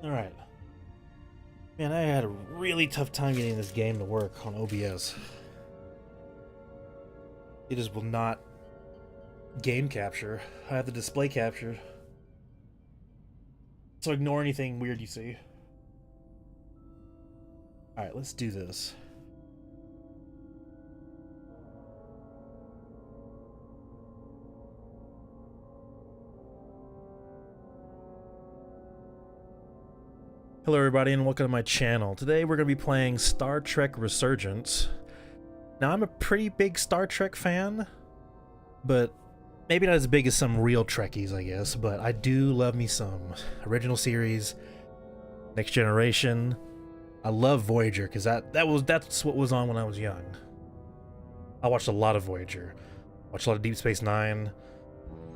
Alright. Man, I had a really tough time getting this game to work on OBS. It just will not game capture. I have the display captured. So ignore anything weird you see. Alright, let's do this. Hello everybody and welcome to my channel. Today we're going to be playing Star Trek Resurgence. Now I'm a pretty big Star Trek fan, but maybe not as big as some real Trekkies, I guess, but I do love me some original series, Next Generation. I love Voyager because that's what was on when I was young. I watched a lot of Voyager. Watched a lot of Deep Space Nine.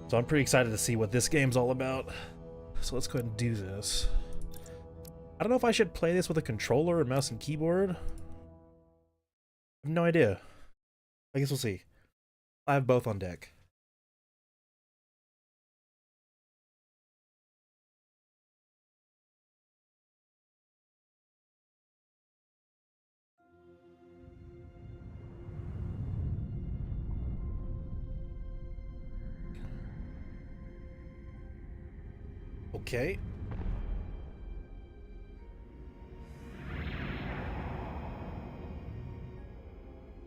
So I'm pretty excited to see what this game's all about. So let's go ahead and do this. I don't know if I should play this with a controller or mouse and keyboard. I have no idea. I guess we'll see. I have both on deck. Okay.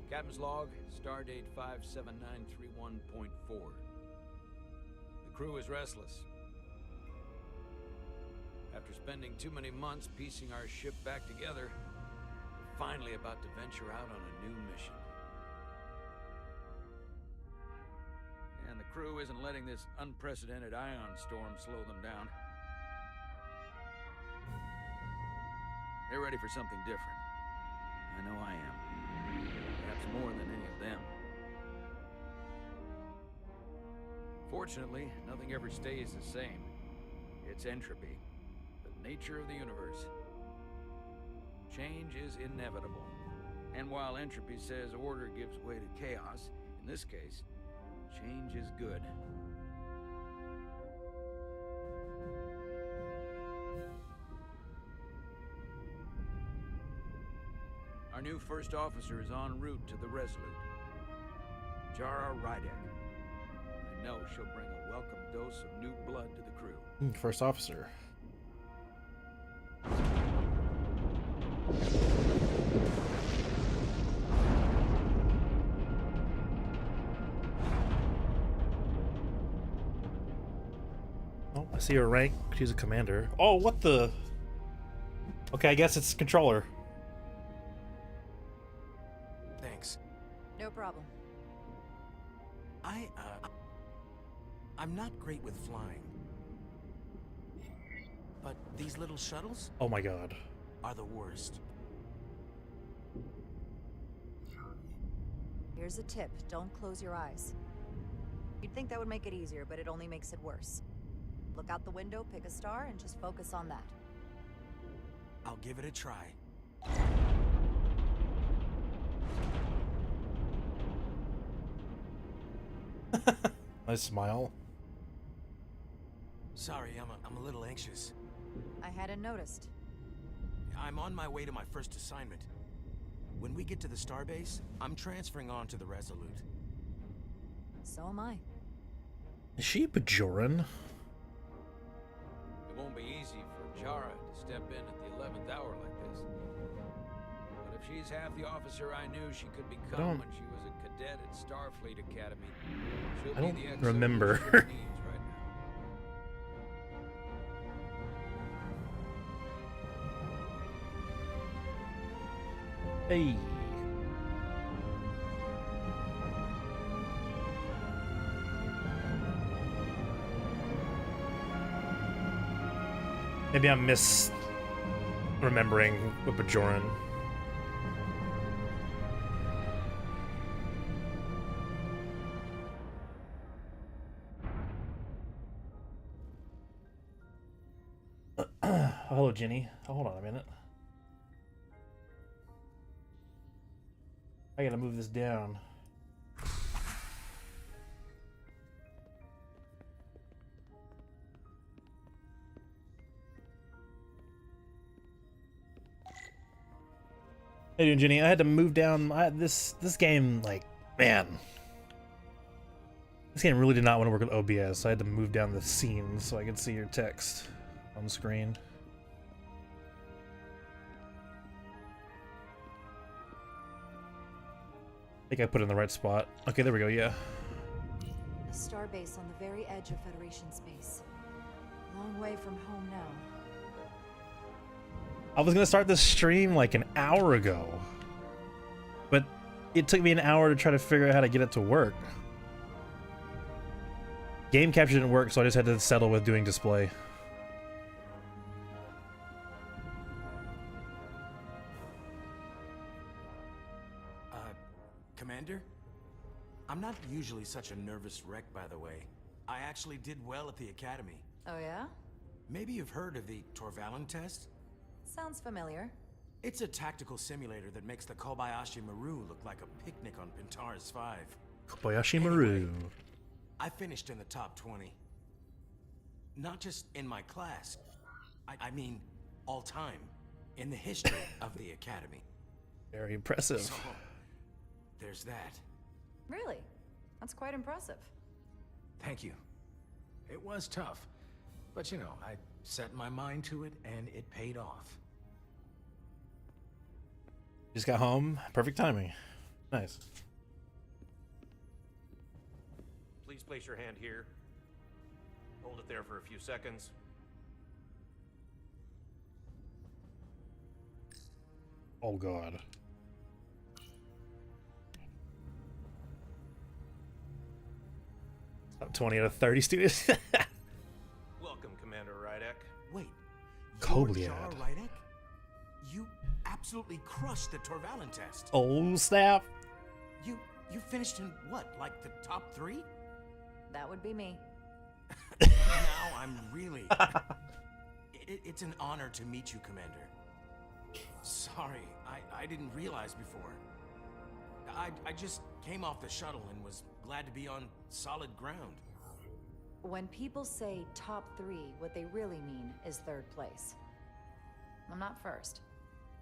Captain's log, stardate 57931.4. The crew is restless. After spending too many months piecing our ship back together, we're finally about to venture out on a new mission. And the crew isn't letting this unprecedented ion storm slow them down. They're ready for something different. I know I am. Perhaps more than any of them. Fortunately, nothing ever stays the same. It's entropy, the nature of the universe. Change is inevitable. And while entropy says order gives way to chaos, in this case, change is good. Our new first officer is en route to the Resolute. Jara Rydek. I know she'll bring a welcome dose of new blood to the crew. First officer. Oh, I see her rank. She's a commander. Oh, what the? Okay, I guess it's controller. Thanks. No problem. I'm not great with flying. But these little shuttles Oh my god. are the worst. Here's a tip. Don't close your eyes. You'd think that would make it easier, but it only makes it worse. Look out the window, pick a star, and just focus on that. I'll give it a try. Nice smile. Sorry, I'm a little anxious. I hadn't noticed. I'm on my way to my first assignment. When we get to the starbase, I'm transferring on to the Resolute. So am I. Is she a Bajoran? It won't be easy for Jara to step in at the 11th hour like this. But if she's half the officer I knew she could become when she was a cadet at Starfleet Academy, she'll I don't be the remember. XO she needs right now. Hey. Maybe I'm misremembering a Bajoran. Hello, Jenny. Oh, hold on a minute. I gotta move this down. Hey, doing, Jenny? I had to move down this game. Like, man, this game really did not want to work with OBS. So I had to move down the scenes so I could see your text on the screen. I think I put it in the right spot. Okay, there we go. Yeah. A star base on the very edge of Federation space. Long way from home now. I was gonna start this stream like an hour ago, but it took me an hour to try to figure out how to get it to work. Game capture didn't work, so I just had to settle with doing display. Commander? I'm not usually such a nervous wreck, by the way. I actually did well at the Academy. Oh yeah? Maybe you've heard of the Torvalin test? Sounds familiar. It's a tactical simulator that makes the Kobayashi Maru look like a picnic on Pintaris 5. Kobayashi Maru. I finished in the top 20. Not just in my class. I mean, all time. In the history of the Academy. Very impressive. So, there's that. Really? That's quite impressive. Thank you. It was tough. But you know, I set my mind to it and it paid off. Just got home. Perfect timing. Nice. Please place your hand here. Hold it there for a few seconds. Oh god. Top 20 out of 30 students. Welcome, Commander Rydek. Wait, Kobliad. you're Jar Rydek? You absolutely crushed the Torvalin test. Oh snap. You finished in what, like the top 3? That would be me. Now I'm really... It's an honor to meet you, Commander. Sorry, I didn't realize before. I just came off the shuttle and was glad to be on solid ground. When people say top 3, what they really mean is 3rd place. I'm not first,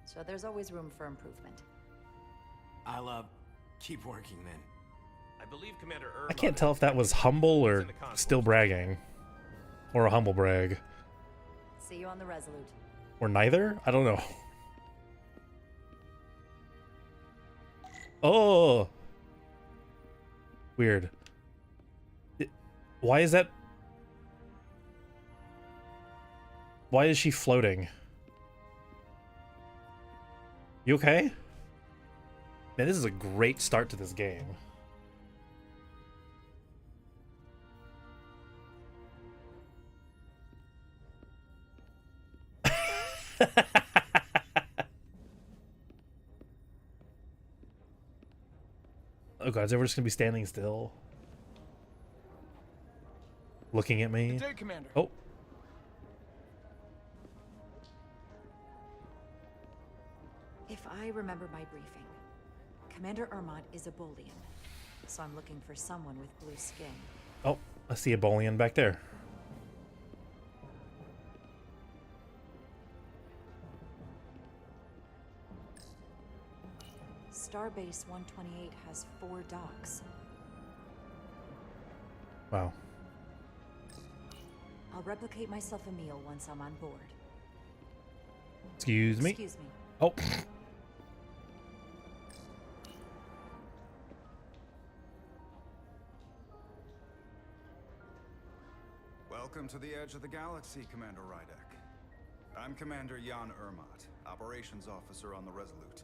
so there's always room for improvement. I'll, keep working then. I believe Commander Irma... I can't tell if that was humble or still bragging. Or a humble brag. See you on the Resolute. Or neither? I don't know. Oh! Weird. Why is that? Why is she floating? You okay? Man, this is a great start to this game. Oh god, is everyone just gonna be standing still? Looking at me? Good day, Commander. Oh. If I remember my briefing, Commander Irma is a Bolian, so I'm looking for someone with blue skin. Oh, I see a Bolian back there. Starbase 128 has 4 docks. Wow. I'll replicate myself a meal once I'm on board. Excuse me? Excuse me. Oh. Welcome to the edge of the galaxy, Commander Rydek. I'm Commander Jan Ermot, Operations Officer on the Resolute.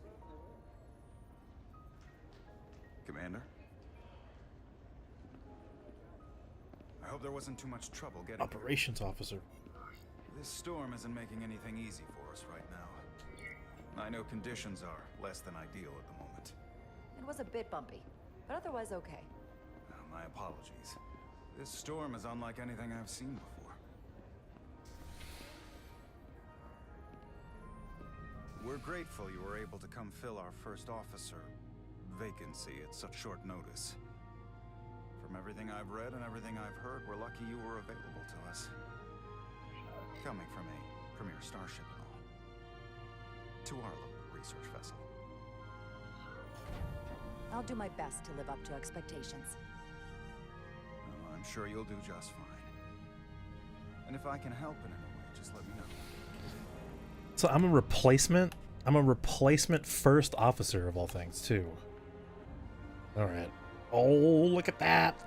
Commander? I hope there wasn't too much trouble getting here. Operations officer. This storm isn't making anything easy for us right now. I know conditions are less than ideal at the moment. It was a bit bumpy, but otherwise okay. My apologies. This storm is unlike anything I've seen before. We're grateful you were able to come fill our first officer vacancy at such short notice. From everything I've read and everything I've heard, we're lucky you were available to us. Coming from a premier starship and all. To our local research vessel. I'll do my best to live up to expectations. Oh, I'm sure you'll do just fine. And if I can help in any way, just let me know. So I'm a replacement? I'm a replacement first officer of all things, too. Alright. Oh, look at that!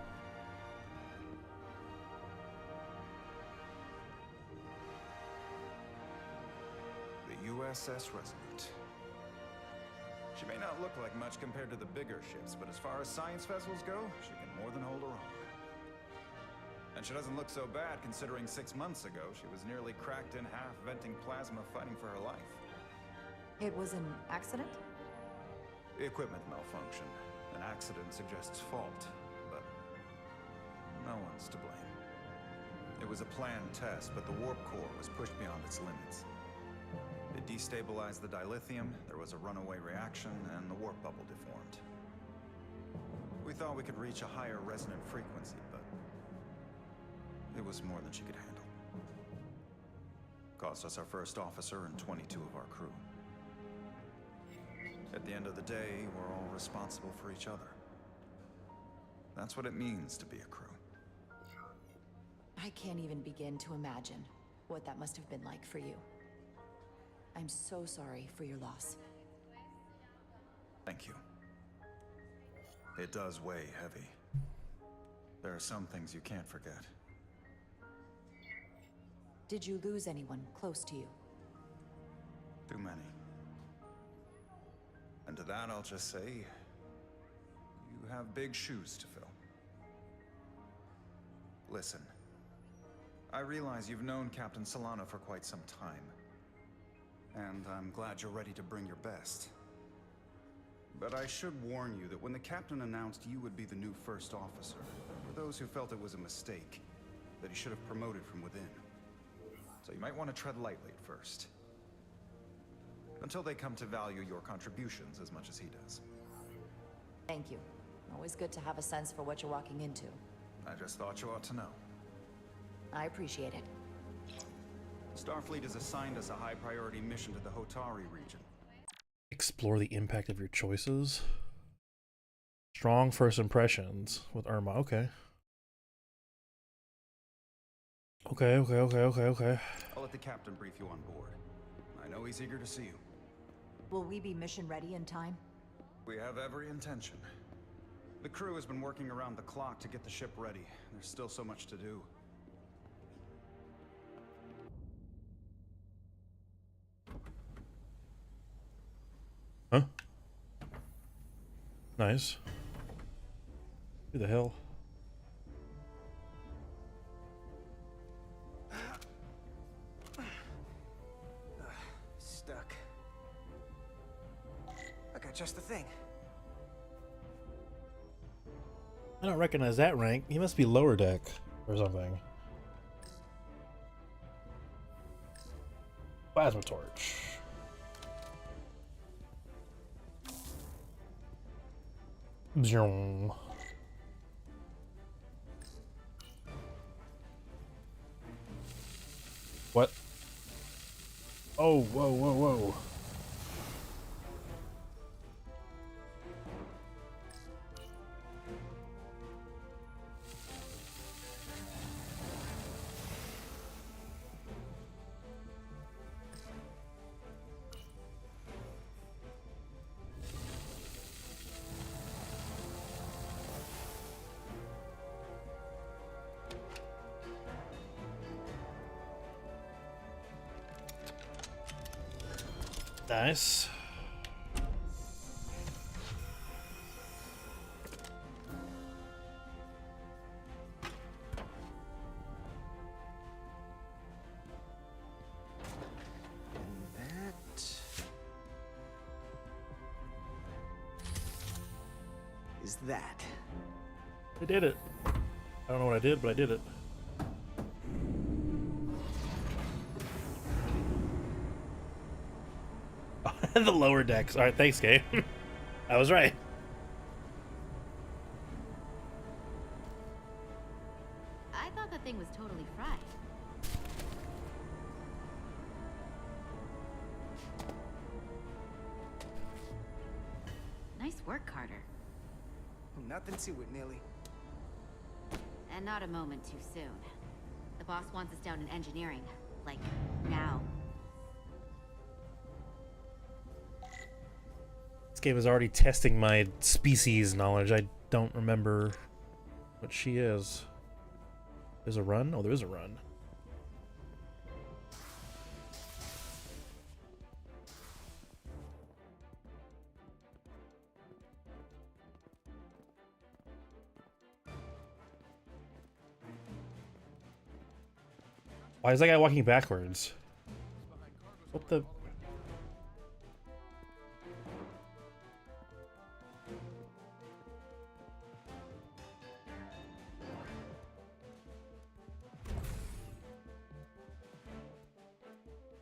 The USS Resolute. She may not look like much compared to the bigger ships, but as far as science vessels go, she can more than hold her own. And she doesn't look so bad considering 6 months ago she was nearly cracked in half, venting plasma, fighting for her life. It was an accident? The equipment malfunction. An accident suggests fault, but no one's to blame. It was a planned test, but the warp core was pushed beyond its limits. It destabilized the dilithium, there was a runaway reaction, and the warp bubble deformed. We thought we could reach a higher resonant frequency, but it was more than she could handle. Cost us our first officer and 22 of our crew. At the end of the day, we're all responsible for each other. That's what it means to be a crew. I can't even begin to imagine what that must have been like for you. I'm so sorry for your loss. Thank you. It does weigh heavy. There are some things you can't forget. Did you lose anyone close to you? Too many. And to that I'll just say, you have big shoes to fill. Listen, I realize you've known Captain Solano for quite some time. And I'm glad you're ready to bring your best. But I should warn you that when the captain announced you would be the new first officer, there were those who felt it was a mistake, that he should have promoted from within. So you might want to tread lightly at first. Until they come to value your contributions as much as he does. Thank you. Always good to have a sense for what you're walking into. I just thought you ought to know. I appreciate it. Starfleet has assigned us a high-priority mission to the Hotari region. Explore the impact of your choices. Strong first impressions with Irma. Okay. Okay. I'll let the captain brief you on board. I know he's eager to see you. Will we be mission ready in time? We have every intention. The crew has been working around the clock to get the ship ready. There's still so much to do. Huh? Nice. Who the hell? Stuck. I got just the thing. I don't recognize that rank. He must be lower deck or something. Plasma torch. Bzzz. What? Oh, whoa. Nice. And that is that. I did it. I don't know what I did, but I did it. The lower decks. Alright, thanks, Gabe. I was right. I thought that thing was totally fried. Nice work, Carter. nothing to it, Nilly. And not a moment too soon. The boss wants us down in engineering. Like, now. This game is already testing my species knowledge. I don't remember what she is. There's a run? Oh, there is a run. Why is that guy walking backwards? What the...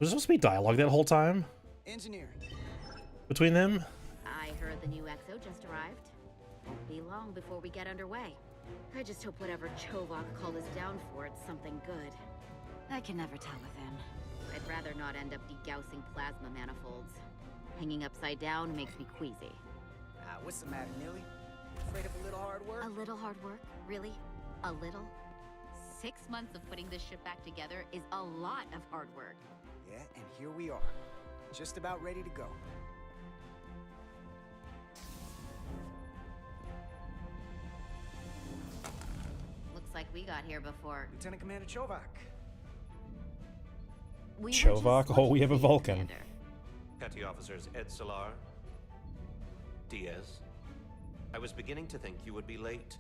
Was there supposed to be dialogue that whole time? Engineer. Between them? I heard the new XO just arrived. Won't be long before we get underway. I just hope whatever Chovak called us down for, it's something good. I can never tell with him. I'd rather not end up degaussing plasma manifolds. Hanging upside down makes me queasy. What's the matter, Nilly? Afraid of a little hard work? A little hard work? Really? A little? 6 months of putting this ship back together is a lot of hard work. Yeah, and here we are. Just about ready to go. Looks like we got here before. Lieutenant Commander Chovak. We Chovak? Oh, we have a Vulcan. Commander. Petty Officers Ed Solar, Diaz. I was beginning to think you would be late.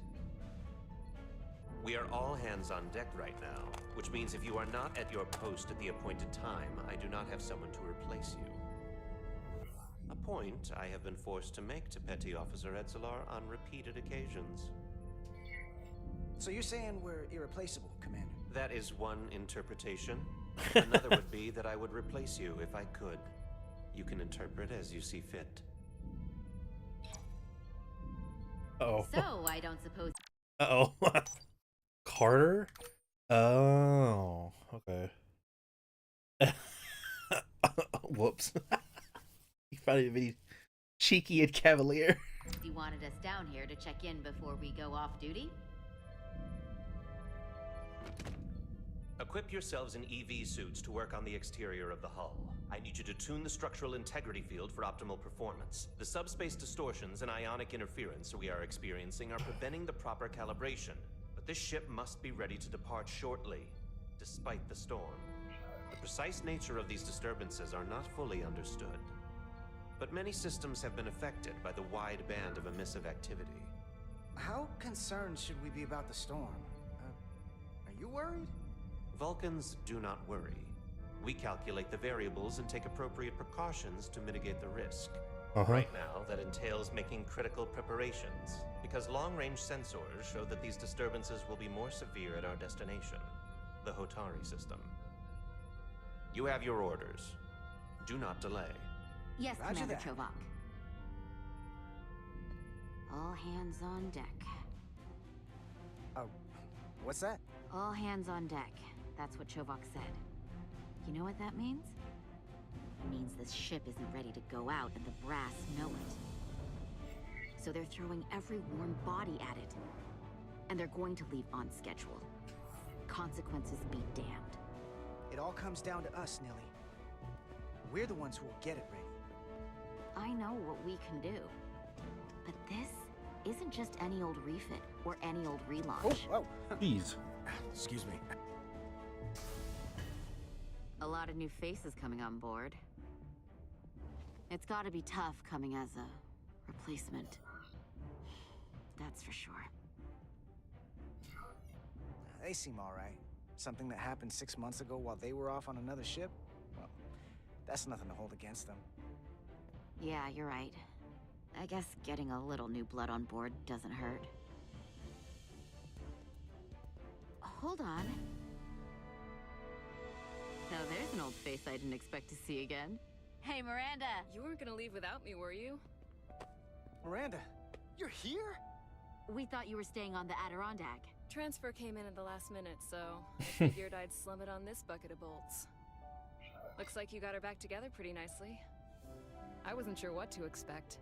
We are all hands on deck right now, which means if you are not at your post at the appointed time, I do not have someone to replace you. A point I have been forced to make to Petty Officer Edsolar on repeated occasions. So you're saying we're irreplaceable, Commander? That is one interpretation. Another would be that I would replace you if I could. You can interpret as you see fit. Uh-oh. So, I don't suppose... Uh-oh. Carter? Oh, okay. Whoops. You found it very cheeky and cavalier. You wanted us down here to check in before we go off duty? Equip yourselves in EV suits to work on the exterior of the hull. I need you to tune the structural integrity field for optimal performance. The subspace distortions and ionic interference we are experiencing are preventing the proper calibration. But this ship must be ready to depart shortly, despite the storm. The precise nature of these disturbances are not fully understood. But many systems have been affected by the wide band of emissive activity. How concerned should we be about the storm? Are you worried? Vulcans do not worry. We calculate the variables and take appropriate precautions to mitigate the risk. Right now, that entails making critical preparations, because long-range sensors show that these disturbances will be more severe at our destination, the Hotari system. You have your orders. Do not delay. Yes, Roger Commander that. Chovak. All hands on deck. Oh, what's that? All hands on deck. That's what Chovak said. You know what that means? It means this ship isn't ready to go out and the brass know it. So they're throwing every warm body at it. And they're going to leave on schedule. Consequences be damned. It all comes down to us, Nilly. We're the ones who will get it ready. I know what we can do. But this isn't just any old refit or any old relaunch. Oh, Jeez. excuse me. A lot of new faces coming on board. It's gotta be tough coming as a replacement. That's for sure. They seem all right. Something that happened 6 months ago while they were off on another ship? Well, that's nothing to hold against them. Yeah, you're right. I guess getting a little new blood on board doesn't hurt. Hold on. Now there's an old face I didn't expect to see again. Hey, Miranda! You weren't gonna leave without me, were you? Miranda, you're here? We thought you were staying on the Adirondack. Transfer came in at the last minute, so I figured I'd slum it on this bucket of bolts. Looks like you got her back together pretty nicely. I wasn't sure what to expect.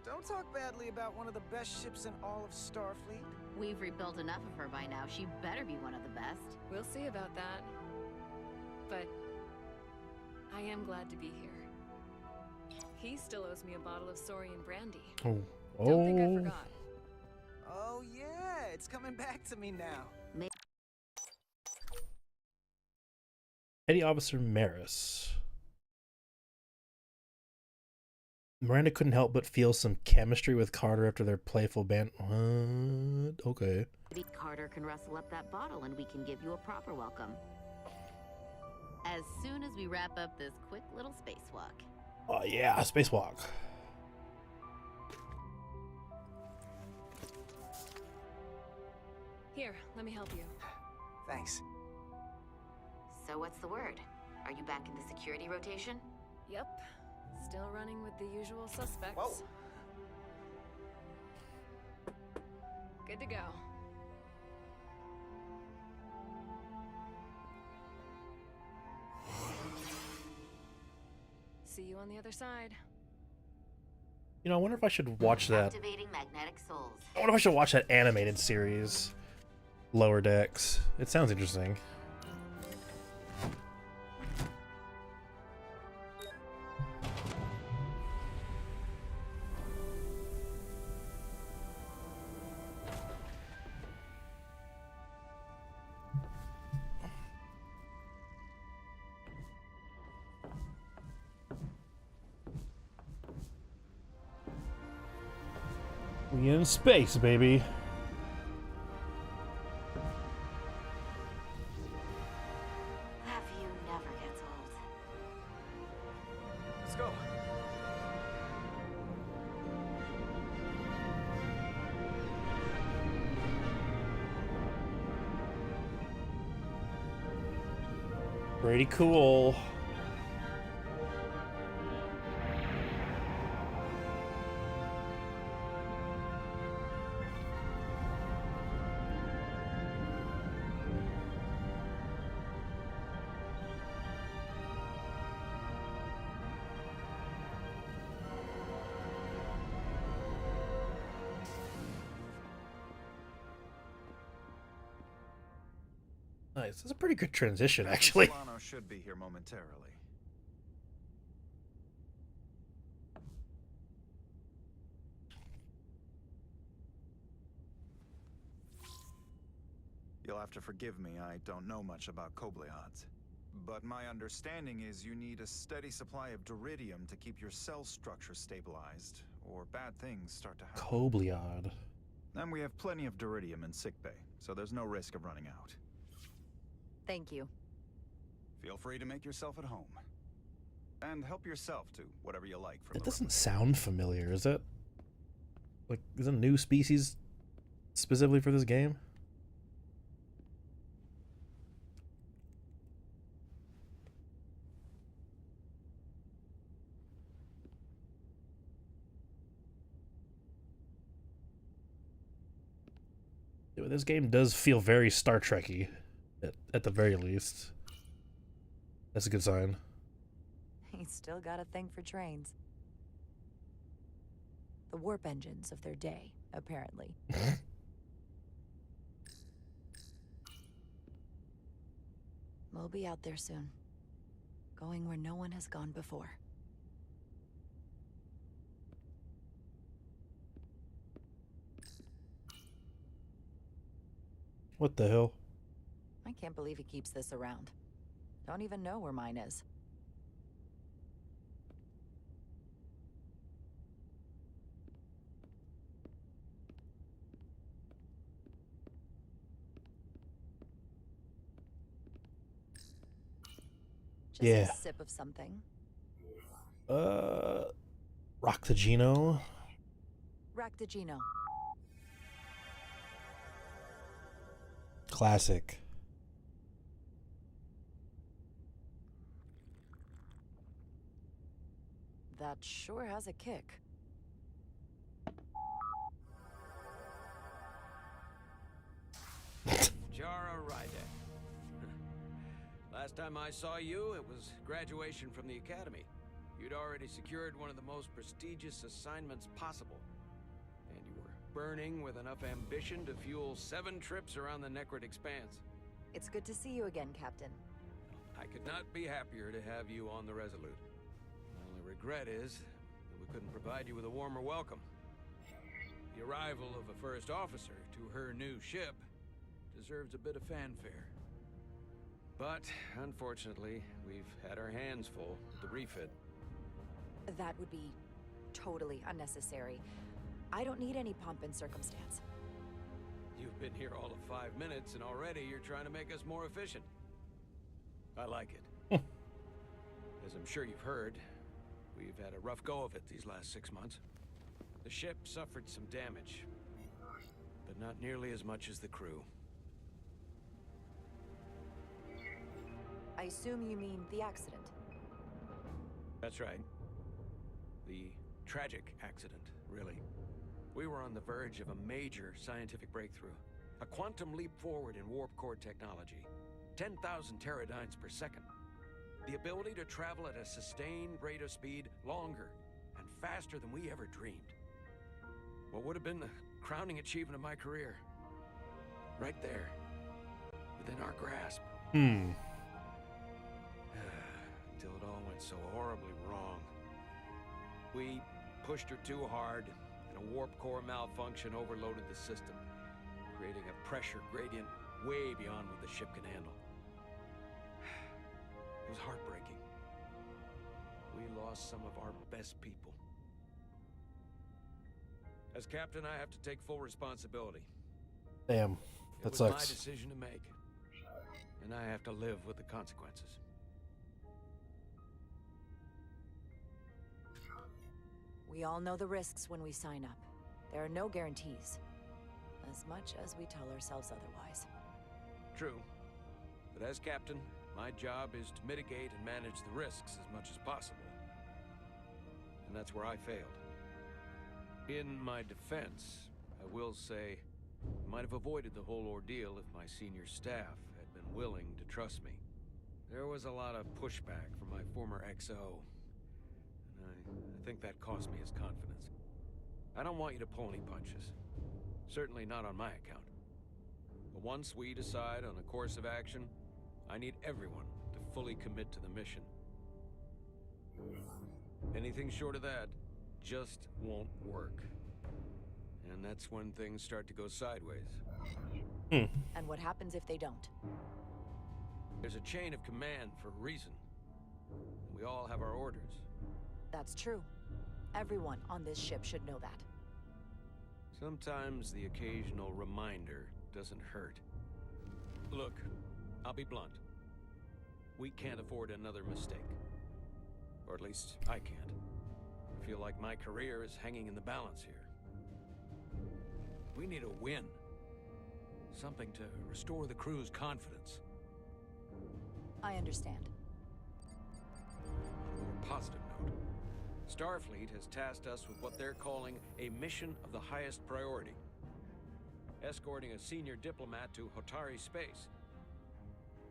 Don't talk badly about one of the best ships in all of Starfleet. We've rebuilt enough of her by now. She better be one of the best. We'll see about that. But I am glad to be here. He still owes me a bottle of Saurian brandy. Oh. Don't think I forgot. Oh yeah, it's coming back to me now. Petty Officer Maris. Miranda couldn't help but feel some chemistry with Carter after their playful band. What? Okay. Maybe Carter can rustle up that bottle and we can give you a proper welcome. As soon as we wrap up this quick little spacewalk. Oh yeah, spacewalk. Here, let me help you. Thanks. So what's the word? Are you back in the security rotation? Yep. Still running with the usual suspects. Whoa. Good to go. See you on the other side. You know, I wonder if I should watch that. Activating magnetic souls. I wonder if I should watch that animated series, Lower Decks. It sounds interesting. We in space, baby. Love you never gets old. Let's go. Pretty cool. Nice. That's a pretty good transition, actually. Solano should be here momentarily. You'll have to forgive me, I don't know much about Kobliads. But my understanding is you need a steady supply of duridium to keep your cell structure stabilized, or bad things start to happen. Kobliad. And we have plenty of duridium in sickbay, so there's no risk of running out. Thank you. Feel free to make yourself at home. And help yourself to whatever you like from That the doesn't sound familiar, is it? Like, is it a new species specifically for this game? Yeah, but this game does feel very Star Trek-y, at the very least. That's a good sign. He's still got a thing for trains. The warp engines of their day, apparently. We'll be out there soon. Going where no one has gone before. What the hell? I can't believe he keeps this around. Don't even know where mine is. Just Yeah. a sip of something. Rock the Geno. Ractigino. Classic. That sure has a kick. Jara Rydek. Last time I saw you, it was graduation from the academy. You'd already secured one of the most prestigious assignments possible. And you were burning with enough ambition to fuel 7 trips around the Necrid Expanse. It's good to see you again, Captain. I could not be happier to have you on the Resolute. My only regret is that we couldn't provide you with a warmer welcome. The arrival of a first officer to her new ship deserves a bit of fanfare. But, unfortunately, we've had our hands full with the refit. That would be totally unnecessary. I don't need any pomp and circumstance. You've been here all of 5 minutes, and already you're trying to make us more efficient. I like it. As I'm sure you've heard, we've had a rough go of it these last 6 months. The ship suffered some damage, but not nearly as much as the crew. I assume you mean the accident. That's right. The tragic accident, really. We were on the verge of a major scientific breakthrough. A quantum leap forward in warp core technology. 10,000 teradynes per second. The ability to travel at a sustained rate of speed longer and faster than we ever dreamed. What would have been the crowning achievement of my career. Right there. Within our grasp. Until it all went so horribly wrong. We pushed her too hard, and a warp core malfunction overloaded the system, creating a pressure gradient way beyond what the ship can handle. It was heartbreaking. We lost some of our best people. As captain, I have to take full responsibility. Damn, that It was sucks. my decision to make, and I have to live with the consequences. We all know the risks when we sign up. There are no guarantees. As much as we tell ourselves otherwise. True. But as captain, my job is to mitigate and manage the risks as much as possible. And that's where I failed. In my defense, I will say, I might have avoided the whole ordeal if my senior staff had been willing to trust me. There was a lot of pushback from my former XO, and I think that cost me his confidence. I don't want you to pull any punches. Certainly not on my account. But once we decide on a course of action, I need everyone to fully commit to the mission. Anything short of that just won't work. And that's when things start to go sideways. And what happens if they don't? There's a chain of command for a reason. We all have our orders. That's true. Everyone on this ship should know that. Sometimes the occasional reminder doesn't hurt. Look, I'll be blunt. We can't afford another mistake. Or at least I can't. I feel like my career is hanging in the balance here. We need a win. Something to restore the crew's confidence. I understand. On a more positive note, Starfleet has tasked us with what they're calling a mission of the highest priority. Escorting a senior diplomat to Hotari space.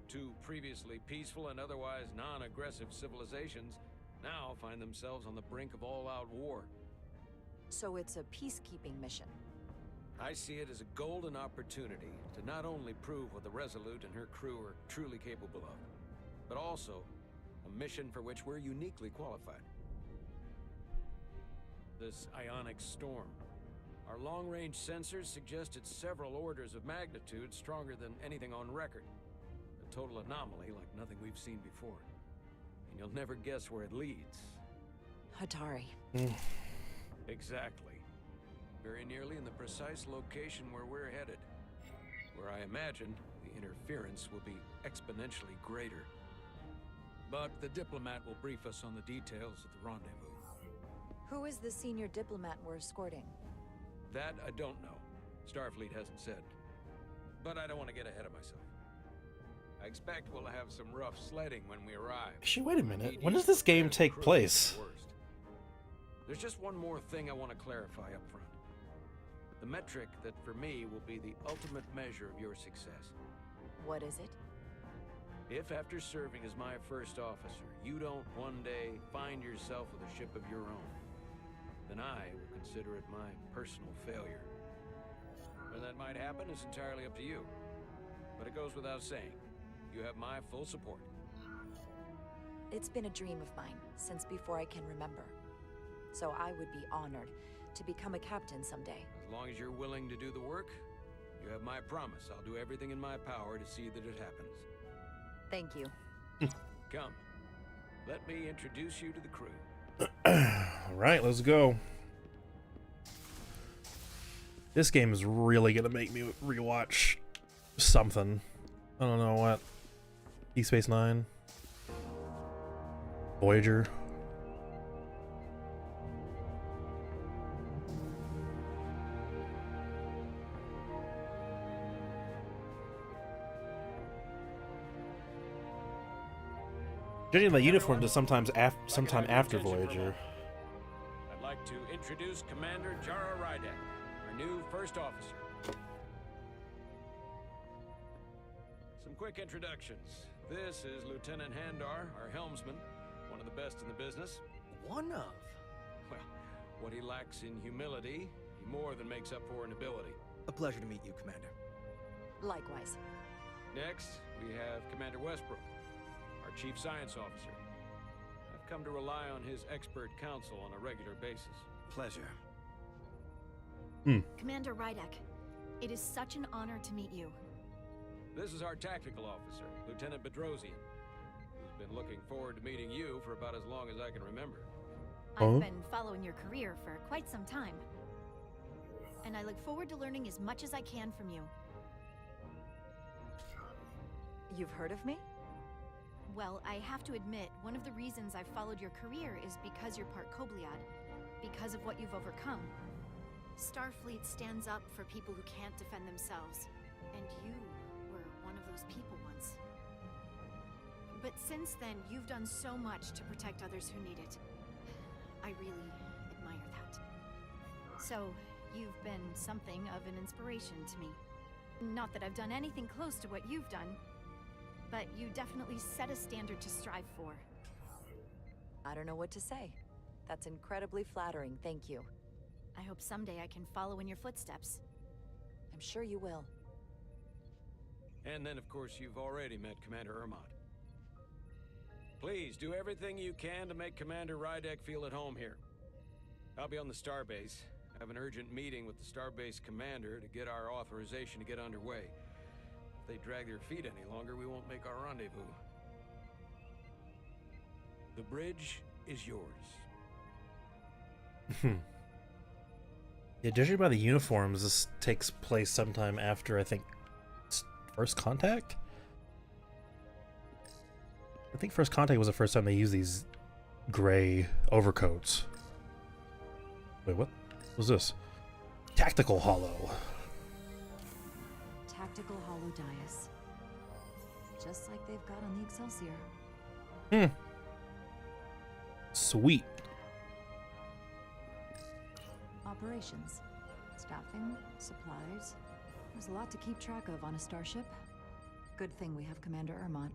2 previously peaceful and otherwise non-aggressive civilizations now find themselves on the brink of all-out war. So it's a peacekeeping mission. I see it as a golden opportunity to not only prove what the Resolute and her crew are truly capable of, but also a mission for which we're uniquely qualified. This ionic storm. Our long-range sensors suggest it's several orders of magnitude stronger than anything on record. A total anomaly like nothing we've seen before. And you'll never guess where it leads. Hotari. Exactly. Very nearly in the precise location where we're headed. Where I imagine the interference will be exponentially greater. But the diplomat will brief us on the details of the rendezvous. Who is the senior diplomat we're escorting? That I don't know. Starfleet hasn't said. But I don't want to get ahead of myself. I expect we'll have some rough sledding when we arrive. Actually, wait a minute. When does this game take place? There's just one more thing I want to clarify up front. The metric that for me will be the ultimate measure of your success. What is it? If after serving as my first officer, you don't one day find yourself with a ship of your own, then I will consider it my personal failure. When that might happen is entirely up to you. But it goes without saying, you have my full support. It's been a dream of mine since before I can remember. So I would be honored to become a captain someday. As long as you're willing to do the work, you have my promise. I'll do everything in my power to see that it happens. Thank you. Come, let me introduce you to the crew. All right, let's go. This game is really gonna make me rewatch something. I don't know what. Deep Space Nine. Voyager. Judging by uniform to sometime after Voyager. I'd like to introduce Commander Jara Rydek, our new first officer. Some quick introductions. This is Lieutenant Handar, our helmsman, one of the best in the business. One of? Well, what he lacks in humility, he more than makes up for in ability. A pleasure to meet you, Commander. Likewise. Next, we have Commander Westbrook, our Chief Science Officer. I've come to rely on his expert counsel on a regular basis. Pleasure. Commander Rydek, it is such an honor to meet you. This is our tactical officer, Lieutenant Bedrosian, who's been looking forward to meeting you for about as long as I can remember. I've been following your career for quite some time, and I look forward to learning as much as I can from you. You've heard of me? Well, I have to admit, one of the reasons I've followed your career is because you're part Kobliad, because of what you've overcome. Starfleet stands up for people who can't defend themselves, and you were one of those people once. But since then, you've done so much to protect others who need it. I really admire that. So, you've been something of an inspiration to me. Not that I've done anything close to what you've done, but you definitely set a standard to strive for. I don't know what to say. That's incredibly flattering, thank you. I hope someday I can follow in your footsteps. I'm sure you will. And then, of course, you've already met Commander Ermont. Please, do everything you can to make Commander Rydek feel at home here. I'll be on the starbase. I have an urgent meeting with the starbase commander to get our authorization to get underway. If they drag their feet any longer, we won't make our rendezvous. The bridge is yours. Yeah, judging by the uniforms, this takes place sometime after, I think, First Contact? I think First Contact was the first time they used these gray overcoats. Wait, what was this? Tactical Hollow. Tactical hollow dais. Just like they've got on the Excelsior. Sweet. Operations. Staffing, supplies. There's a lot to keep track of on a starship. Good thing we have Commander Ermont.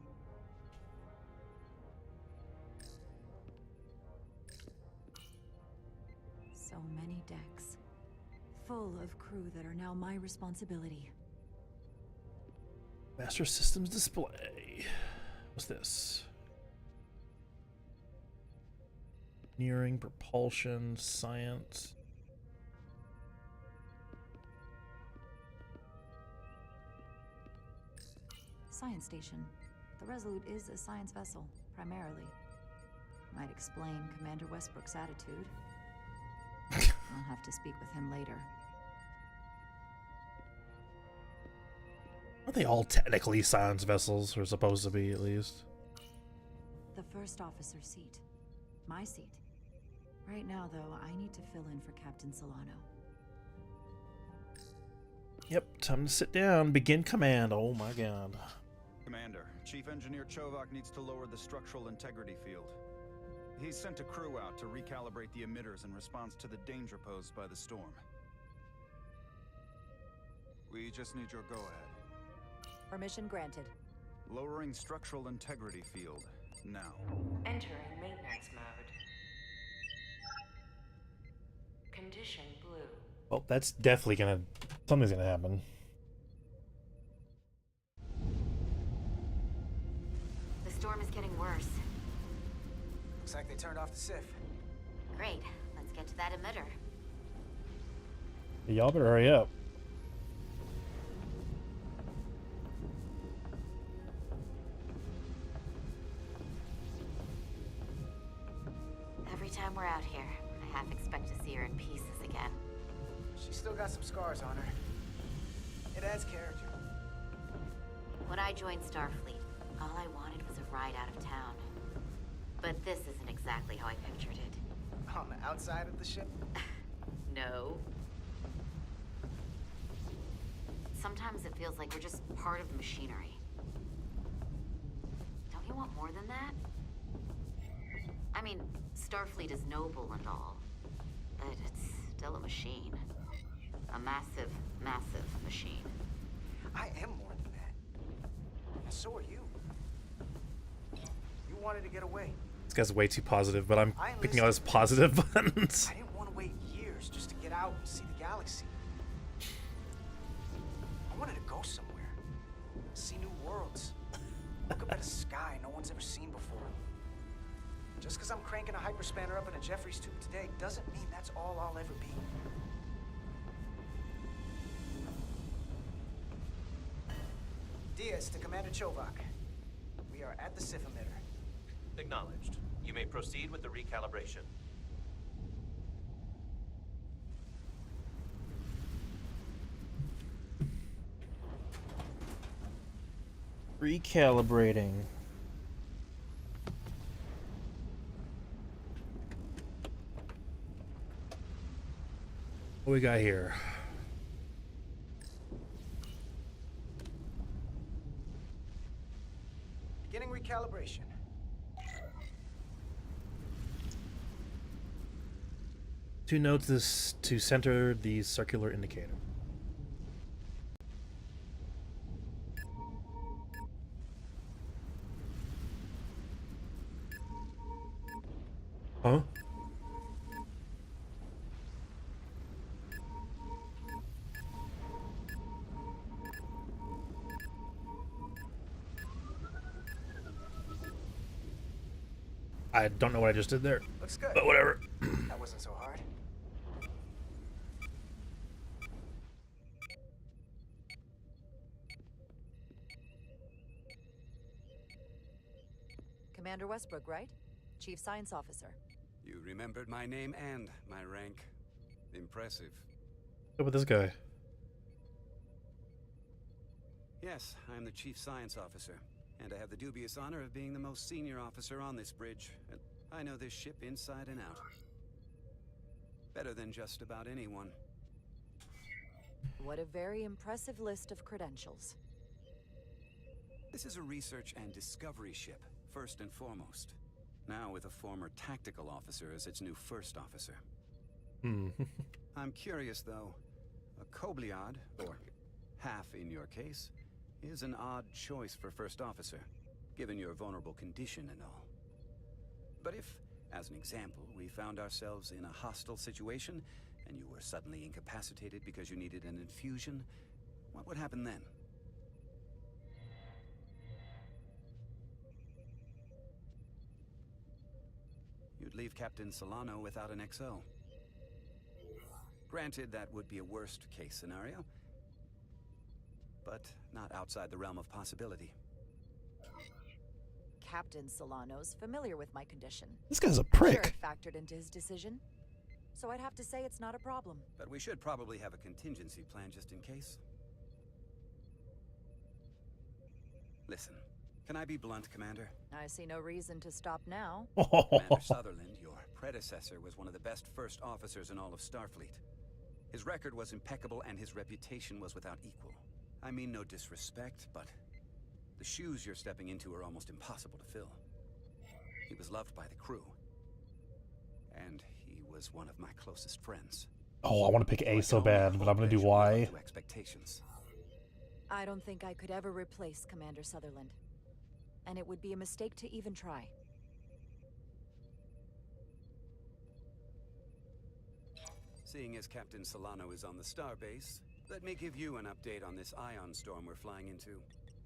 So many decks. Full of crew that are now my responsibility. Master Systems display. What's this? Engineering, propulsion, science. Science station. The Resolute is a science vessel, primarily. Might explain Commander Westbrook's attitude. I'll have to speak with him later. Aren't they all technically science vessels, or supposed to be at least? The first officer's seat. My seat. Right now, though, I need to fill in for Captain Solano. Yep, time to sit down. Begin command. Oh my god. Commander, Chief Engineer Chovak needs to lower the structural integrity field. He's sent a crew out to recalibrate the emitters in response to the danger posed by the storm. We just need your go-ahead. Permission granted. Lowering structural integrity field. Now. Entering maintenance mode. Condition blue. Well, that's definitely gonna... something's gonna happen. The storm is getting worse. Looks like they turned off the SIF. Great. Let's get to that emitter. Y'all better hurry up. Every time we're out here, I half expect to see her in pieces again. She's still got some scars on her. It adds character. When I joined Starfleet, all I wanted was a ride out of town. But this isn't exactly how I pictured it. On the outside of the ship? No. Sometimes it feels like we're just part of the machinery. Don't you want more than that? I mean, Starfleet is noble and all, but it's still a machine. A massive, massive machine. I am more than that. And so are you. You wanted to get away. This guy's way too positive, but I'm I picking out his positive buttons. I didn't want to wait years just to get out and see the galaxy. I wanted to go somewhere. See new worlds. Look up at a sky no one's ever seen before. Just because I'm cranking a hyperspanner up in a Jeffries tube today doesn't mean that's all I'll ever be. Diaz to Commander Chovak. We are at the SIF emitter. Acknowledged. You may proceed with the recalibration. Recalibrating. What we got here? Beginning recalibration. Two nodes this to center the circular indicator. Huh? I don't know what I just did there, Looks good. but whatever. That wasn't so hard. Commander Westbrook, right? Chief Science Officer. You remembered my name and my rank. Impressive. What about this guy? Yes, I'm the Chief Science Officer, and I have the dubious honor of being the most senior officer on this bridge. I know this ship inside and out. Better than just about anyone. What a very impressive list of credentials. This is a research and discovery ship, first and foremost. Now with a former tactical officer as its new first officer. I'm curious, though. A Kobliad, or half in your case, is an odd choice for first officer, given your vulnerable condition and all. But if, as an example, we found ourselves in a hostile situation, and you were suddenly incapacitated because you needed an infusion, what would happen then? You'd leave Captain Solano without an XO. Granted, that would be a worst-case scenario, but not outside the realm of possibility. Captain Solano's familiar with my condition. This guy's a Sure, prick. it factored into his decision. So I'd have to say it's not a problem. But we should probably have a contingency plan just in case. Listen, can I be blunt, Commander? I see no reason to stop now. Commander Sutherland, your predecessor, was one of the best first officers in all of Starfleet. His record was impeccable and his reputation was without equal. I mean no disrespect, but the shoes you're stepping into are almost impossible to fill. He was loved by the crew. And he was one of my closest friends. Oh, I want to pick A so bad, but I'm going to do Y. To expectations. I don't think I could ever replace Commander Sutherland. and it would be a mistake to even try. Seeing as Captain Solano is on the starbase, let me give you an update on this ion storm we're flying into.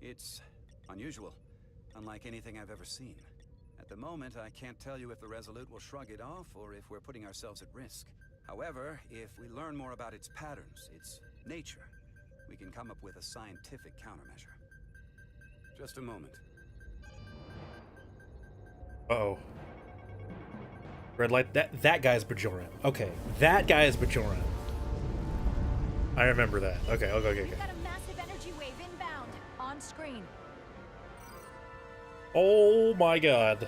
It's unusual, unlike anything I've ever seen. At the moment, I can't tell you if the Resolute will shrug it off or if we're putting ourselves at risk. However, if we learn more about its patterns, its nature, we can come up with a scientific countermeasure. Just a moment. Uh-oh. Red light. That guy's Bajoran. Okay, that guy is Bajoran. I remember that. Okay. We've got a massive energy wave inbound. On screen. Oh my god.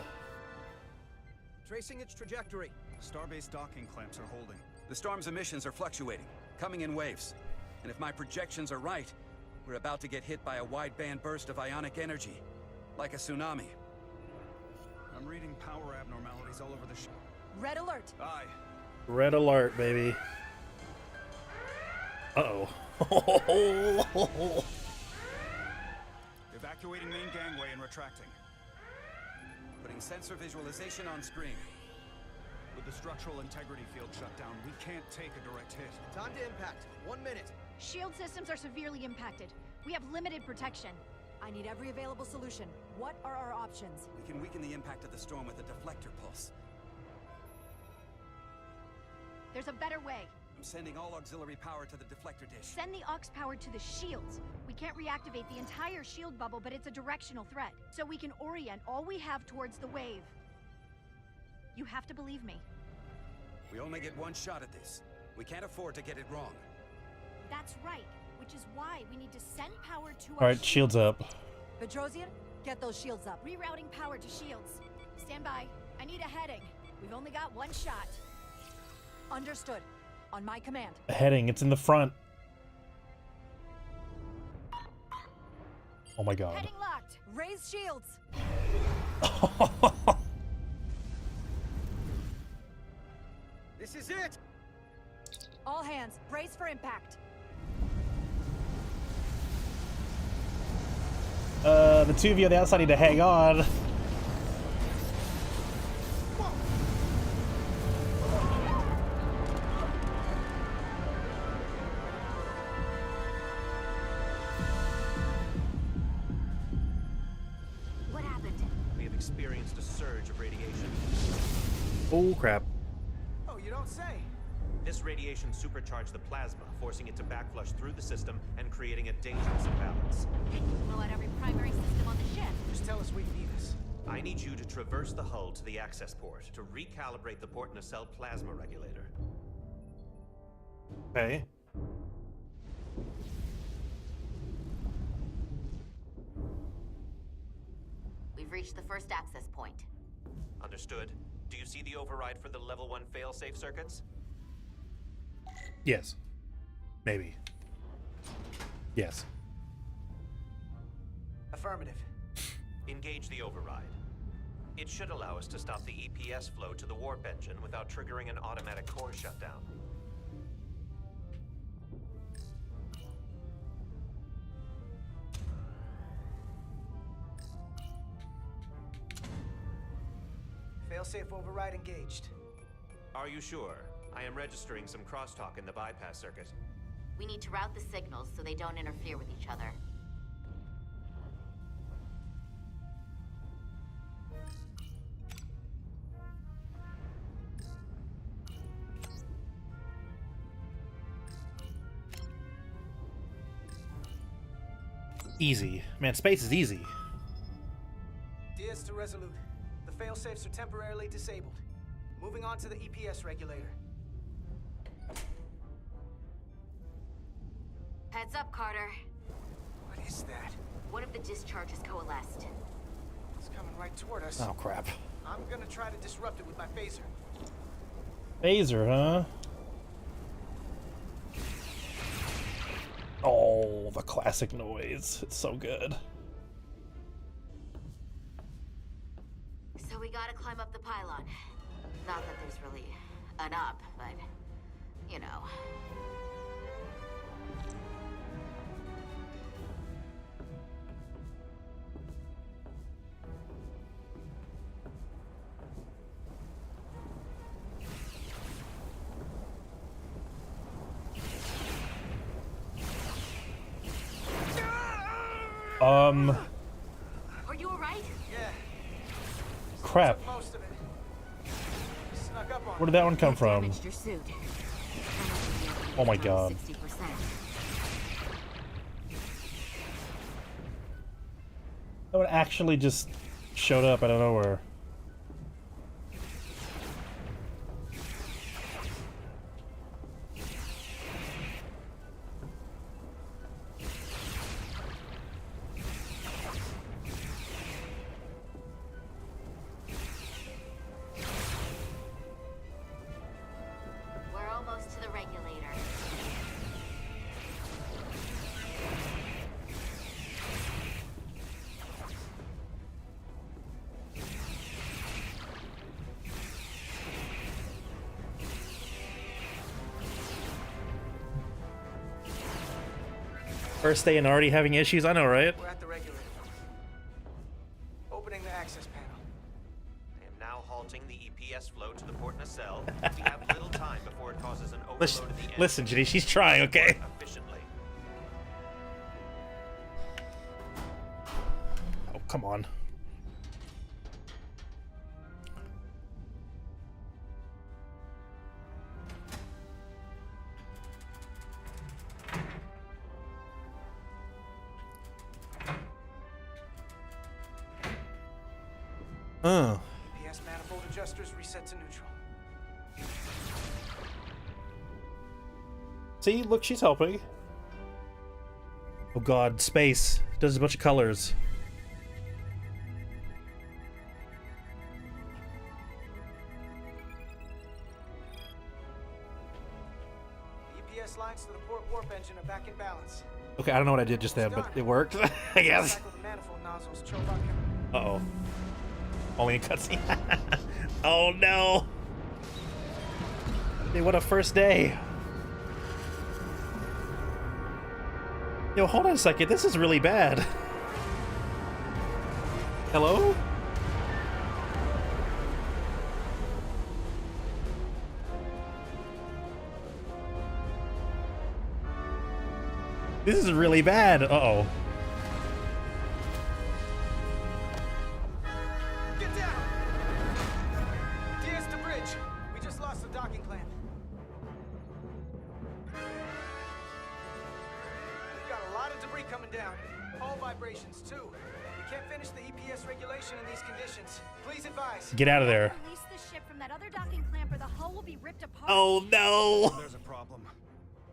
Tracing its trajectory. Starbase docking clamps are holding. The storm's emissions are fluctuating, coming in waves. And if my projections are right, we're about to get hit by a wideband burst of ionic energy, like a tsunami. I'm reading power abnormalities all over the ship. Red alert. Aye. Red alert, baby. Uh-oh. Evacuating main gangway and retracting. Putting sensor visualization on screen. With the structural integrity field shut down, we can't take a direct hit. Time to impact. 1 minute. Shield systems are severely impacted. We have limited protection. I need every available solution. What are our options? We can weaken the impact of the storm with a deflector pulse. There's a better way. I'm sending all auxiliary power to the deflector dish. Send the aux power to the shields. We can't reactivate the entire shield bubble, but it's a directional threat. So we can orient all we have towards the wave. You have to believe me. We only get one shot at this. We can't afford to get it wrong. That's right, which is why we need to send power to our Alright, shields up. Petrosian, get those shields up. Rerouting power to shields. Stand by. I need a heading. We've only got one shot. Understood. On my command. A heading, it's in the front. Oh my god. Heading locked. Raise shields. This is it. All hands, brace for impact. The two of you on the outside need to hang on. What happened? We have experienced a surge of radiation. Oh crap. Oh, you don't say. This radiation supercharged the plasma, forcing it to backflush through the system and creating a dangerous imbalance. Can you blow out every primary system on the ship? Just tell us we need this. I need you to traverse the hull to the access port to recalibrate the port nacelle plasma regulator. Okay. We've reached the first access point. Understood. Do you see the override for the level 1 failsafe circuits? Yes. Maybe. Yes. Affirmative. Engage the override. It should allow us to stop the EPS flow to the warp engine without triggering an automatic core shutdown. Failsafe override engaged. Are you sure? I am registering some crosstalk in the bypass circuit. We need to route the signals so they don't interfere with each other. Easy. Man, space is easy. Diaz to Resolute. The failsafes are temporarily disabled. Moving on to the EPS regulator. Heads up, Carter. What is that? One of the discharges coalesced. It's coming right toward us. Oh crap. I'm gonna try to disrupt it with my phaser. Phaser, huh? Oh, the classic noise. It's so good. So we gotta climb up the pylon. Not that there's really an up, but, you know. Are you alright? Yeah. Crap. Most of it. Snuck up on Where did that one come from? Damaged your suit. Oh my god. 60%. That one actually just showed up out of nowhere. We're almost to the regulator. First day and already having issues? I know, right? We're at the regulator. Opening the access panel. I am now halting the EPS flow to the port nacelle. We have little time before it causes an overload Listen, of the engine. listen, Ginny, she's trying, okay? Efficiently. Oh, come on. EPS manifold adjusters reset to neutral. See, look, she's helping. Oh god, space. Does a bunch of colors. The EPS lines to the port warp engine are back in balance. Okay, I don't know what I did just then, but it worked, I guess. Cycle the manifold nozzles, Chobot can... Uh-oh. Only a cutscene. Oh no! Hey, what a first day. Yo, hold on a second. This is really bad. Hello? This is really bad. Uh-oh. Get down! DS to bridge. We just lost the docking clamp. We've got a lot of debris coming down. All vibrations, too. We can't finish the EPS regulation in these conditions. Please advise. Get out of there. Release the ship from that other docking clamp or the hull will be ripped apart. Oh no! There's a problem.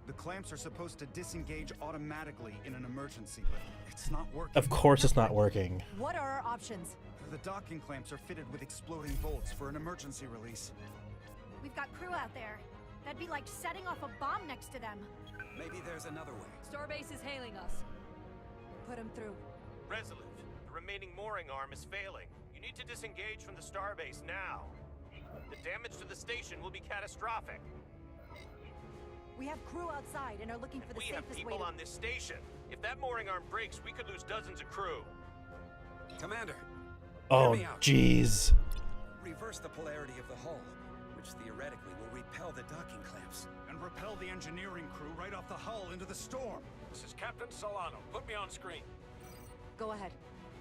The clamps are supposed to disengage automatically in an emergency, but it's not working. Of course it's not working. What are our options? The docking clamps are fitted with exploding bolts for an emergency release. We've got crew out there. That'd be like setting off a bomb next to them. Maybe there's another way. Starbase is hailing us. Put him through. Resolute, the remaining mooring arm is failing. You need to disengage from the starbase now. The damage to the station will be catastrophic. We have crew outside and are looking for the We have safest way people to... on this station. If that mooring arm breaks, we could lose dozens of crew. Commander, Oh, hear me out. jeez. Reverse the polarity of the hull, which theoretically will repel the docking clamps. And repel the engineering crew right off the hull into the storm. This is Captain Solano. Put me on screen. Go ahead.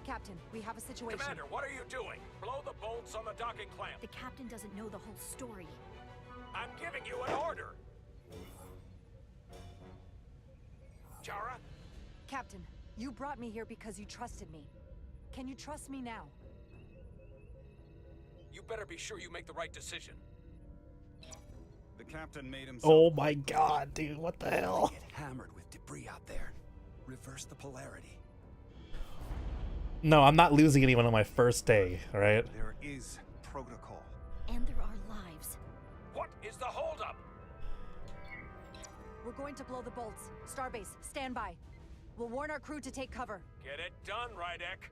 Captain, we have a situation. Commander, what are you doing? Blow the bolts on the docking clamp. The captain doesn't know the whole story. I'm giving you an order. Jara? Captain, you brought me here because you trusted me. Can you trust me now? You better be sure you make the right decision. The captain made himself... Oh my god, dude, what the hell? Get hammered with debris out there. Reverse the polarity. No, I'm not losing anyone on my first day, alright? There is protocol. And there are lives. What is the holdup? We're going to blow the bolts. Starbase, stand by. We'll warn our crew to take cover. Get it done, Rydek.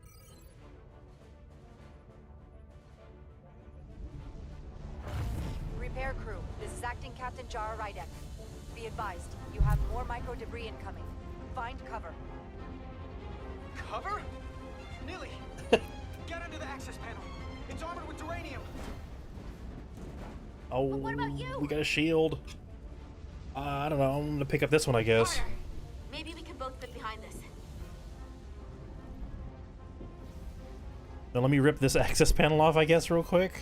Repair crew, this is Acting Captain Jara Rydek. Be advised, you have more micro debris incoming. Find cover. Cover? Nilly! Get into the access panel. It's armored with duranium. Oh, But what about you? we got a shield. I don't know, I'm gonna pick up this one, I guess. Carter, maybe we can both fit behind this. Now let me rip this access panel off, I guess, real quick.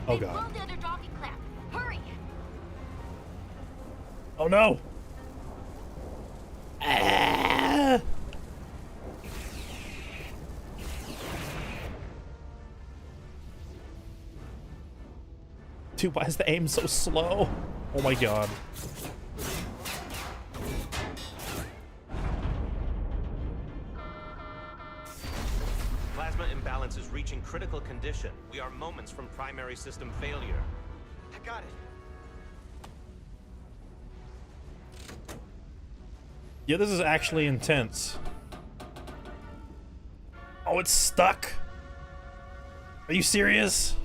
Oh god. Hurry! Oh no! Ah! Dude, why is the aim so slow? Oh my god. Plasma imbalance is reaching critical condition. We are moments from primary system failure. I got it. Yeah, this is actually intense. Oh, it's stuck? Are you serious?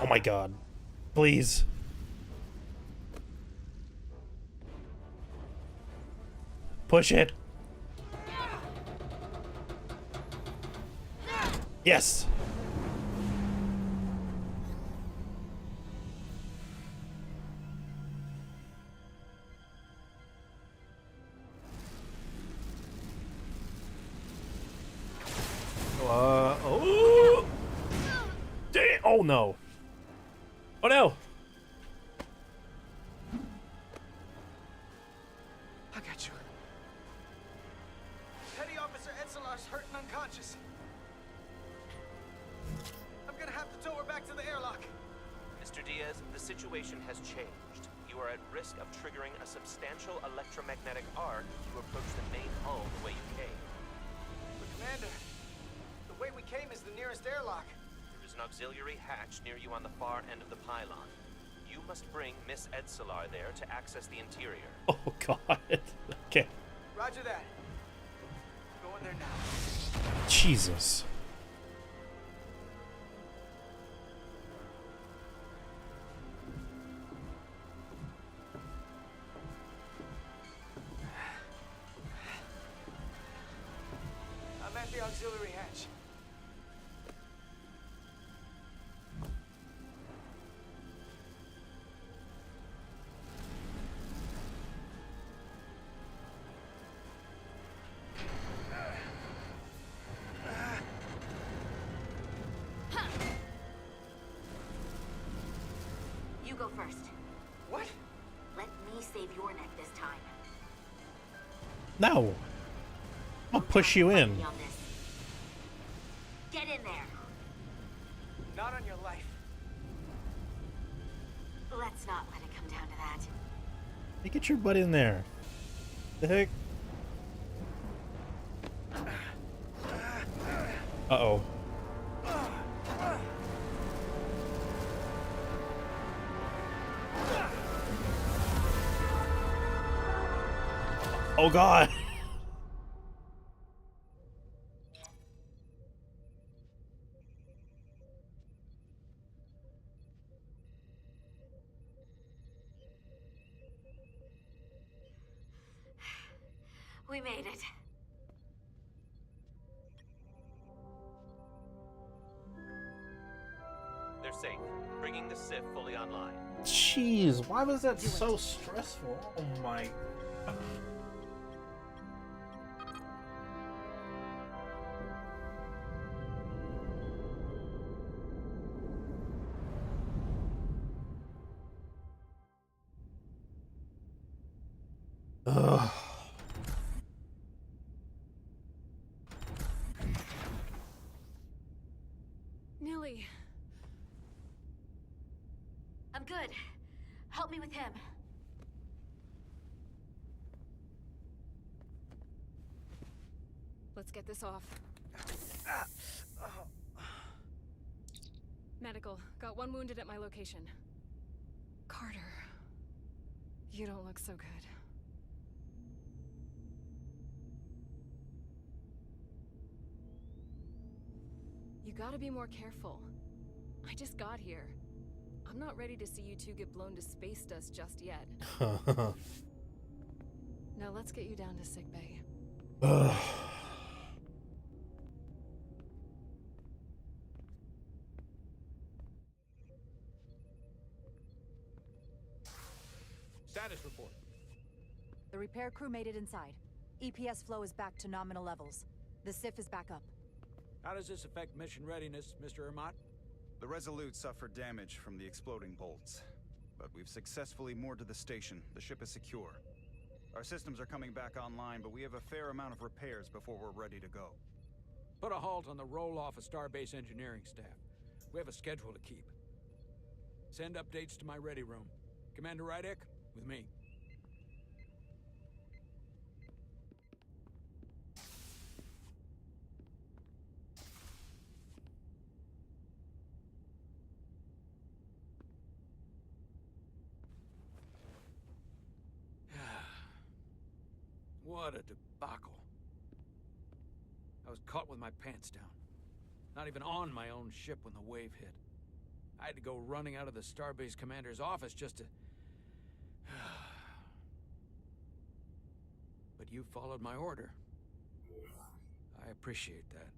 Oh my god. Please. Push it. Yes. Oh. Damn. Oh no. Oh no. I got you. Petty Officer Etzelar's hurt and unconscious. I'm gonna have to tow her back to the airlock. Mr. Diaz, the situation has changed. You are at risk of triggering a substantial electromagnetic arc if you approach the main hull the way you came. But Commander, the way we came is the nearest airlock. There is an auxiliary hatch near you on the far end of the pylon. You must bring Miss Edselar there to access the interior. Oh god. Okay. Roger that. Going there now. Jesus. I'm at the auxiliary hatch. You go first. What? Let me save your neck this time. No. I'll push you in. On this. Get in there. Not on your life. Let's not let it come down to that. Hey, get your butt in there. The heck? Uh-oh. Oh god. We made it. They're safe, bringing the SIF fully online. Jeez, why was that so stressful? Oh my. Ugh. Nilly. I'm good. Help me with him. Let's get this off. Medical. Got one wounded at my location. Carter. You don't look so good. You gotta be more careful. I just got here. I'm not ready to see you two get blown to space dust just yet. Now let's get you down to sickbay. Ugh. Status report. The repair crew made it inside. EPS flow is back to nominal levels. The SIF is back up. How does this affect mission readiness, Mr. Ermot? The Resolute suffered damage from the exploding bolts, but we've successfully moored to the station. The ship is secure. Our systems are coming back online, but we have a fair amount of repairs before we're ready to go. Put a halt on the roll-off of Starbase engineering staff. We have a schedule to keep. Send updates to my ready room. Commander Rydek, with me. What a debacle. I was caught with my pants down. Not even on my own ship when the wave hit. I had to go running out of the Starbase commander's office just to... But you followed my order. I appreciate that.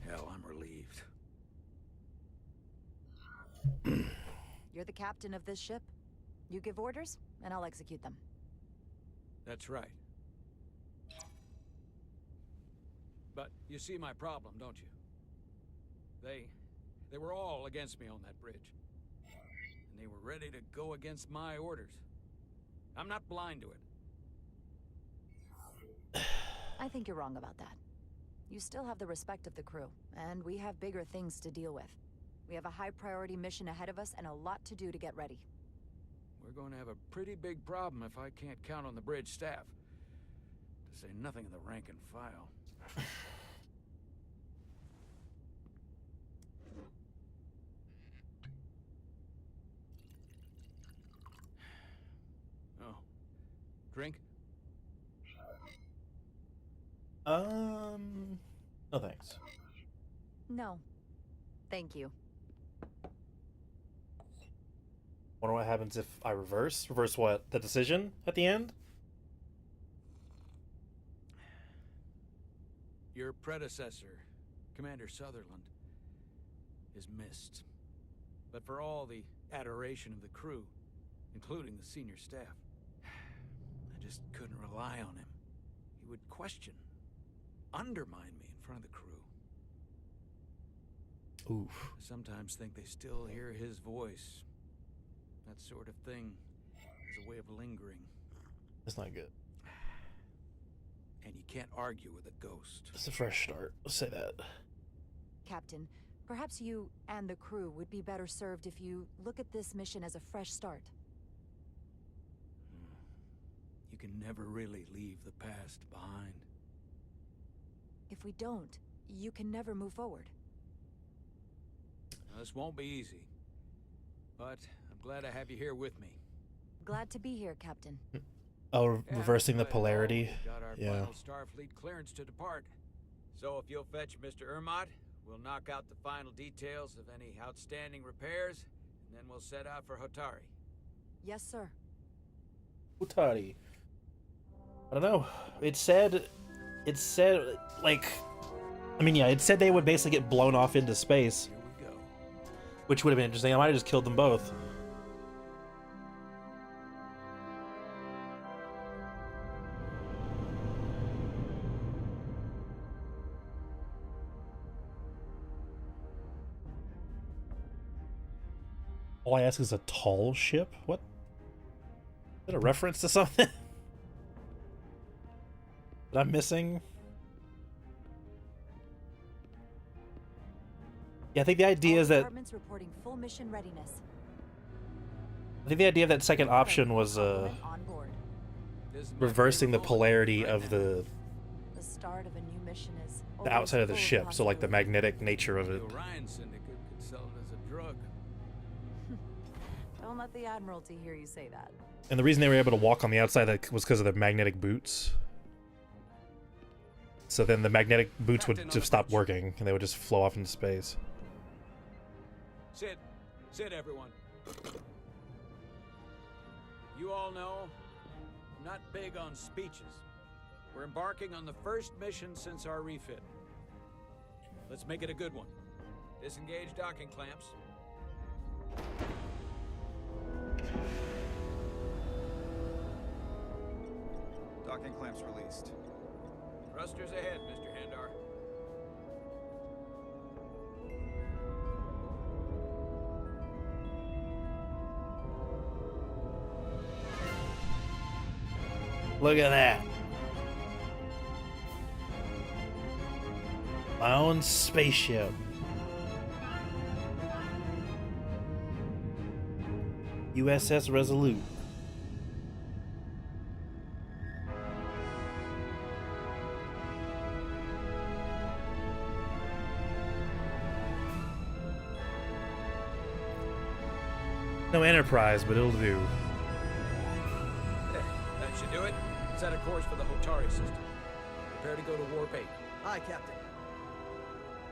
Hell, I'm relieved. You're the captain of this ship. You give orders, and I'll execute them. That's right. But you see my problem, don't you? They were all against me on that bridge. And they were ready to go against my orders. I'm not blind to it. I think you're wrong about that. You still have the respect of the crew, and we have bigger things to deal with. We have a high-priority mission ahead of us and a lot to do to get ready. We're going to have a pretty big problem if I can't count on the bridge staff. To say nothing of the rank and file. Oh. Drink? No thanks. No. Thank you. Wonder what happens if I reverse? Reverse what? The decision at the end? Your predecessor, Commander Sutherland, is missed. But for all the adoration of the crew, including the senior staff, I just couldn't rely on him. He would question, undermine me in front of the crew. Oof. I sometimes think they still hear his voice. That sort of thing is a way of lingering. That's not good. And you can't argue with a ghost. It's a fresh start. Let's say that. Captain, perhaps you and the crew would be better served if you look at this mission as a fresh start. You can never really leave the past behind. If we don't, you can never move forward. Now, this won't be easy. But I'm glad I have you here with me. Glad to be here, Captain. Oh, reversing the polarity. Got our Yeah. final Starfleet clearance to depart. So if you'll fetch Mr. Ermot, we'll knock out the final details of any outstanding repairs, and then we'll set out for Hotari. Yes, sir. Utari. I don't know. It said, like, I mean, yeah, it said they would basically get blown off into space. Here we go. Which would have been interesting. I might have just killed them both. All I ask is a tall ship? What? Is that a reference to something? That I'm missing? Yeah, I think the idea is that... Departments reporting full mission readiness. I think the idea of that second option was, On board. reversing the polarity of the The start of a new mission is outside of the always ship, so like the possibility. magnetic nature of The it. Orion Syndicate could sell it as a drug. Don't let the Admiralty hear you say that. And the reason they were able to walk on the outside was because of the magnetic boots. So then the magnetic boots would just stop working, and they would just flow off into space. Sit everyone. You all know, not big on speeches. We're embarking on the first mission since our refit. Let's make it a good one. Disengage docking clamps. Docking clamps released. Thrusters ahead, Mr. Handar. Look at that. My own spaceship. USS Resolute. No Enterprise, but it'll do. There, that should do it. Set a course for the Hotari system. Prepare to go to Warp 8. Aye, Captain.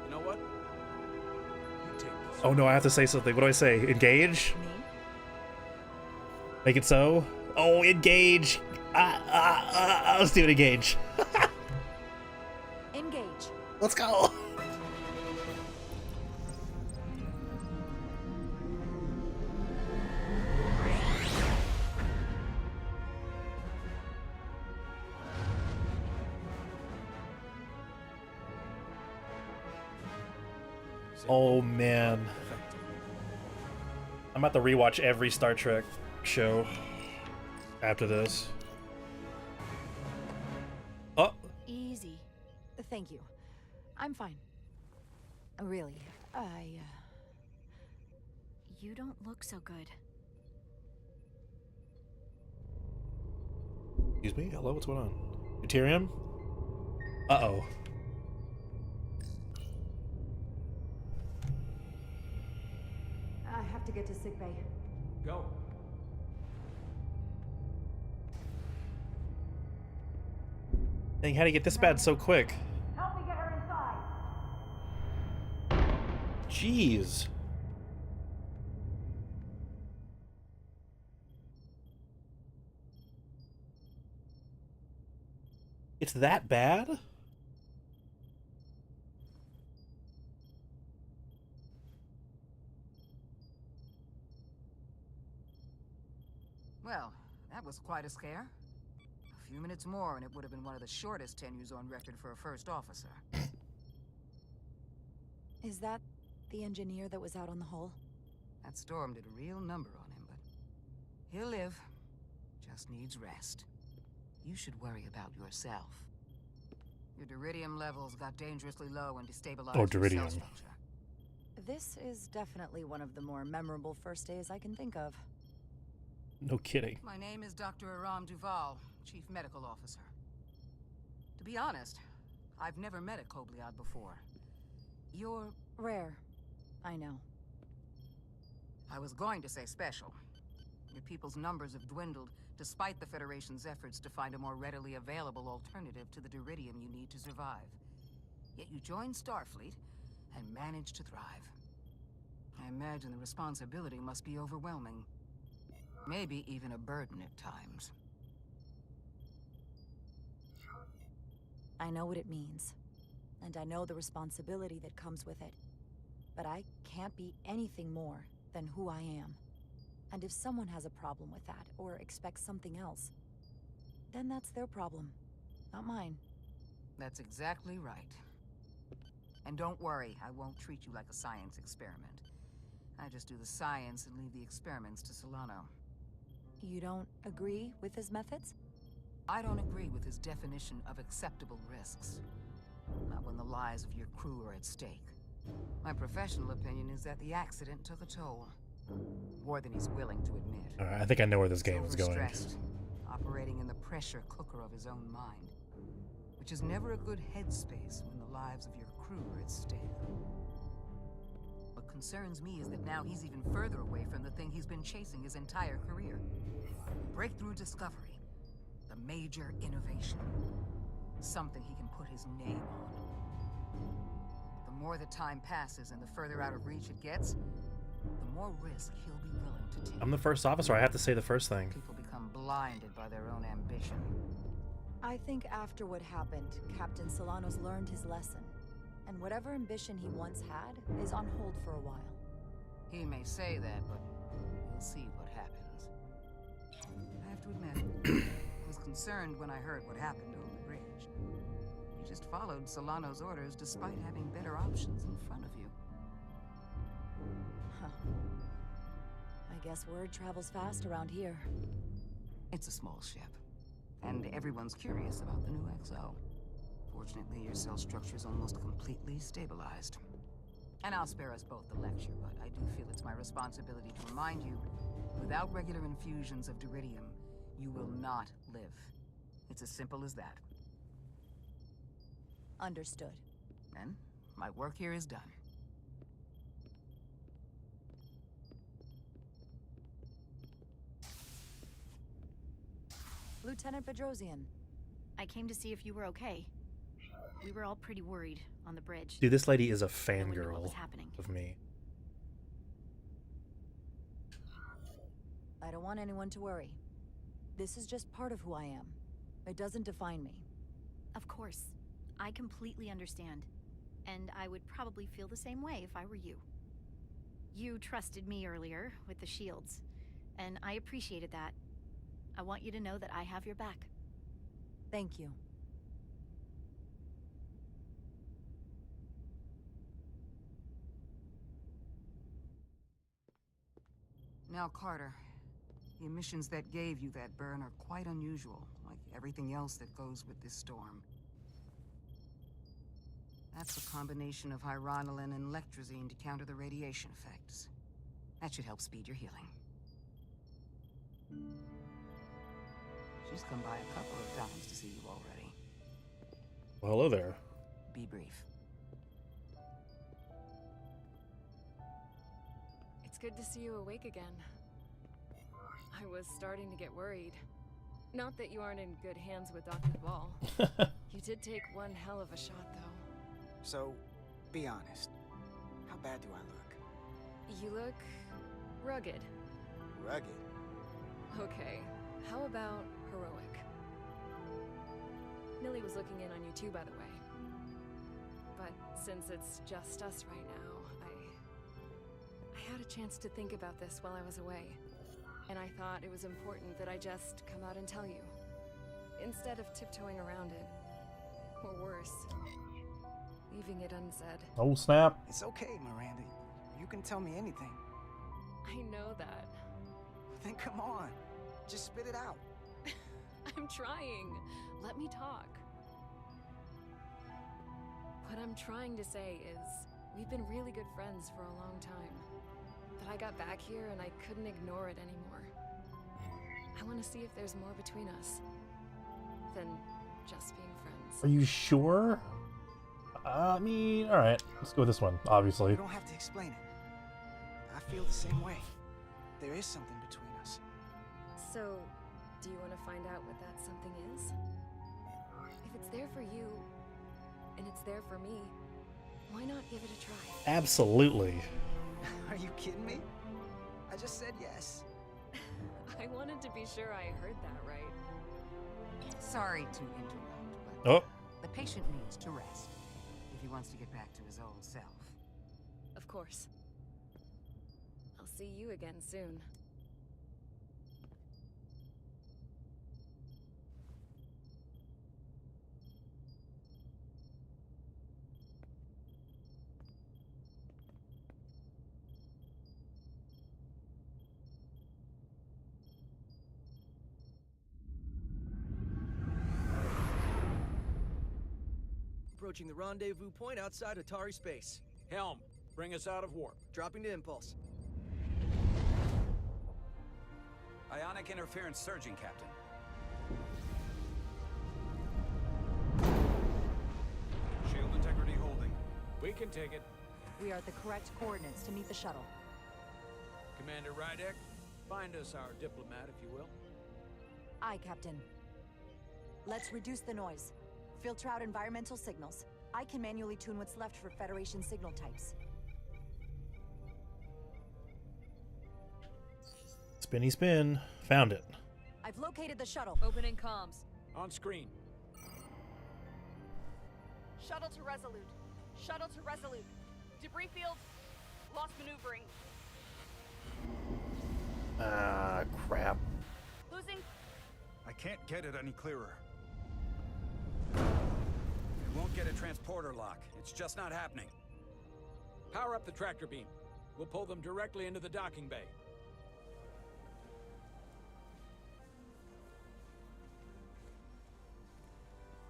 You know what? You take this. Oh no, I have to say something. What do I say? Engage? Make it so? Oh, engage! Let's do it, engage. Engage. Let's go! Oh man. I'm about to rewatch every Star Trek show after this. Oh! Easy. Thank you. I'm fine. Really, You don't look so good. Excuse me? Hello? What's going on? Deuterium? Uh-oh. I have to get to sickbay. Go. Dang, how'd he get this bad so quick? Help me get her inside. Jeez. It's that bad? Well, that was quite a scare. A few minutes more and it would have been one of the shortest tenures on record for a first officer. Is that the engineer that was out on the hull? That storm did a real number on him, but he'll live. Just needs rest. You should worry about yourself. Your deridium levels got dangerously low and destabilized your cell deridium. structure. This is definitely one of the more memorable first days I can think of. No kidding. My name is Dr. Aram Duval, Chief Medical Officer. To be honest, I've never met a Kobliad before. You're rare. I know. I was going to say special. Your people's numbers have dwindled, despite the Federation's efforts to find a more readily available alternative to the deridium you need to survive. Yet you joined Starfleet and managed to thrive. I imagine the responsibility must be overwhelming. Maybe even a burden at times. I know what it means. And I know the responsibility that comes with it. But I can't be anything more than who I am. And if someone has a problem with that, or expects something else, then that's their problem, not mine. That's exactly right. And don't worry, I won't treat you like a science experiment. I just do the science and leave the experiments to Solano. You don't agree with his methods? I don't agree with his definition of acceptable risks. Not when the lives of your crew are at stake. My professional opinion is that the accident took a toll. More than he's willing to admit. Alright, I think I know where this game is going. Overstressed, operating in the pressure cooker of his own mind. Which is never a good headspace when the lives of your crew are at stake. What concerns me is that now he's even further away from the thing he's been chasing his entire career. Breakthrough discovery. The major innovation. Something he can put his name on. The more the time passes and the further out of reach it gets, the more risk he'll be willing to take. I'm the first officer. I have to say the first thing. People become become blinded by their own ambition. I think after what happened, Captain Solano's learned his lesson. And whatever ambition he once had is on hold for a while. He may say that, but we'll see what happens. I have to admit, I was concerned when I heard what happened over the bridge. You just followed Solano's orders despite having better options in front of you. Huh. I guess word travels fast around here. It's a small ship, and everyone's curious about the new XO. Fortunately, your cell structure is almost completely stabilized. And I'll spare us both the lecture, but I do feel it's my responsibility to remind you, without regular infusions of Duridium, you will not live. It's as simple as that. Understood. Then, my work here is done. Lieutenant Bedrosian. I came to see if you were okay. We were all pretty worried on the bridge. Dude, this lady is a No one knew what fangirl was happening. of me. I don't want anyone to worry. This is just part of who I am. It doesn't define me. Of course. I completely understand. And I would probably feel the same way if I were you. You trusted me earlier with the shields, and I appreciated that. I want you to know that I have your back. Thank you. Now, Carter, the emissions that gave you that burn are quite unusual, like everything else that goes with this storm. That's a combination of hyronolin and lectrazine to counter the radiation effects. That should help speed your healing. She's come by a couple of times to see you already. Well, hello there. Be brief. It's good to see you awake again. I was starting to get worried. Not that you aren't in good hands with Dr. Ball. You did take one hell of a shot, though. So, be honest. How bad do I look? You look rugged. Rugged? Okay, how about heroic? Millie was looking in on you too, by the way. But since it's just us right now, I had a chance to think about this while I was away. And I thought it was important that I just come out and tell you. Instead of tiptoeing around it. Or worse, leaving it unsaid. Oh, snap. It's okay, Miranda. You can tell me anything. I know that. Then come on. Just spit it out. I'm trying. Let me talk. What I'm trying to say is, we've been really good friends for a long time. But I got back here and I couldn't ignore it anymore. I want to see if there's more between us than just being friends. Are you sure? I mean, alright. Let's go with this one, obviously. You don't have to explain it. I feel the same way. There is something between us. So, do you want to find out what that something is? If it's there for you, and it's there for me, why not give it a try? Absolutely. Are you kidding me? I just said yes. I wanted to be sure I heard that right. Sorry to interrupt, but the patient needs to rest if he wants to get back to his old self. Of course. I'll see you again soon. Approaching the rendezvous point outside Atari space. Helm, bring us out of warp. Dropping to impulse. Ionic interference surging, Captain. Shield integrity holding. We can take it. We are at the correct coordinates to meet the shuttle. Commander Rydek, find us our diplomat, if you will. Aye, Captain. Let's reduce the noise. Filter out environmental signals. I can manually tune what's left for Federation signal types. Spinny spin. Found it. I I've located the shuttle. Opening comms. On screen. Shuttle to Resolute. Shuttle to Resolute. Debris field. Lost maneuvering. Ah, crap. Losing. I can't get it any clearer. We won't get a transporter lock. It's just not happening. Power up the tractor beam. We'll pull them directly into the docking bay.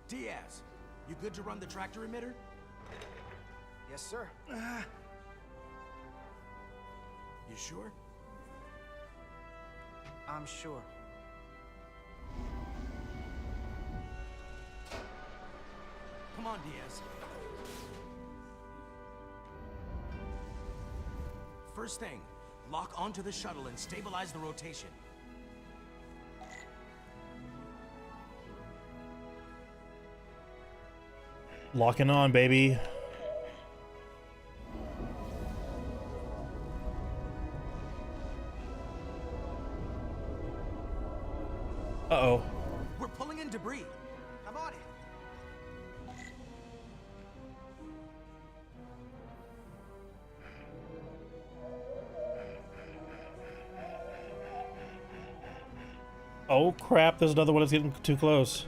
Diaz, you good to run the tractor emitter? Yes, sir. You sure? I'm sure. Come on, Diaz. First thing, lock onto the shuttle and stabilize the rotation. Locking on, baby. Uh-oh. We're pulling in debris. I'm on it. Oh crap, there's another one that's getting too close.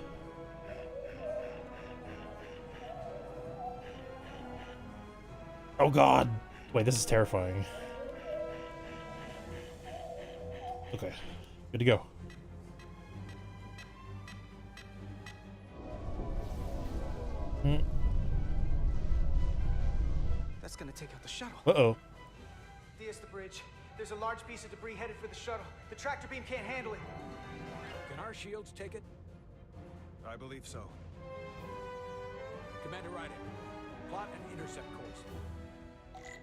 Oh god. Wait, this is terrifying. Okay, good to go. That's gonna take out the shuttle. Uh-oh. There's the bridge. There's a large piece of debris headed for the shuttle. The tractor beam can't handle it. Can our shields take it? I believe so. Commander Ryder, plot an intercept course.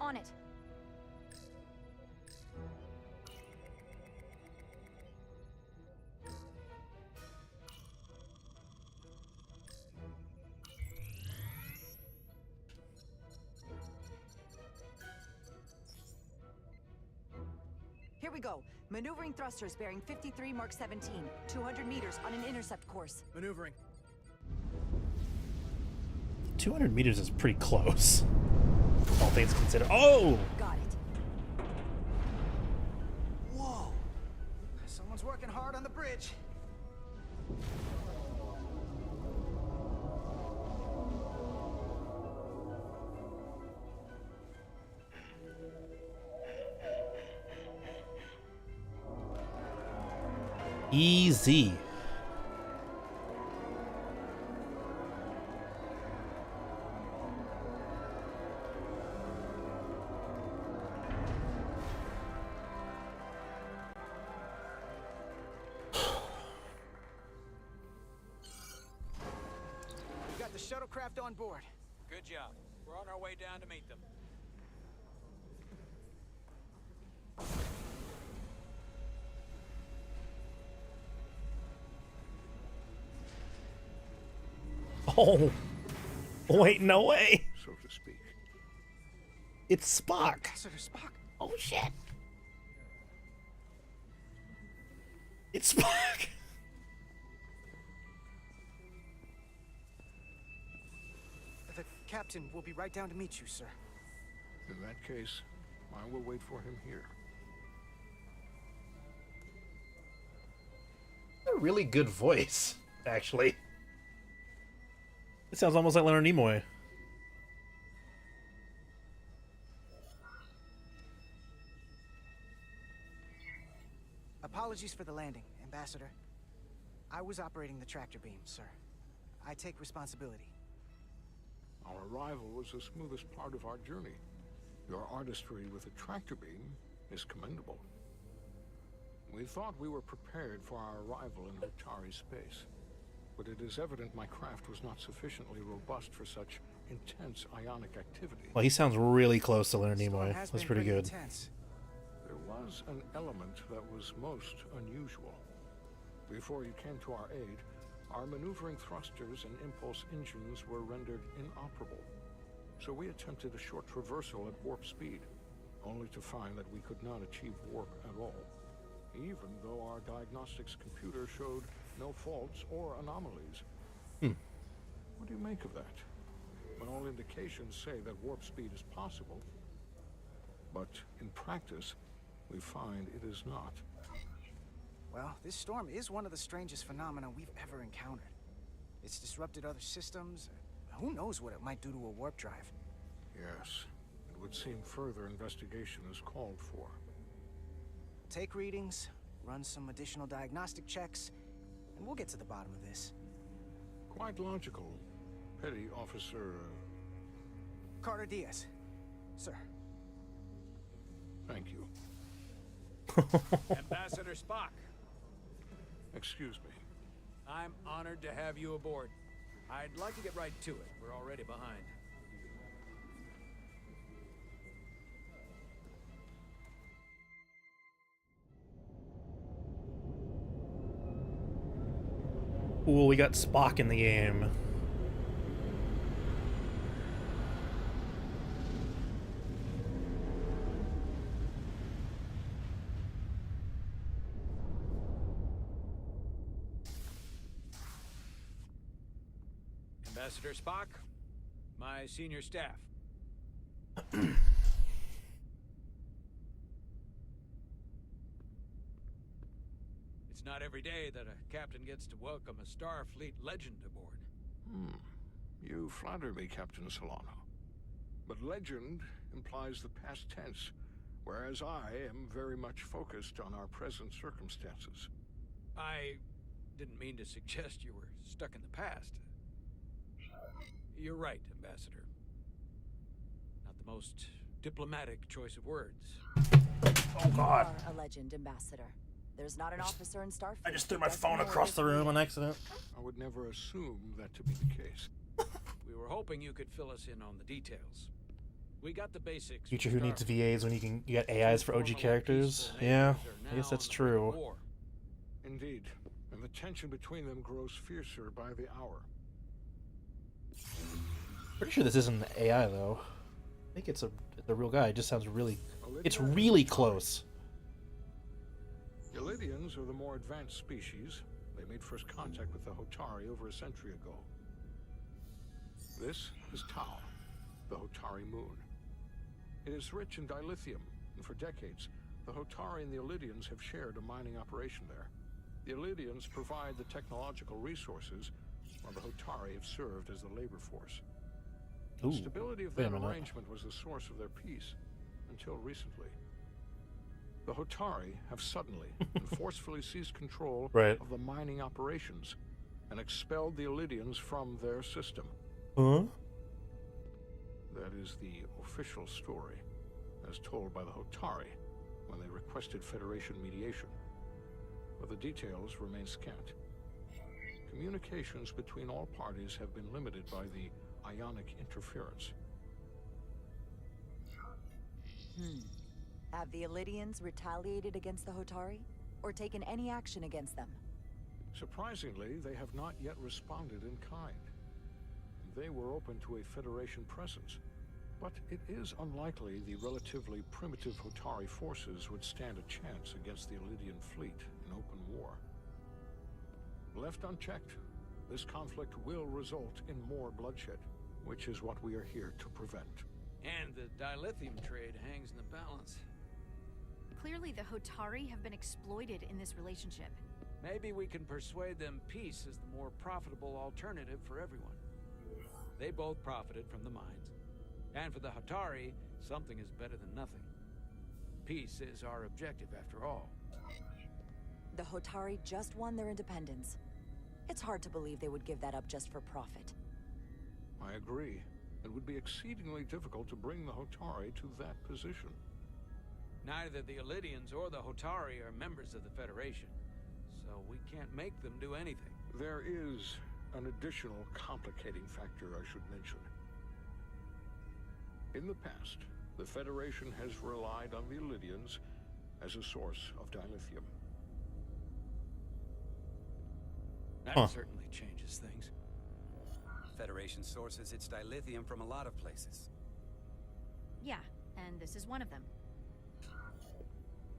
On it. Here we go. Maneuvering thrusters bearing 53 Mark 17. 200 meters on an intercept course. Maneuvering. 200 meters is pretty close. All things considered. Oh! Got it. Whoa! Someone's working hard on the bridge. Easy. We got the shuttlecraft on board. Good job. We're on our way down to meet them. Oh. Wait, no way. So to speak. It's Spock. Ambassador Spock. Oh shit. It's Spock. The captain will be right down to meet you, sir. In that case, I will wait for him here. A really good voice, actually. It sounds almost like Leonard Nimoy. Apologies for the landing, Ambassador. I was operating the tractor beam, sir. I take responsibility. Our arrival was the smoothest part of our journey. Your artistry with the tractor beam is commendable. We thought we were prepared for our arrival in Atari space, but it is evident my craft was not sufficiently robust for such intense ionic activity. Well, he sounds really close to Leonard Nimoy. That's pretty good. Intense. There was an element that was most unusual. Before you came to our aid, our maneuvering thrusters and impulse engines were rendered inoperable. So we attempted a short traversal at warp speed, only to find that we could not achieve warp at all. even though our diagnostics computer showed no faults or anomalies. What do you make of that? When all indications say that warp speed is possible, but in practice, we find it is not. Well, this storm is one of the strangest phenomena we've ever encountered. It's disrupted other systems. Who knows what it might do to a warp drive? Yes, it would seem further investigation is called for. Take readings, run some additional diagnostic checks, and we'll get to the bottom of this. Quite logical. Petty Officer... Carter Diaz. Sir. Thank you. Ambassador Spock. Excuse me. I'm honored to have you aboard. I'd like to get right to it. We're already behind. Ooh, we got Spock in the game. Ambassador Spock, my senior staff. It's not every day that a captain gets to welcome a Starfleet legend aboard. You flatter me, Captain Solano. But legend implies the past tense, whereas I am very much focused on our present circumstances. I didn't mean to suggest you were stuck in the past. You're right, Ambassador. Not the most diplomatic choice of words. Oh, God. You are a legend, Ambassador. There's not an officer in Starfleet. I just threw my phone across the room on accident. I would never assume that to be the case. We were hoping you could fill us in on the details. We got the basics. Future who needs VAs when you get AIs for OG characters? Yeah, I guess that's true. Indeed, and the tension between them grows fiercer by the hour. Pretty sure this isn't an AI though. I think it's a real guy. It just sounds really... It's really close. Illydians are the more advanced species. They made first contact with the Hotari over a century ago. This is Tau, the Hotari moon. It is rich in dilithium, and for decades, the Hotari and the Illydians have shared a mining operation there. The Illydians provide the technological resources, while the Hotari have served as the labor force. Ooh, the stability of that arrangement was the source of their peace, until recently. The Hotari have suddenly and forcefully seized control of the mining operations and expelled the Illydians from their system. Huh? That is the official story, as told by the Hotari when they requested Federation mediation. But the details remain scant. Communications between all parties have been limited by the ionic interference. Have the Illydians retaliated against the Hotari? Or taken any action against them? Surprisingly, they have not yet responded in kind. They were open to a Federation presence, but it is unlikely the relatively primitive Hotari forces would stand a chance against the Illydian fleet in open war. Left unchecked, this conflict will result in more bloodshed, which is what we are here to prevent. And the dilithium trade hangs in the balance. Clearly, the Hotari have been exploited in this relationship. Maybe we can persuade them peace is the more profitable alternative for everyone. They both profited from the mines. And for the Hotari, something is better than nothing. Peace is our objective, after all. The Hotari just won their independence. It's hard to believe they would give that up just for profit. I agree. It would be exceedingly difficult to bring the Hotari to that position. Neither the Illydians or the Hotari are members of the Federation, so we can't make them do anything. There is an additional complicating factor I should mention. In the past, the Federation has relied on the Illydians as a source of dilithium. That certainly changes things. Federation sources its dilithium from a lot of places. Yeah, and this is one of them.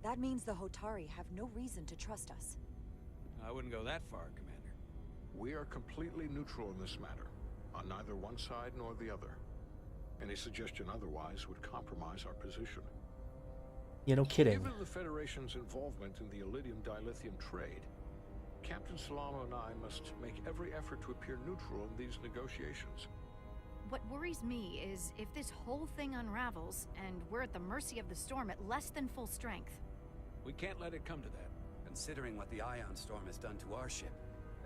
That means the Hotari have no reason to trust us. I wouldn't go that far, Commander. We are completely neutral in this matter, on neither one side nor the other. Any suggestion otherwise would compromise our position. Yeah, no kidding. Given the Federation's involvement in the Iridium dilithium trade, Captain Solano and I must make every effort to appear neutral in these negotiations. What worries me is if this whole thing unravels, and we're at the mercy of the storm at less than full strength. We can't let it come to that. Considering what the Ion Storm has done to our ship,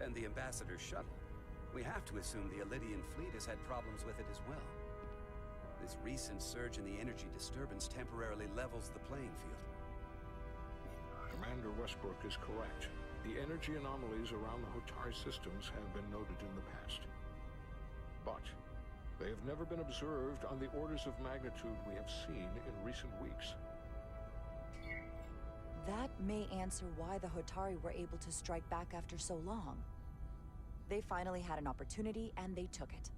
and the Ambassador's shuttle, we have to assume the Ilidian fleet has had problems with it as well. This recent surge in the energy disturbance temporarily levels the playing field. Commander Westbrook is correct. The energy anomalies around the Hotari systems have been noted in the past. But they have never been observed on the orders of magnitude we have seen in recent weeks. That may answer why the Hotari were able to strike back after so long. They finally had an opportunity, and they took it.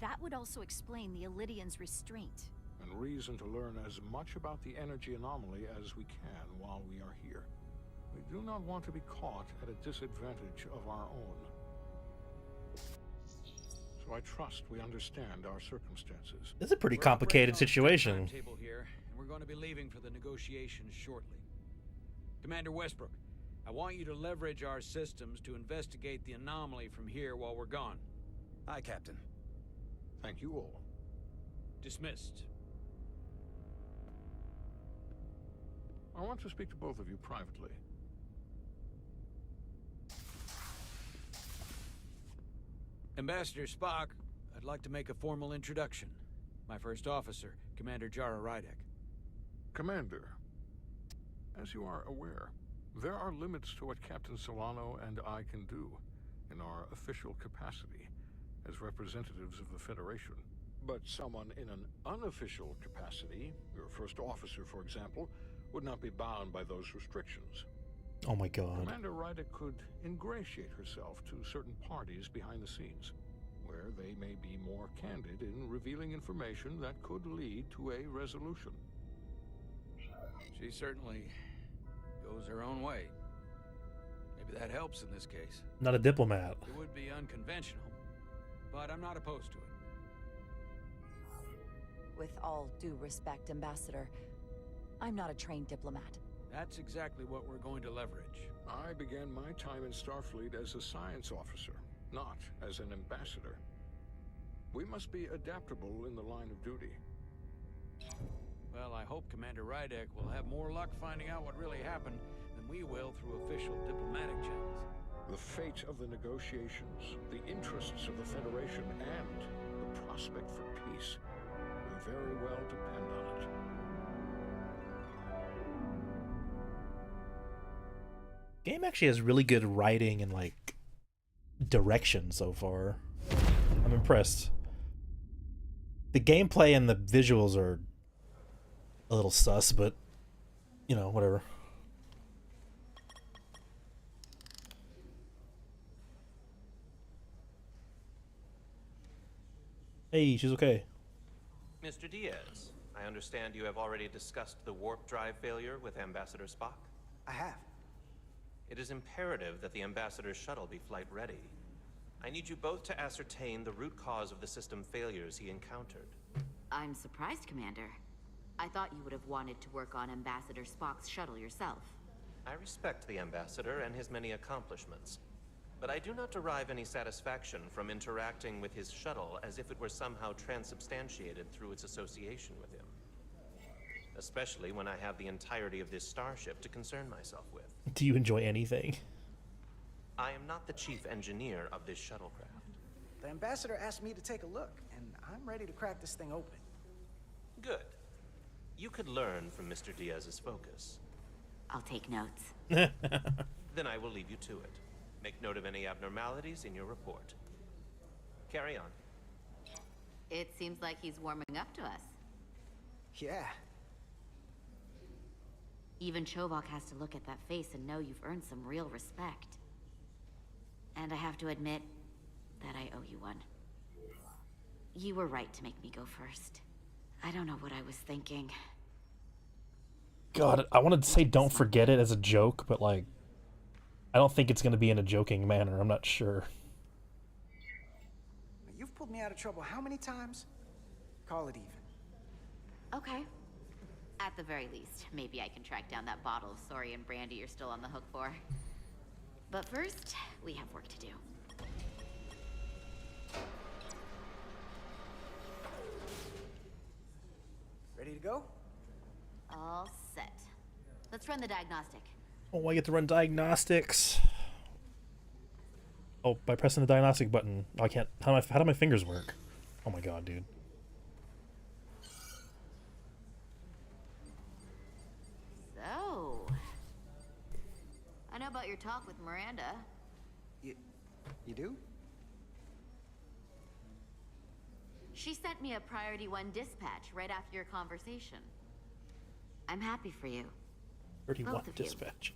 That would also explain the Ilidians' restraint. And reason to learn as much about the energy anomaly as we can while we are here. We do not want to be caught at a disadvantage of our own. So I trust we understand our circumstances. It's a pretty complicated situation. Table here, and we're going to be leaving for the negotiations shortly. Commander Westbrook, I want you to leverage our systems to investigate the anomaly from here while we're gone. Aye, Captain. Thank you all. Dismissed. I want to speak to both of you privately. Ambassador Spock, I'd like to make a formal introduction. My first officer, Commander Jara Rydek. Commander, as you are aware, there are limits to what Captain Solano and I can do in our official capacity as representatives of the Federation. But someone in an unofficial capacity, your first officer, for example, would not be bound by those restrictions. Oh my god. Commander Rydek could ingratiate herself to certain parties behind the scenes, where they may be more candid in revealing information that could lead to a resolution. She certainly goes her own way. Maybe that helps in this case. Not a diplomat. It would be unconventional, but I'm not opposed to it. With all due respect, Ambassador, I'm not a trained diplomat. That's exactly what we're going to leverage. I began my time in Starfleet as a science officer, not as an ambassador. We must be adaptable in the line of duty. Well, I hope Commander Rydek will have more luck finding out what really happened than we will through official diplomatic channels. The fate of the negotiations, the interests of the Federation, and the prospect for peace will very well depend on it. Game actually has really good writing and like direction so far. I'm impressed. The gameplay and the visuals are a little sus, but you know, whatever. Hey, she's okay. Mr. Diaz, I understand you have already discussed the warp drive failure with Ambassador Spock? I have. It is imperative that the Ambassador's shuttle be flight ready. I need you both to ascertain the root cause of the system failures he encountered. I'm surprised, Commander. I thought you would have wanted to work on Ambassador Spock's shuttle yourself. I respect the Ambassador and his many accomplishments, but I do not derive any satisfaction from interacting with his shuttle as if it were somehow transubstantiated through its association with him. Especially when I have the entirety of this starship to concern myself with. Do you enjoy anything? I am not the chief engineer of this shuttlecraft. The Ambassador asked me to take a look, and I'm ready to crack this thing open. Good. You could learn from Mr. Diaz's focus. I'll take notes. Then I will leave you to it. Make note of any abnormalities in your report. Carry on. It seems like he's warming up to us. Yeah. Even Chovok has to look at that face and know you've earned some real respect. And I have to admit that I owe you one. You were right to make me go first. I don't know what I was thinking. God, I wanted to say don't forget it as a joke, but like, I don't think it's going to be in a joking manner. I'm not sure. You've pulled me out of trouble how many times? Call it even. Okay. At the very least, maybe I can track down that bottle of Saurian brandy you're still on the hook for. But first, we have work to do. Ready to go? All set. Let's run the diagnostic. Oh, I get to run diagnostics. Oh, by pressing the diagnostic button. I can't. How do my fingers work? Oh my god, dude. So, I know about your talk with Miranda. You do? She sent me a Priority 1 dispatch right after your conversation. I'm happy for you. Priority 1 Both of you. dispatch.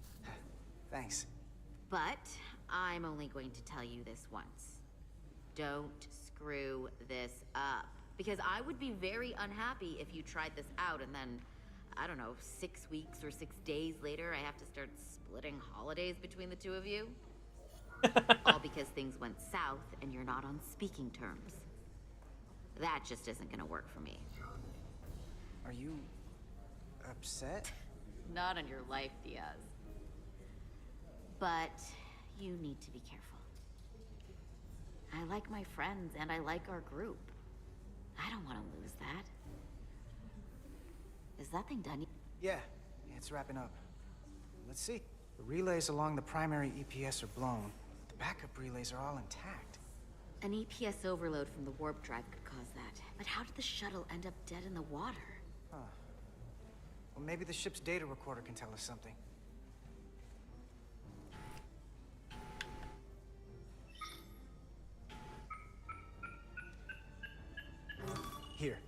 Thanks. But I'm only going to tell you this once. Don't screw this up. Because I would be very unhappy if you tried this out and then, I don't know, 6 weeks or 6 days later, I have to start splitting holidays between the two of you. All because things went south and you're not on speaking terms. That just isn't gonna work for me. Are you upset? Not on your life, Diaz. But you need to be careful. I like my friends and I like our group. I don't want to lose that. Is that thing done? Yeah, it's wrapping up. Let's see. The relays along the primary EPS are blown. The backup relays are all intact. An EPS overload from the warp drive could cause that. But how did the shuttle end up dead in the water? Huh. Well, maybe the ship's data recorder can tell us something. Here.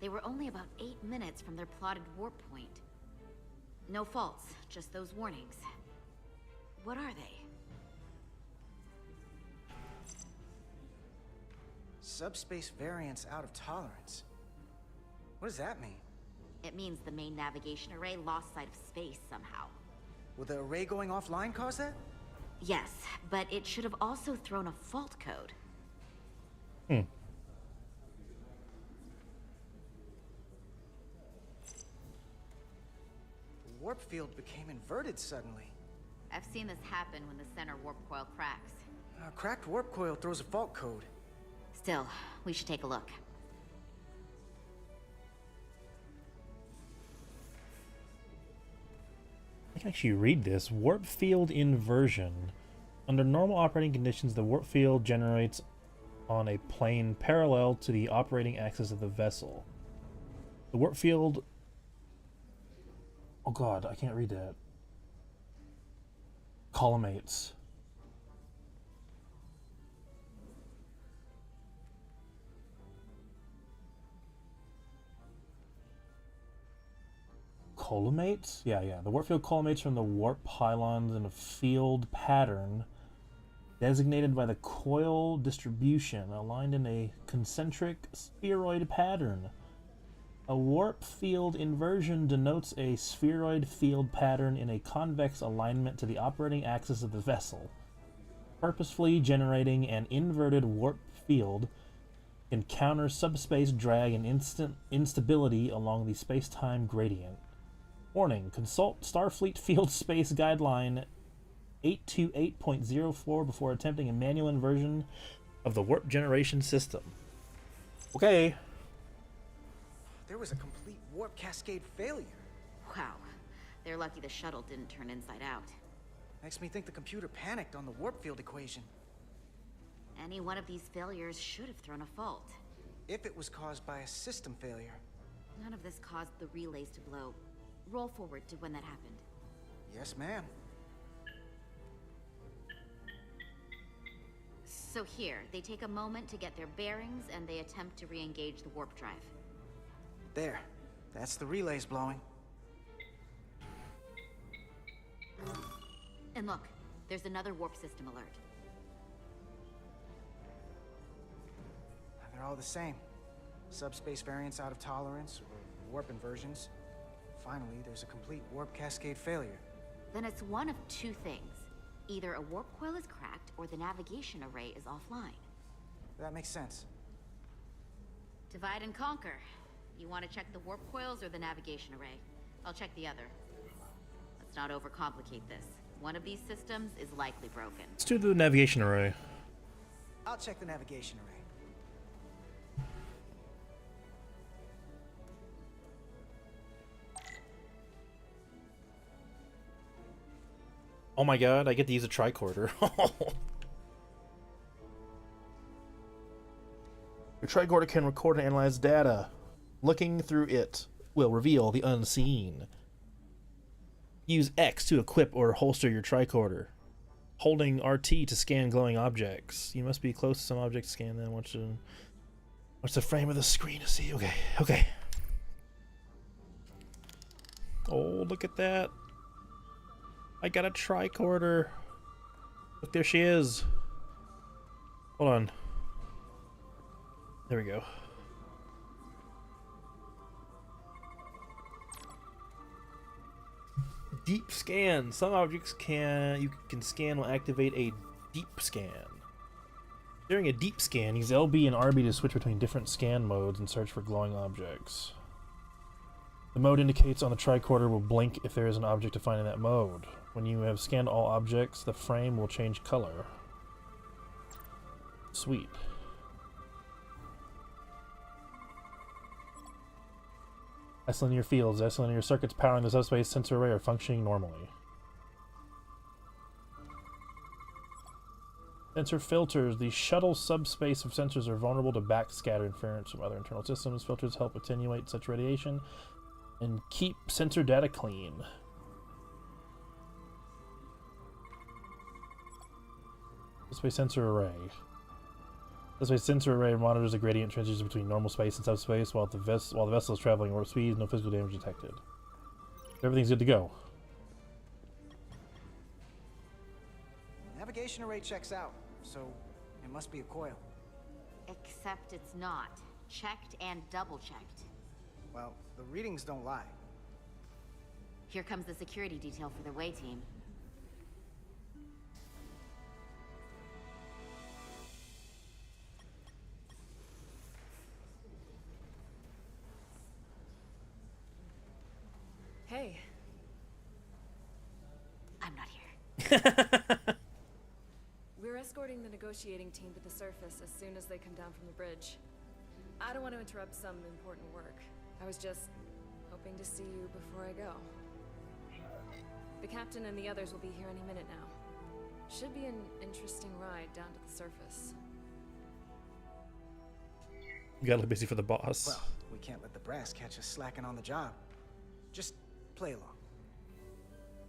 They were only about 8 minutes from their plotted warp point. No faults, just those warnings. What are they? Subspace variance out of tolerance. What does that mean? It means the main navigation array lost sight of space somehow. Will the array going offline cause that? Yes, but it should have also thrown a fault code. Hmm. The warp field became inverted suddenly. I've seen this happen when the center warp coil cracks. A cracked warp coil throws a fault code. Still, we should take a look. I can actually read this. Warp field inversion. Under normal operating conditions, the warp field generates on a plane parallel to the operating axis of the vessel. The warp field... Oh god, I can't read that. Collimates. Collimates? Yeah. The warp field collimates from the warp pylons in a field pattern designated by the coil distribution, aligned in a concentric spheroid pattern. A warp field inversion denotes a spheroid field pattern in a convex alignment to the operating axis of the vessel. Purposefully generating an inverted warp field can counter subspace drag and instant instability along the space-time gradient. Warning, consult Starfleet Field Space Guideline 828.04 before attempting a manual inversion of the warp generation system. Okay. There was a complete warp cascade failure. Wow. They're lucky the shuttle didn't turn inside out. Makes me think the computer panicked on the warp field equation. Any one of these failures should have thrown a fault. If it was caused by a system failure. None of this caused the relays to blow. Roll forward to when that happened. Yes, ma'am. So here, they take a moment to get their bearings and they attempt to re-engage the warp drive. There. That's the relays blowing. And look, there's another warp system alert. They're all the same. Subspace variance out of tolerance, or warp inversions. Finally, there's a complete warp cascade failure. Then it's one of two things. Either a warp coil is cracked, or the navigation array is offline. That makes sense. Divide and conquer. You want to check the warp coils or the navigation array? I'll check the other. Let's not overcomplicate this. One of these systems is likely broken. Let's do the navigation array. I'll check the navigation array. Oh my god, I get to use a tricorder. Your tricorder can record and analyze data. Looking through it will reveal the unseen. Use X to equip or holster your tricorder. Holding RT to scan glowing objects. You must be close to some object to scan them. Watch the frame of the screen to see. Okay, okay. Oh, look at that. I got a tricorder. Look, there she is. Hold on. There we go. Deep scan. Some objects you can scan will activate a deep scan. During a deep scan, use LB and RB to switch between different scan modes and search for glowing objects. The mode indicates on the tricorder will blink if there is an object to find in that mode. When you have scanned all objects, the frame will change color. Sweet. S-linear fields. S-linear circuits powering the subspace sensor array are functioning normally. Sensor filters. The shuttle subspace of sensors are vulnerable to backscatter interference from other internal systems. Filters help attenuate such radiation and keep sensor data clean. Subspace sensor array. Subspace sensor array monitors the gradient transition between normal space and subspace while the vessel is traveling warp speed. No physical damage detected. Everything's good to go. Navigation array checks out, so it must be a coil. Except it's not. Checked and double-checked. Well, the readings don't lie. Here comes the security detail for the way team. Hey. I'm not here. We're escorting the negotiating team to the surface as soon as they come down from the bridge. I don't want to interrupt some important work. I was just hoping to see you before I go. The captain and the others will be here any minute now. Should be an interesting ride down to the surface. You gotta look busy for the boss. Well, we can't let the brass catch us slacking on the job. Just play along.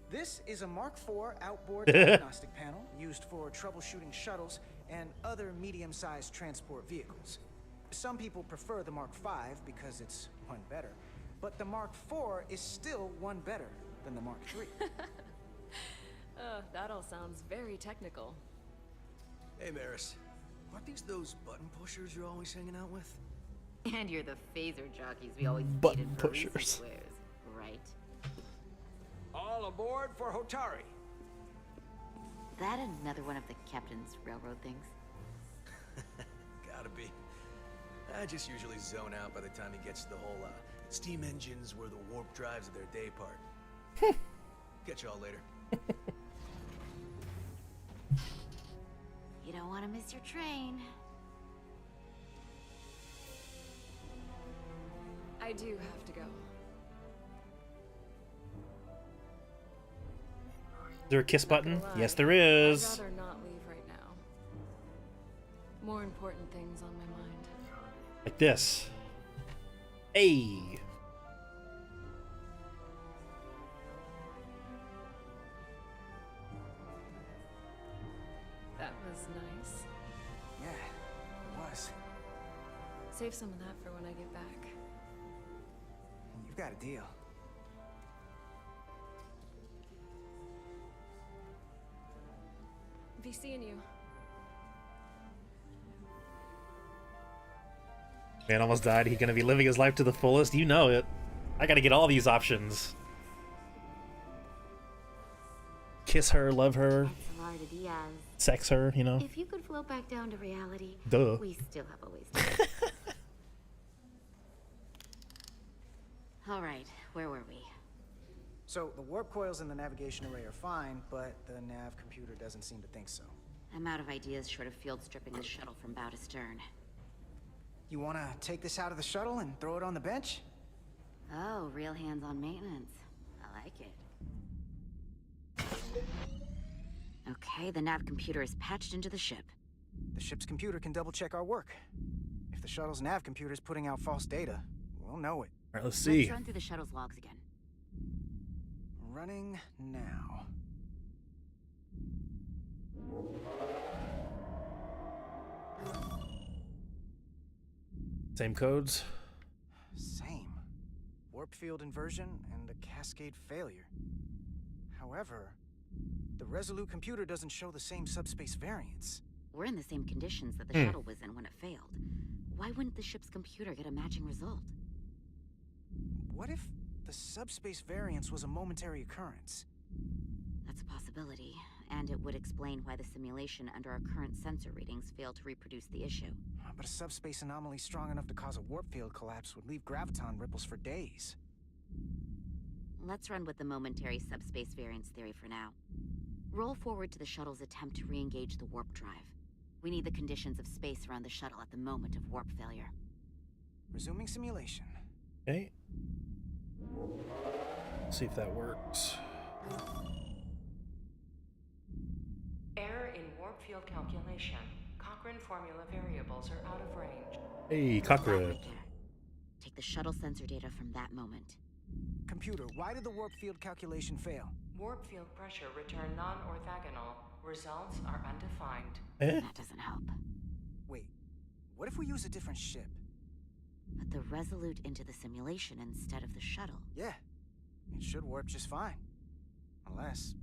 This is a Mark IV outboard diagnostic panel used for troubleshooting shuttles and other medium-sized transport vehicles. Some people prefer the Mark V because it's one better, but the Mark IV is still one better than the Mark III. That all sounds very technical. Hey, Maris. Aren't these those button pushers you're always hanging out with? And you're the phaser jockeys we always Button needed for pushers. recent squares, right? All aboard for Hotari. That another one of the captain's railroad things? Gotta be. I just usually zone out by the time he gets to the whole, steam engines were the warp drives of their day part. Catch y'all later. You don't want to miss your train. I do have to go. Is there a kiss button? Lie, Yes, there is. I'd rather not leave right now. More important things on my mind. Like this. Hey. That was nice. Yeah, it was. Save some of that for when I get back. You've got a deal. Be seeing you. Man almost died. He's gonna be living his life to the fullest. You know it. I gotta get all these options. Kiss her, love her, Salar de Diaz. sex her, you know? If you could float back down to reality, Duh. we still have a ways to go. All right, where were we? So, the warp coils in the navigation array are fine, but the nav computer doesn't seem to think so. I'm out of ideas short of field stripping the shuttle from bow to stern. You wanna take this out of the shuttle and throw it on the bench? Oh, real hands-on maintenance. I like it. Okay, the nav computer is patched into the ship. The ship's computer can double-check our work. If the shuttle's nav computer is putting out false data, we'll know it. All right, let's see. Let's run through the shuttle's logs again. Running now. Same codes. Same. Warp field inversion and a cascade failure. However, the Resolute computer doesn't show the same subspace variance. We're in the same conditions that the shuttle was in when it failed. Why wouldn't the ship's computer get a matching result? What if the subspace variance was a momentary occurrence? That's a possibility, and it would explain why the simulation under our current sensor readings failed to reproduce the issue. But a subspace anomaly strong enough to cause a warp field collapse would leave graviton ripples for days. Let's run with the momentary subspace variance theory for now. Roll forward to the shuttle's attempt to re-engage the warp drive. We need the conditions of space around the shuttle at the moment of warp failure. Resuming simulation. Okay. See if that works. Error in warp field calculation. Cochrane formula variables are out of range. Hey, Cochrane. Take the shuttle sensor data from that moment. Computer, why did the warp field calculation fail? Warp field pressure returned non-orthogonal. Results are undefined. That doesn't help. Wait, what if we use a different ship? Put the Resolute into the simulation instead of the shuttle. Yeah, it should warp just fine. Unless...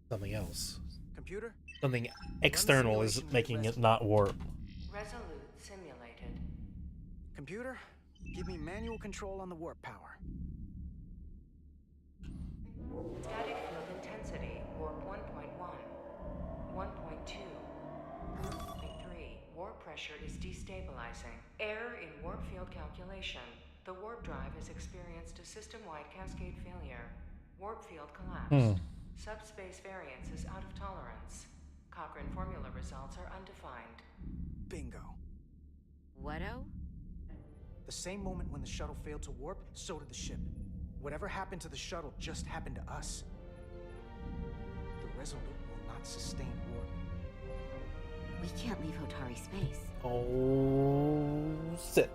Something else. Computer? Something external is making it not warp. Resolute simulated. Computer, give me manual control on the warp power. Static field intensity, warp 1.1. 1.2. 3. Warp pressure is destabilizing. Error in warp field calculation. The warp drive has experienced a system-wide cascade failure. Warp field collapsed. Subspace variance is out of tolerance. Cochrane formula results are undefined. Bingo. What-o? The same moment when the shuttle failed to warp, so did the ship. Whatever happened to the shuttle just happened to us. The Resolute will not sustain warp. We can't leave Hotari space. Oh, shit.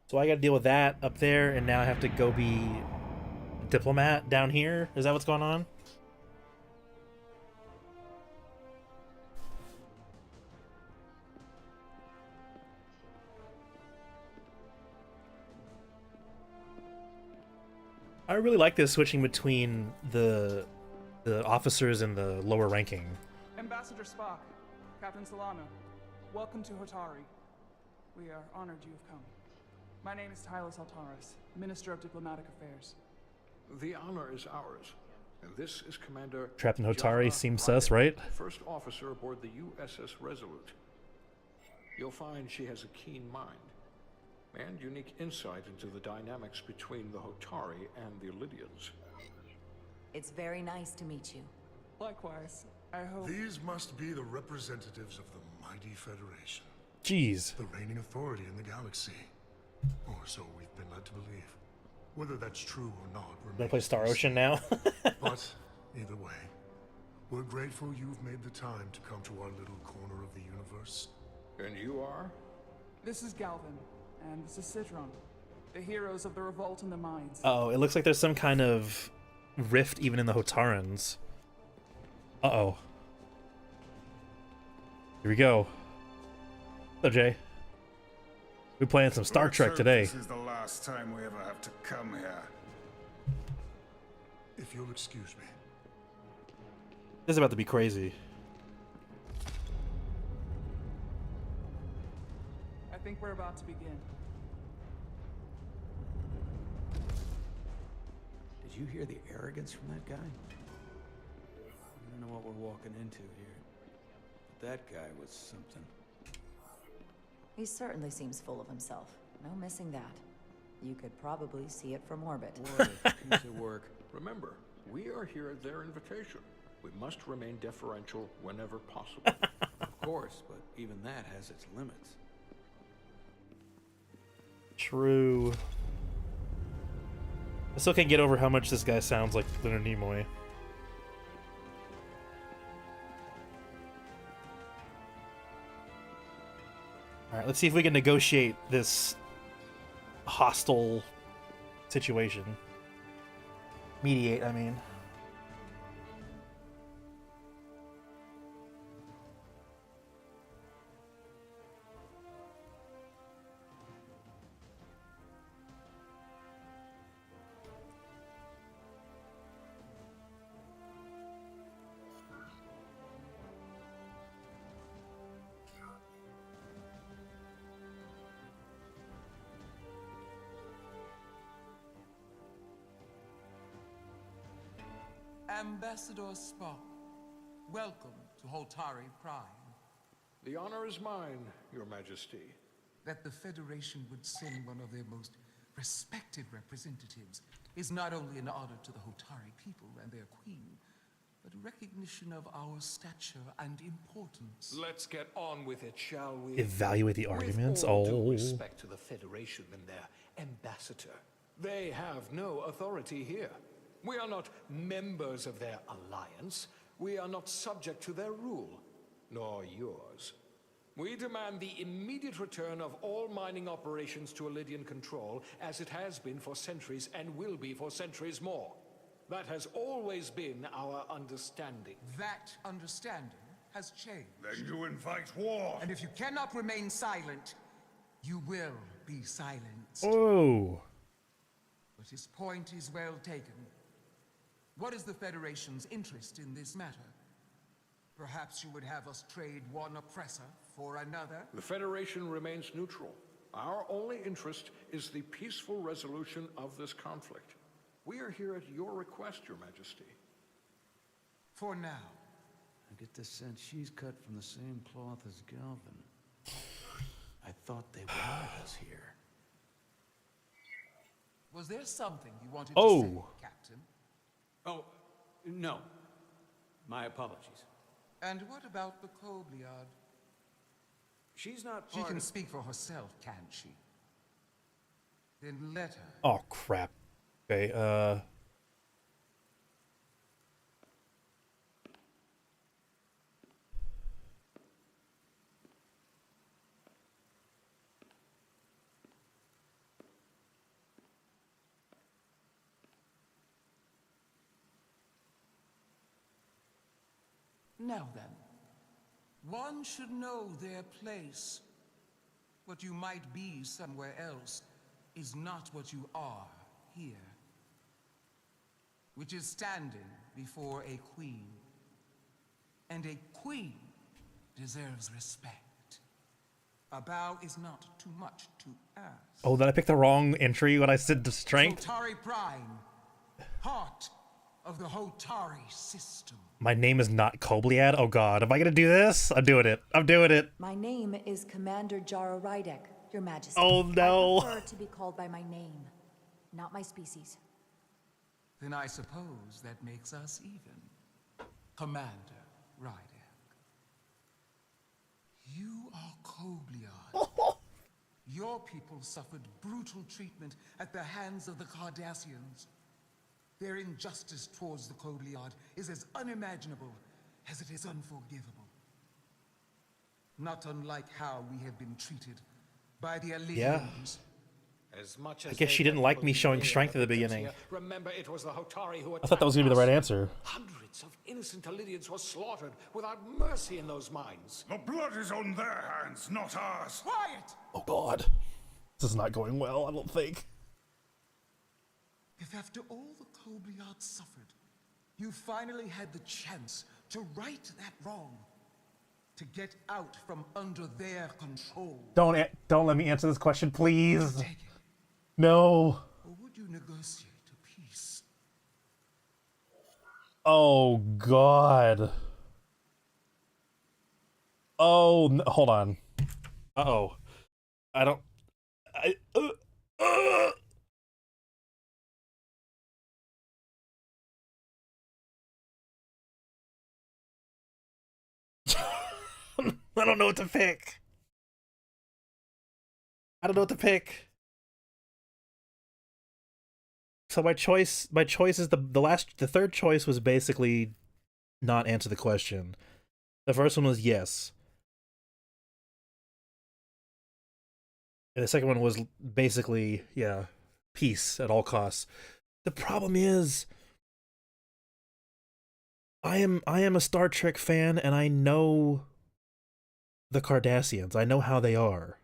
So I gotta deal with that up there, and now I have to go be a diplomat down here? Is that what's going on? I really like this switching between the officers and the lower ranking. Ambassador Spock, Captain Solano, welcome to Hotari. We are honored you have come. My name is Tyler Saltaris, Minister of Diplomatic Affairs. The honor is ours, and this is Commander Trapped in Hotari Java seems Ryder, sus, right? First officer aboard the USS Resolute. You'll find she has a keen mind and unique insight into the dynamics between the Hotari and the Illydians. It's very nice to meet you. Likewise, I hope... These must be the representatives of the mighty Federation. Jeez. The reigning authority in the galaxy. Or so we've been led to believe. Whether that's true or not remains. Gonna play Star Ocean now? But, either way, we're grateful you've made the time to come to our little corner of the universe. And you are? This is Galvin, and this is Citron, the heroes of the revolt in the mines. Oh, it looks like there's some kind of rift even in the Hotarans. Uh-oh. Here we go. Hello, Jay. We're playing some Star Trek today. This is the last time we ever have to come here. If you'll excuse me. This is about to be crazy. I think we're about to begin. Did you hear the arrogance from that guy? I don't know what we're walking into here. But that guy was something. He certainly seems full of himself. No missing that. You could probably see it from orbit. What a piece of work. Remember, we are here at their invitation. We must remain deferential whenever possible. Of course, but even that has its limits. True. I still can't get over how much this guy sounds like Leonard Nimoy. Alright, let's see if we can negotiate this hostile situation. Mediate, I mean. Ambassador Spock, welcome to Holtari Prime. The honor is mine, Your Majesty. That the Federation would send one of their most respected representatives is not only an honor to the Holtari people and their queen, but a recognition of our stature and importance. Let's get on with it, shall we? Evaluate the arguments? With all Oh. due respect to the Federation and their ambassador. They have no authority here. We are not members of their alliance. We are not subject to their rule, nor yours. We demand the immediate return of all mining operations to Elydian control, as it has been for centuries and will be for centuries more. That has always been our understanding. That understanding has changed. Then you invite war. And if you cannot remain silent, you will be silenced. Oh. But his point is well taken. What is the Federation's interest in this matter? Perhaps you would have us trade one oppressor for another? The Federation remains neutral. Our only interest is the peaceful resolution of this conflict. We are here at your request, Your Majesty. For now. I get the sense she's cut from the same cloth as Galvin. I thought they wanted us here. Was there something you wanted Oh. to say, Captain? Oh, no. My apologies. And what about the Kobliad? She's not She part can of... speak for herself, can't she? Then let her. Oh, crap. Okay, Now then, one should know their place. What you might be somewhere else is not what you are here. Which is standing before a queen. And a queen deserves respect. A bow is not too much to ask. oh, did I pick the wrong entry when I said the strength? Holtari Prime, heart of the Holtari system. My name is not Kobliad? Oh god, am I gonna do this? I'm doing it. I'm doing it. My name is Commander Jara Rydek, Your Majesty. Oh no. I prefer to be called by my name, not my species. Then I suppose that makes us even. Commander Rydek. You are Kobliad. Your people suffered brutal treatment at the hands of the Cardassians. Their injustice towards the Kobliad is as unimaginable as it is unforgivable. Not unlike how we have been treated by the Elydians. Yeah. As much I as guess she didn't like me showing strength at the beginning. Remember, it was the Hotari who I thought that was gonna be the right answer. Hundreds of innocent Elydians were slaughtered without mercy in those mines. The blood is on their hands, not ours. Quiet! Oh god. This is not going well, I don't think. If after all the Kobliad suffered, you finally had the chance To right that wrong. To get out from under their control. Don't let me answer this question, please. No. Or would you negotiate a peace? Oh God. Oh, hold on. Uh-oh. I don't... I don't know what to pick. I don't know what to pick. So my choice is the third choice was basically not answer the question. The first one was yes. And the second one was basically, yeah, peace at all costs. The problem is I am a Star Trek fan and I know the Cardassians. I know how they are.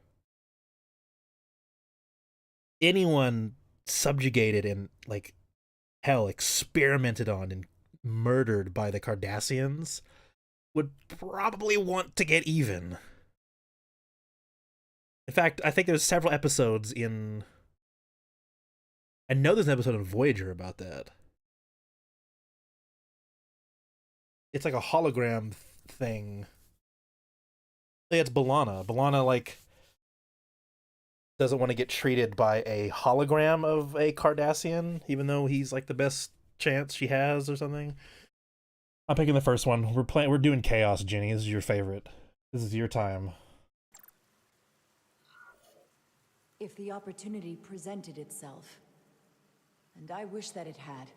Anyone subjugated and, like, hell, experimented on and murdered by the Cardassians would probably want to get even. In fact, I think there's several episodes in... I know there's an episode in Voyager about that. It's like a hologram thing. Yeah, it's B'Elanna. B'Elanna, like, doesn't want to get treated by a hologram of a Cardassian, even though he's like the best chance she has or something. I'm picking the first one. We're doing Chaos, Jenny. This is your favorite. This is your time. If the opportunity presented itself, and I wish that it had,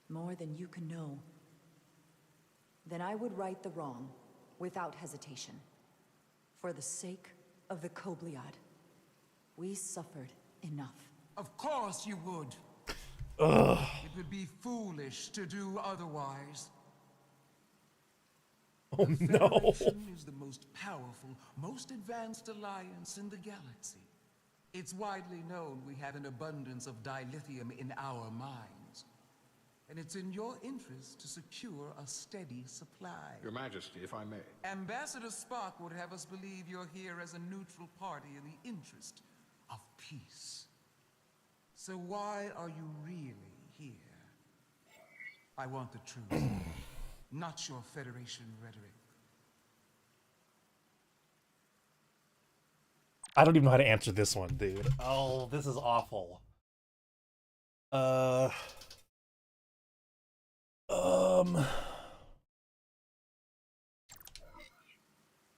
more than you can know, then I would right the wrong without hesitation. For the sake of the Kobliad. We suffered enough. Of course you would. Ugh. It would be foolish to do otherwise. Oh the no. Federation is the most powerful, most advanced alliance in the galaxy. It's widely known we have an abundance of dilithium in our mines. And it's in your interest to secure a steady supply. Your Majesty, if I may. Ambassador Spock would have us believe you're here as a neutral party in the interest of peace. So why are you really here? I want the truth, not your Federation rhetoric. I don't even know how to answer this one, dude. Oh, this is awful.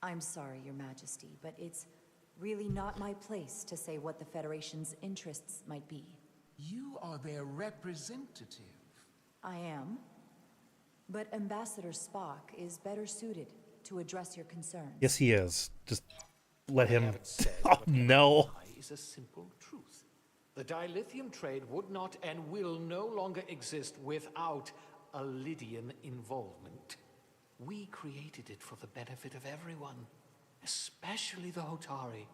I'm sorry, Your Majesty, but it's really not my place to say what the Federation's interests might be. You are their representative. I am. But Ambassador Spock is better suited to address your concerns. Yes, he is. Just let him... Said, Oh, no. Is a simple truth. The dilithium trade would not and will no longer exist without a Lydian involvement. We created it for the benefit of everyone, especially the Hotari.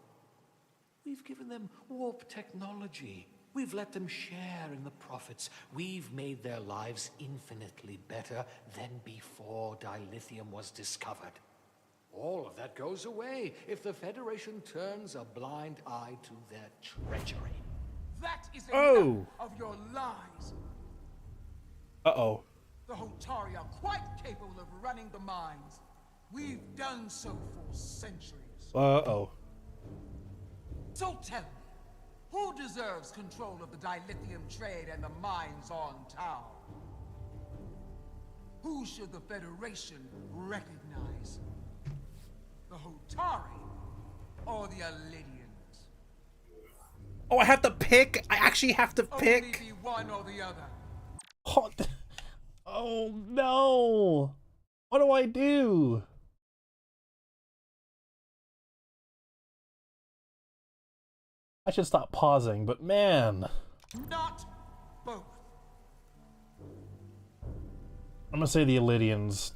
We've given them warp technology. We've let them share in the profits. We've made their lives infinitely better than before dilithium was discovered. All of that goes away if the Federation turns a blind eye to their treachery. That is Oh. enough of your lies. Uh-oh. The Hotari are quite capable of running the mines. We've done so for centuries. Uh-oh. So tell me, who deserves control of the dilithium trade and the mines on Tau? Who should the Federation recognize? The Hotari or the Alidians? Oh, I have to pick? I actually have to pick? Only be one or the other. Oh, oh no. What do I do? I should stop pausing, but man. Not both. I'm gonna say the Alidians.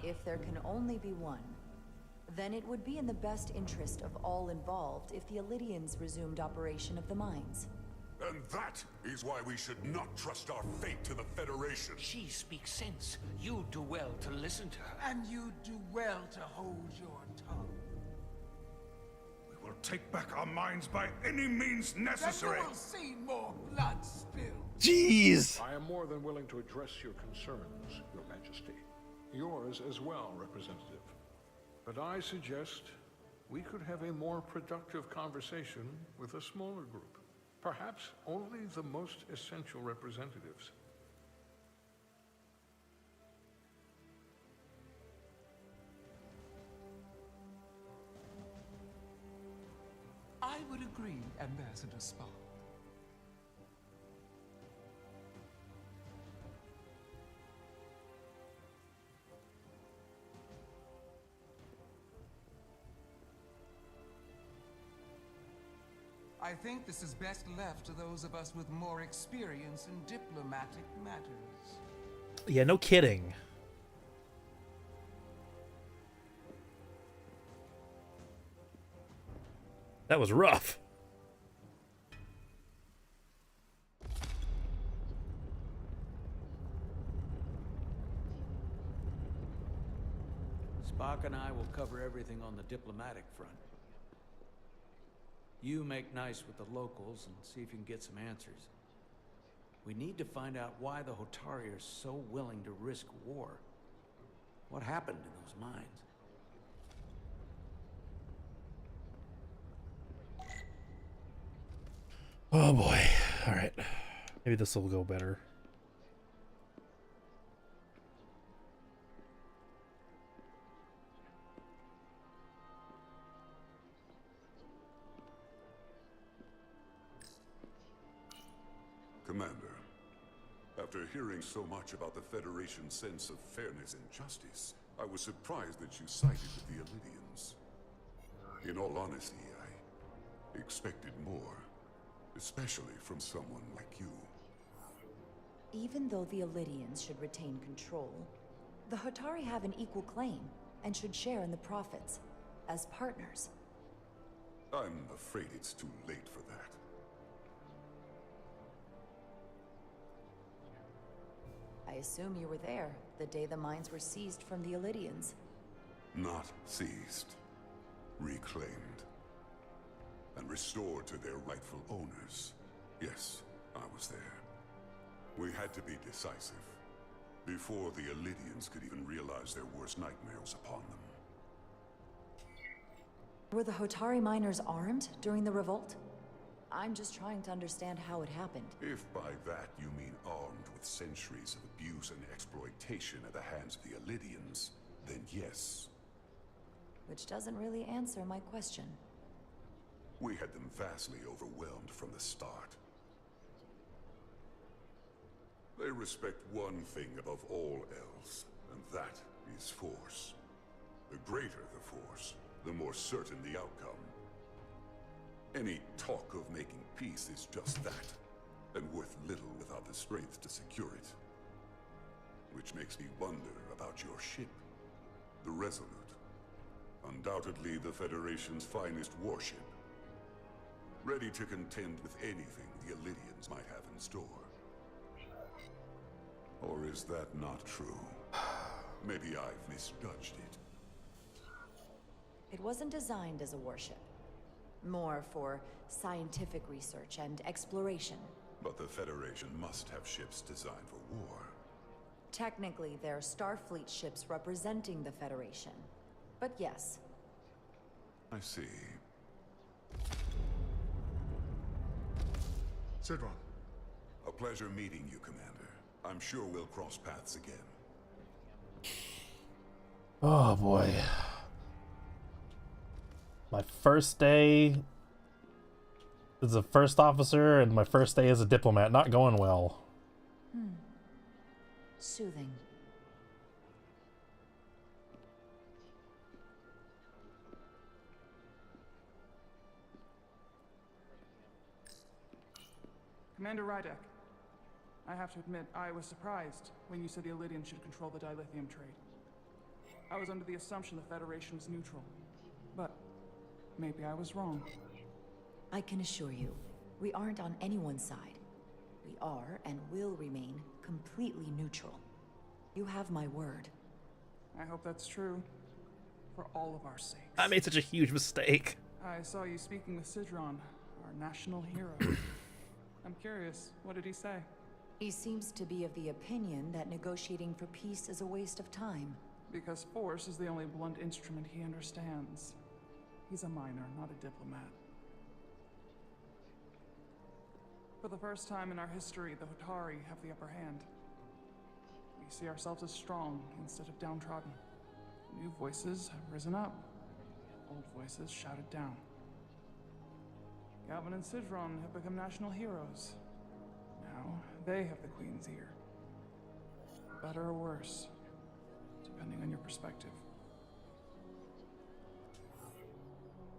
If there can only be one, then it would be in the best interest of all involved if the Alidians resumed operation of the mines. And that is why we should not trust our fate to the Federation. She speaks sense. You do well to listen to her. And you do well to hold your tongue. We will take back our minds by any means necessary. Then you will see more blood spilled. Jeez! I am more than willing to address your concerns, Your Majesty. Yours as well, Representative. But I suggest we could have a more productive conversation with a smaller group. Perhaps only the most essential representatives. I would agree, Ambassador Spock. I think this is best left to those of us with more experience in diplomatic matters. Yeah, no kidding. That was rough. Spock and I will cover everything on the diplomatic front. You make nice with the locals and see if you can get some answers. We need to find out why the Hotari are so willing to risk war. What happened in those mines? Oh boy. Alright. Maybe this will go better. Commander, after hearing so much about the Federation's sense of fairness and justice, I was surprised that you sided with the Illidians. In all honesty, I expected more, especially from someone like you. Even though the Illidians should retain control, the Hotari have an equal claim and should share in the profits as partners. I'm afraid it's too late for that. I assume you were there the day the mines were seized from the Illidians. Not seized, reclaimed, and restored to their rightful owners. Yes, I was there. We had to be decisive, before the Illidians could even realize their worst nightmares upon them. Were the Hotari miners armed during the revolt? I'm just trying to understand how it happened. If by that you mean armed with centuries of abuse and exploitation at the hands of the Illidians, then yes. Which doesn't really answer my question. We had them vastly overwhelmed from the start. They respect one thing above all else, and that is force. The greater the force, the more certain the outcome. Any talk of making peace is just that, and worth little without the strength to secure it. Which makes me wonder about your ship, the Resolute. Undoubtedly the Federation's finest warship. Ready to contend with anything the Illidians might have in store. Or is that not true? Maybe I've misjudged it. It wasn't designed as a warship. More for scientific research and exploration. But the Federation must have ships designed for war. Technically, they're Starfleet ships representing the Federation. But yes. I see. Sidron. A pleasure meeting you, Commander. I'm sure we'll cross paths again. Oh boy. My first day as a first officer and my first day as a diplomat. Not going well. Soothing. Commander Rydek, I have to admit, I was surprised when you said the Illidians should control the dilithium trade. I was under the assumption the Federation was neutral, but maybe I was wrong. I can assure you, We aren't on anyone's side. We are and will remain completely neutral. You have my word. I hope that's true. For all of our sakes. I made such a huge mistake. I saw you speaking with Sidron, our national hero. I'm curious, what did he say? He seems to be of the opinion that negotiating for peace is a waste of time. Because force is the only blunt instrument he understands. He's a miner, not a diplomat. For the first time in our history, the Hotari have the upper hand. We see ourselves as strong instead of downtrodden. New voices have risen up. Old voices shouted down. Galvin and Sidron have become national heroes. Now, they have the Queen's ear. Better or worse, depending on your perspective.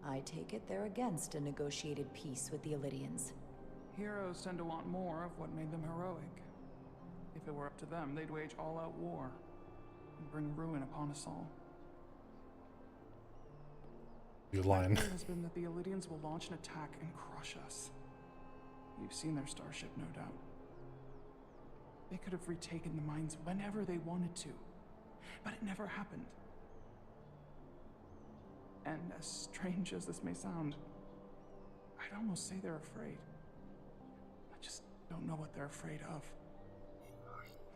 I take it they're against a negotiated peace with the Illidians. Heroes tend to want more of what made them heroic. If it were up to them, they'd wage all-out war and bring ruin upon us all. Good line. My fear has been that the Illidians will launch an attack and crush us. You've seen their starship, no doubt. They could have retaken the mines whenever they wanted to, but it never happened. And as strange as this may sound, I'd almost say they're afraid. I just don't know what they're afraid of.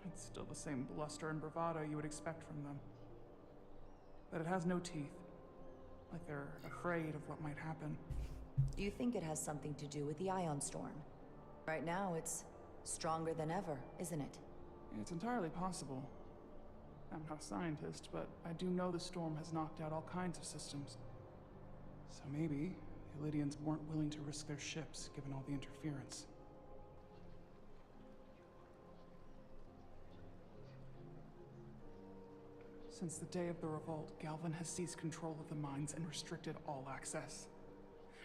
It's still the same bluster and bravado you would expect from them. But it has no teeth. Like they're afraid of what might happen. Do you think it has something to do with the ion storm? Right now, it's stronger than ever, isn't it? It's entirely possible. I'm not a scientist, but I do know the storm has knocked out all kinds of systems. So maybe the Illidians weren't willing to risk their ships, given all the interference. Since the day of the revolt, Galvin has seized control of the mines and restricted all access.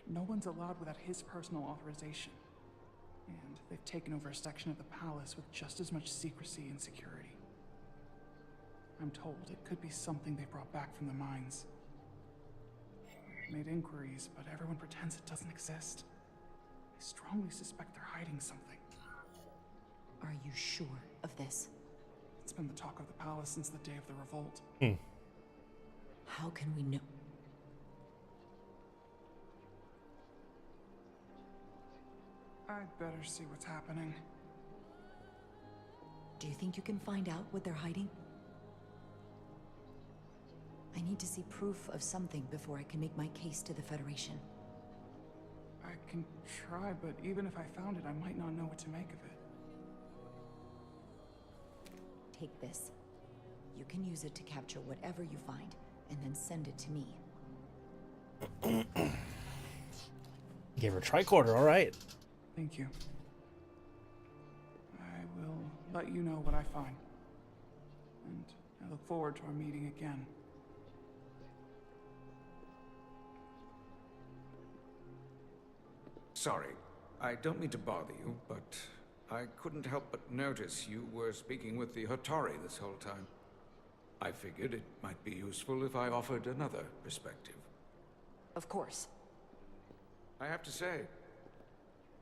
No one's allowed without his personal authorization. And they've taken over a section of the palace with just as much secrecy and security. I'm told it could be something they brought back from the mines. I've made inquiries, but everyone pretends it doesn't exist. I strongly suspect they're hiding something. Are you sure of this? It's been the talk of the palace since the day of the revolt. How can we know? I'd better see what's happening. Do you think you can find out what they're hiding? I need to see proof of something before I can make my case to the Federation. I can try, but even if I found it, I might not know what to make of it. Take this. You can use it to capture whatever you find, and then send it to me. Gave her a tricorder, alright. Thank you. I will let you know what I find. And I look forward to our meeting again. Sorry, I don't mean to bother you, but I couldn't help but notice you were speaking with the Hotari this whole time. I figured it might be useful if I offered another perspective. Of course. I have to say,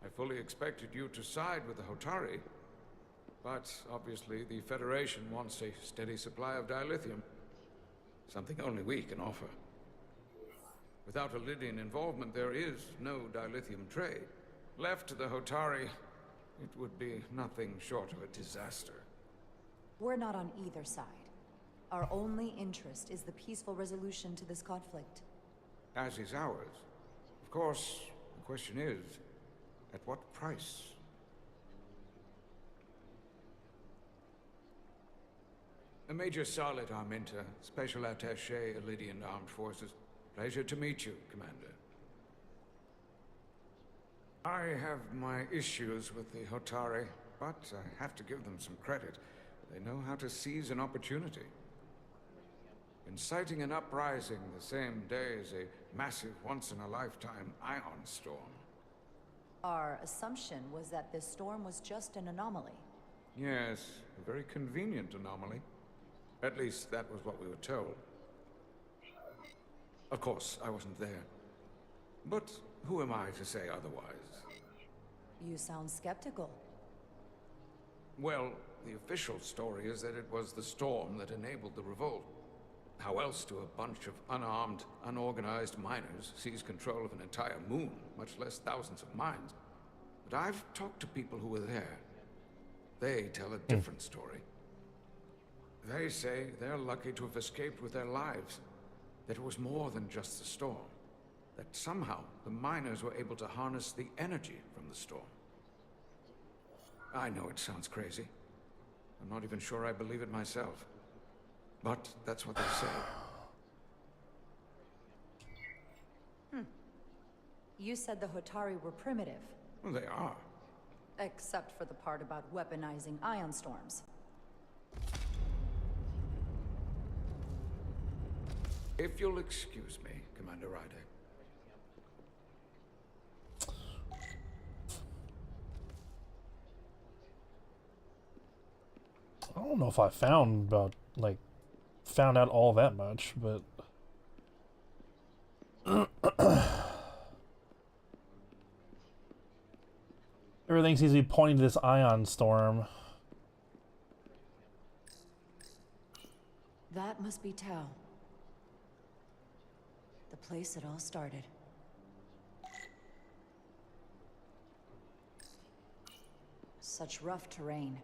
I fully expected you to side with the Hotari, but obviously the Federation wants a steady supply of dilithium. Something only we can offer. Without Illidian involvement, there is no dilithium trade. Left to the Hotari, it would be nothing short of a disaster. We're not on either side. Our only interest is the peaceful resolution to this conflict. As is ours. Of course, the question is, at what price? Major Salit Arminta, Special Attaché, Illidian Armed Forces. Pleasure to meet you, Commander. I have my issues with the Hotari, but I have to give them some credit. They know how to seize an opportunity. Inciting an uprising the same day as a massive, once-in-a-lifetime ion storm. Our assumption was that this storm was just an anomaly. Yes, a very convenient anomaly. At least that was what we were told. Of course, I wasn't there. But who am I to say otherwise? You sound skeptical. Well, the official story is that it was the storm that enabled the revolt. How else do a bunch of unarmed, unorganized miners seize control of an entire moon, much less thousands of mines? But I've talked to people who were there. They tell a different story. They say they're lucky to have escaped with their lives. That it was more than just the storm. That somehow the miners were able to harness the energy from the storm. I know it sounds crazy. I'm not even sure I believe it myself. But that's what they say. You said the Hotari were primitive. Well, they are. Except for the part about weaponizing ion storms. If you'll excuse me, Commander Ryder. I don't know if I found out all that much, but everything seems to be pointing to this ion storm. That must be Tau. The place it all started. Such rough terrain.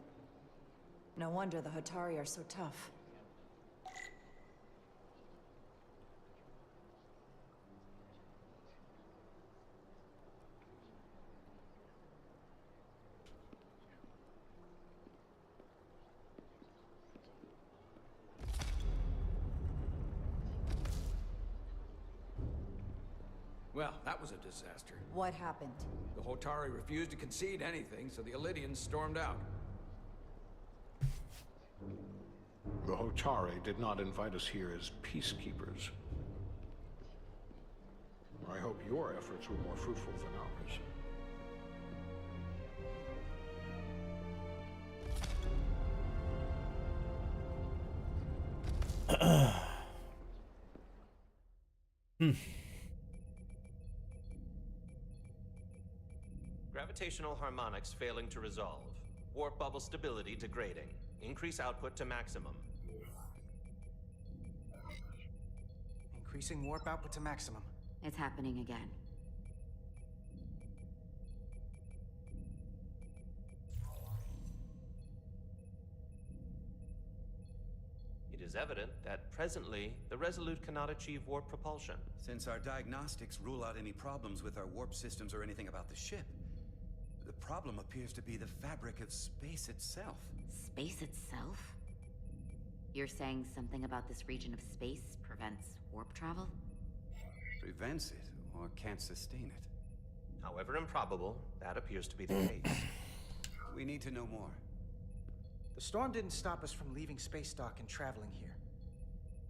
No wonder the Hotari are so tough. Well, that was a disaster. What happened? The Hotari refused to concede anything, so the Elydians stormed out. The Hotari did not invite us here as peacekeepers. I hope your efforts were more fruitful than ours. Gravitational harmonics failing to resolve. Warp bubble stability degrading. Increase output to maximum. Increasing warp output to maximum. It's happening again. It is evident that presently, the Resolute cannot achieve warp propulsion. Since our diagnostics rule out any problems with our warp systems or anything about the ship, the problem appears to be the fabric of space itself. Space itself? You're saying something about this region of space prevents warp travel? Prevents it, or can't sustain it. However improbable, that appears to be the case. We need to know more. The storm didn't stop us from leaving space dock and traveling here.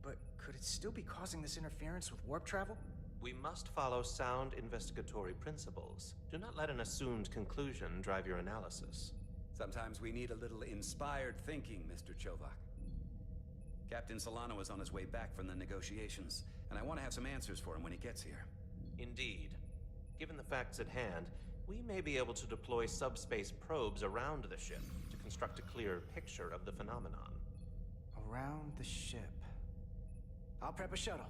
But could it still be causing this interference with warp travel? We must follow sound investigatory principles. Do not let an assumed conclusion drive your analysis. Sometimes we need a little inspired thinking, Mr. Chovak. Captain Solano is on his way back from the negotiations, and I want to have some answers for him when he gets here. Indeed. Given the facts at hand, we may be able to deploy subspace probes around the ship to construct a clear picture of the phenomenon. Around the ship. I'll prep a shuttle.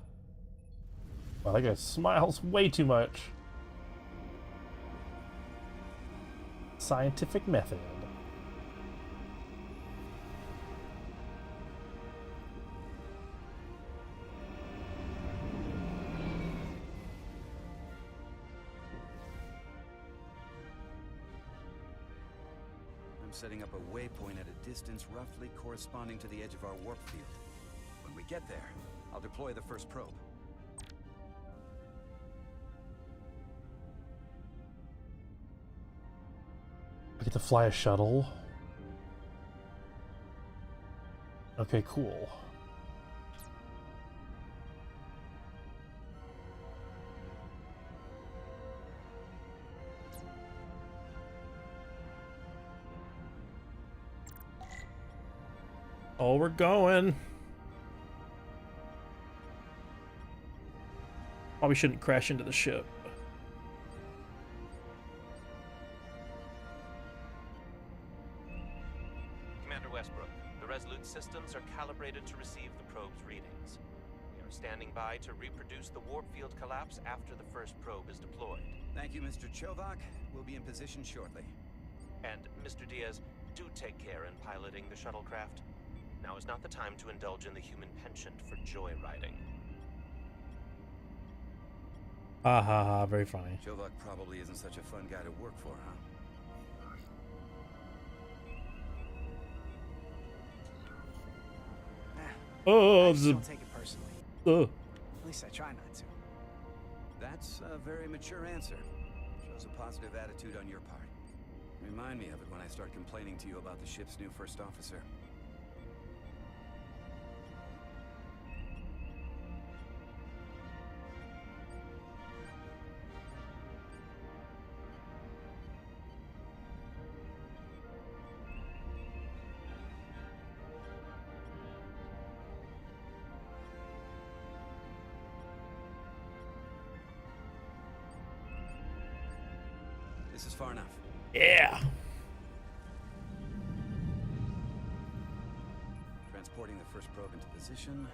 Wow, that guy smiles way too much. Scientific method. I'm setting up a waypoint at a distance roughly corresponding to the edge of our warp field. When we get there, I'll deploy the first probe. I get to fly a shuttle. Okay, cool. Oh, we're going. Probably shouldn't crash into the ship. Commander Westbrook, the Resolute systems are calibrated to receive the probe's readings. We are standing by to reproduce the warp field collapse after the first probe is deployed. Thank you, Mr. Chovak. We'll be in position shortly. And, Mr. Diaz, do take care in piloting the shuttlecraft. Now is not the time to indulge in the human penchant for joyriding. Ha ha ha, very funny. Chovak probably isn't such a fun guy to work for, huh? Oh, I just don't take it personally. At least I try not to. That's a very mature answer. Shows a positive attitude on your part. Remind me of it when I start complaining to you about the ship's new first officer. This is far enough. Yeah. Transporting the first probe into position.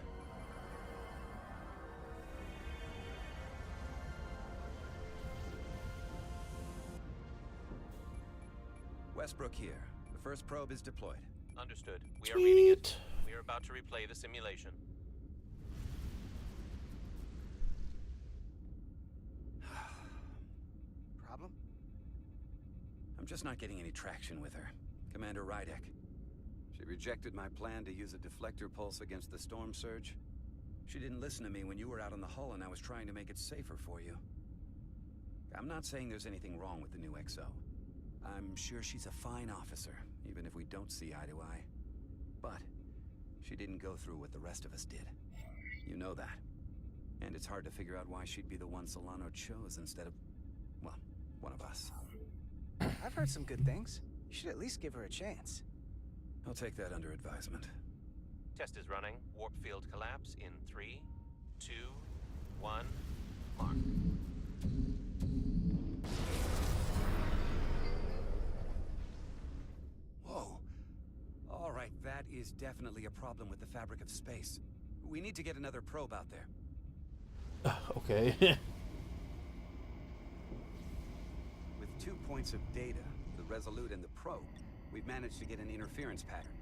Westbrook here. The first probe is deployed. Understood. We are reading it. We are about to replay the simulation. Problem? I'm just not getting any traction with her. Commander Rydek. She rejected my plan to use a deflector pulse against the storm surge. She didn't listen to me when you were out on the hull and I was trying to make it safer for you. I'm not saying there's anything wrong with the new XO. I'm sure she's a fine officer, even if we don't see eye to eye. But she didn't go through what the rest of us did. You know that. And it's hard to figure out why she'd be the one Solano chose instead of, well, one of us. I've heard some good things. You should at least give her a chance. I'll take that under advisement. Test is running. Warp field collapse in 3, 2, 1, mark. Whoa. All right, that is definitely a problem with the fabric of space. We need to get another probe out there. Okay. With 2 points of data, the Resolute and the probe, we've managed to get an interference pattern.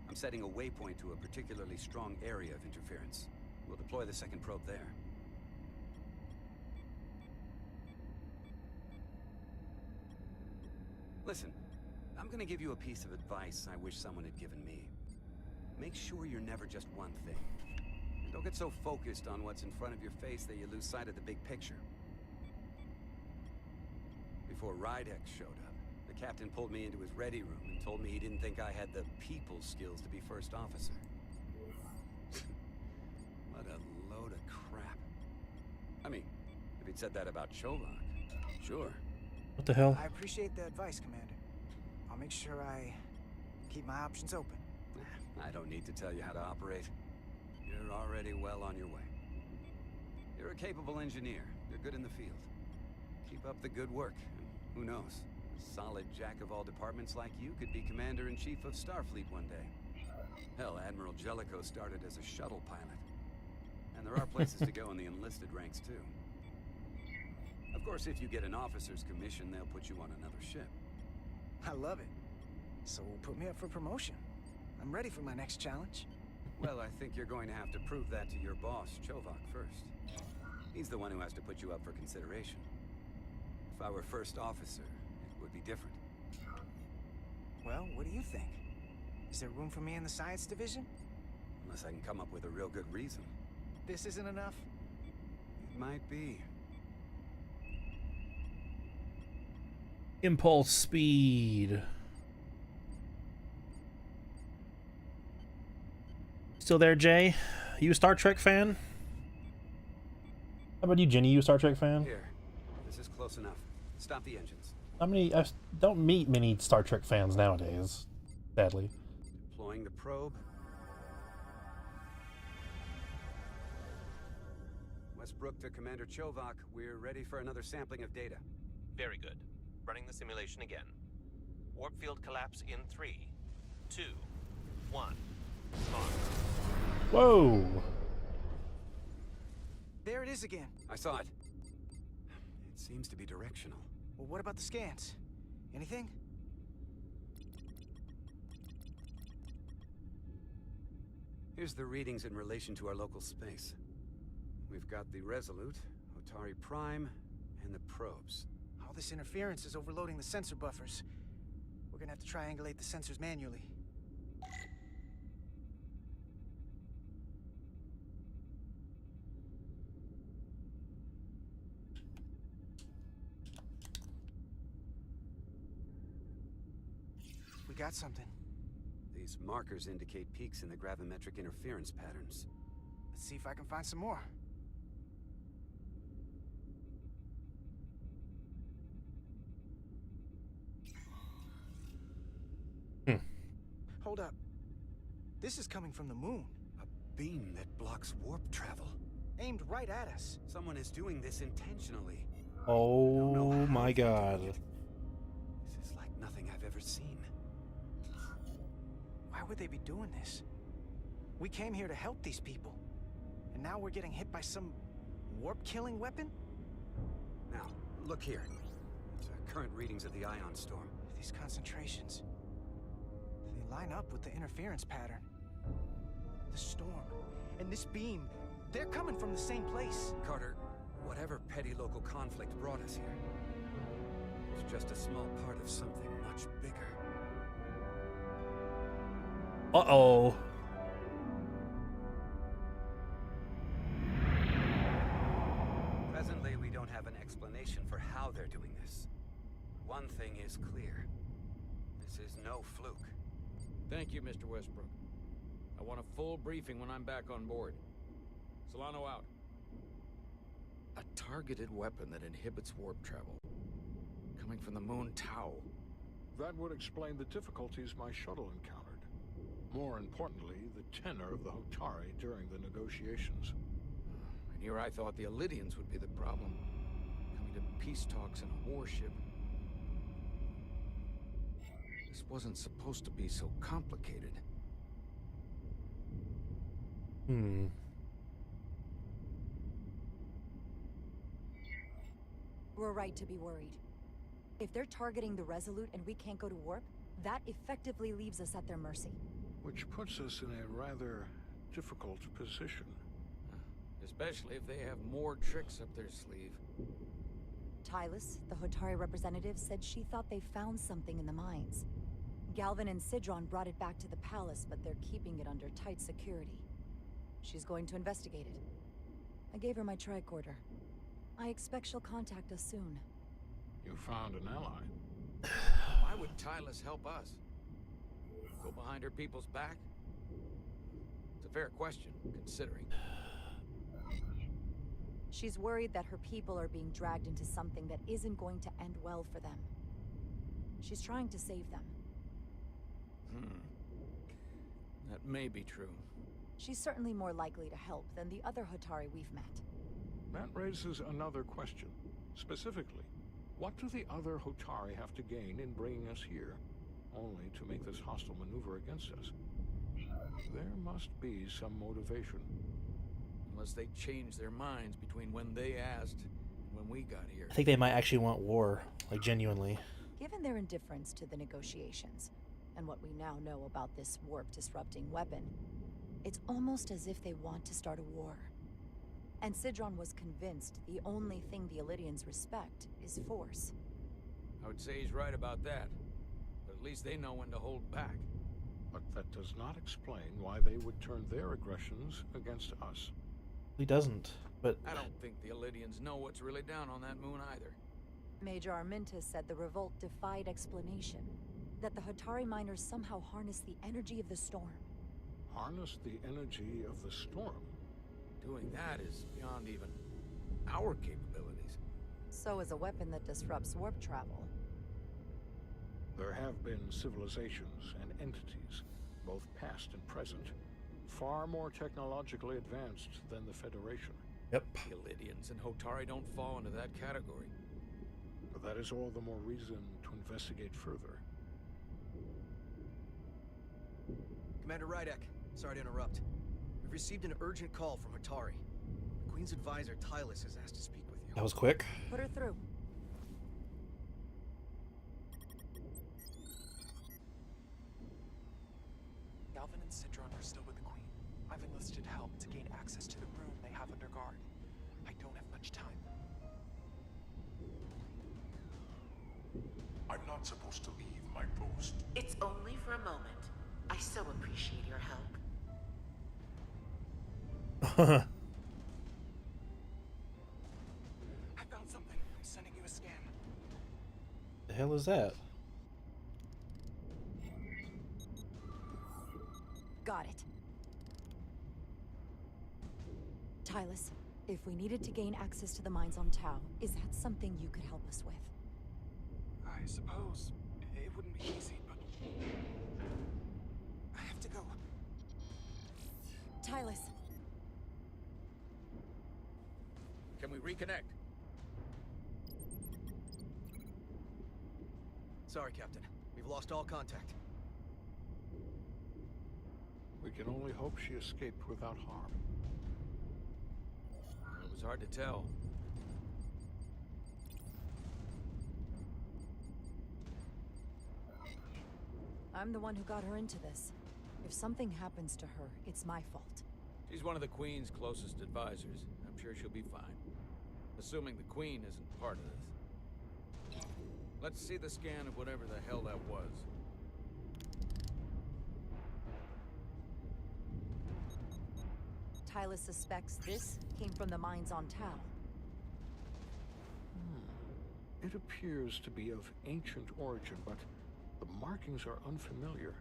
I'm setting a waypoint to a particularly strong area of interference. We'll deploy the second probe there. Listen, I'm gonna give you a piece of advice I wish someone had given me. Make sure you're never just one thing. And don't get so focused on what's in front of your face that you lose sight of the big picture. Before Rydek showed up, the captain pulled me into his ready room and told me he didn't think I had the people skills to be first officer. What a load of crap. I mean, if he'd said that about Chovak, sure. What the hell? I appreciate the advice, Commander. I'll make sure I keep my options open. I don't need to tell you how to operate. You're already well on your way. You're a capable engineer. You're good in the field. Keep up the good work. And who knows? A solid jack of all departments like you could be Commander-in-Chief of Starfleet one day. Hell, Admiral Jellicoe started as a shuttle pilot. And there are places to go in the enlisted ranks, too. Of course, if you get an officer's commission, they'll put you on another ship. I love it. So put me up for promotion. I'm ready for my next challenge. Well, I think you're going to have to prove that to your boss, Chovak, first. He's the one who has to put you up for consideration. If I were first officer, it would be different. Well, what do you think? Is there room for me in the science division? Unless I can come up with a real good reason. This isn't enough? It might be. Impulse speed. Still there, Jay? You a Star Trek fan? How about you, Jenny? You a Star Trek fan? Here. This is close enough. Stop the engines. I don't meet many Star Trek fans nowadays, sadly. Deploying the probe. Westbrook to Commander Chovak. We're ready for another sampling of data. Very good. Running the simulation again. Warp field collapse in 3, 2, 1. Mark. Whoa! There it is again. I saw it. It seems to be directional. Well, what about the scans? Anything? Here's the readings in relation to our local space. We've got the Resolute, Otari Prime, and the probes. All this interference is overloading the sensor buffers. We're gonna have to triangulate the sensors manually. We got something. These markers indicate peaks in the gravimetric interference patterns. Let's see if I can find some more. Hold up. This is coming from the moon. A beam that blocks warp travel. Aimed right at us. Someone is doing this intentionally. Oh my god. This is like nothing I've ever seen. Why would they be doing this? We came here to help these people. And now we're getting hit by some warp-killing weapon? Now, look here. It's current readings of the ion storm. These concentrations. They line up with the interference pattern. The storm and this beam, they're coming from the same place. Carter, whatever petty local conflict brought us here, it's just a small part of something much bigger. Uh-oh. Presently, we don't have an explanation for how they're doing this. One thing is clear. This is no fluke. Thank you, Mr. Westbrook. I want a full briefing when I'm back on board. Solano out. A targeted weapon that inhibits warp travel. Coming from the moon Tau. That would explain the difficulties my shuttle encountered. More importantly, the tenor of the Hotari during the negotiations. And here I thought the Illidians would be the problem. Coming to peace talks in a warship. This wasn't supposed to be so complicated. We're right to be worried. If they're targeting the Resolute and we can't go to warp, that effectively leaves us at their mercy. Which puts us in a rather difficult position. Especially if they have more tricks up their sleeve. Tylus, the Hotari representative, said she thought they found something in the mines. Galvin and Sidron brought it back to the palace, but they're keeping it under tight security. She's going to investigate it. I gave her my tricorder. I expect she'll contact us soon. You found an ally. Why would Tylus help us? Go behind her people's back? It's a fair question, considering. She's worried that her people are being dragged into something that isn't going to end well for them. She's trying to save them. That may be true. She's certainly more likely to help than the other Hotari we've met. That raises another question. Specifically, what do the other Hotari have to gain in bringing us here, only to make this hostile maneuver against us? There must be some motivation. Unless they changed their minds between when they asked and when we got here. I think they might actually want war, like genuinely. Given their indifference to the negotiations, and what we now know about this warp-disrupting weapon, it's almost as if they want to start a war. And Sidron was convinced the only thing the Illidians respect is force. I would say he's right about that. But at least they know when to hold back. But that does not explain why they would turn their aggressions against us. He doesn't, but... I don't think the Illidians know what's really down on that moon either. Major Arminta said the revolt defied explanation. That the Hotari miners somehow harnessed the energy of the storm. Harness the energy of the storm? Doing that is beyond even our capabilities. So is a weapon that disrupts warp travel. There have been civilizations and entities, both past and present, far more technologically advanced than the Federation. Yep. The Illidians and Hotari don't fall into that category. But that is all the more reason to investigate further. Commander Rydek, sorry to interrupt. We've received an urgent call from Hatari. The Queen's advisor, Tylus, has asked to speak with you. That was quick. Put her through. Galvin and Citron are still with the Queen. I've enlisted help to gain access to the room they have under guard. I don't have much time. I'm not supposed to leave my post. It's only for a moment. I so appreciate your help. I found something. I'm sending you a scan. The hell is that? Got it. Tylus, if we needed to gain access to the mines on Tau, is that something you could help us with? I suppose it wouldn't be easy, but I have to go. Tylus. Can we reconnect? Sorry, Captain. We've lost all contact. We can only hope she escaped without harm. It was hard to tell. I'm the one who got her into this. If something happens to her, it's my fault. She's one of the Queen's closest advisors. I'm sure she'll be fine. Assuming the Queen isn't part of this. Let's see the scan of whatever the hell that was. Tylus suspects this came from the mines on Tau. It appears to be of ancient origin, but the markings are unfamiliar.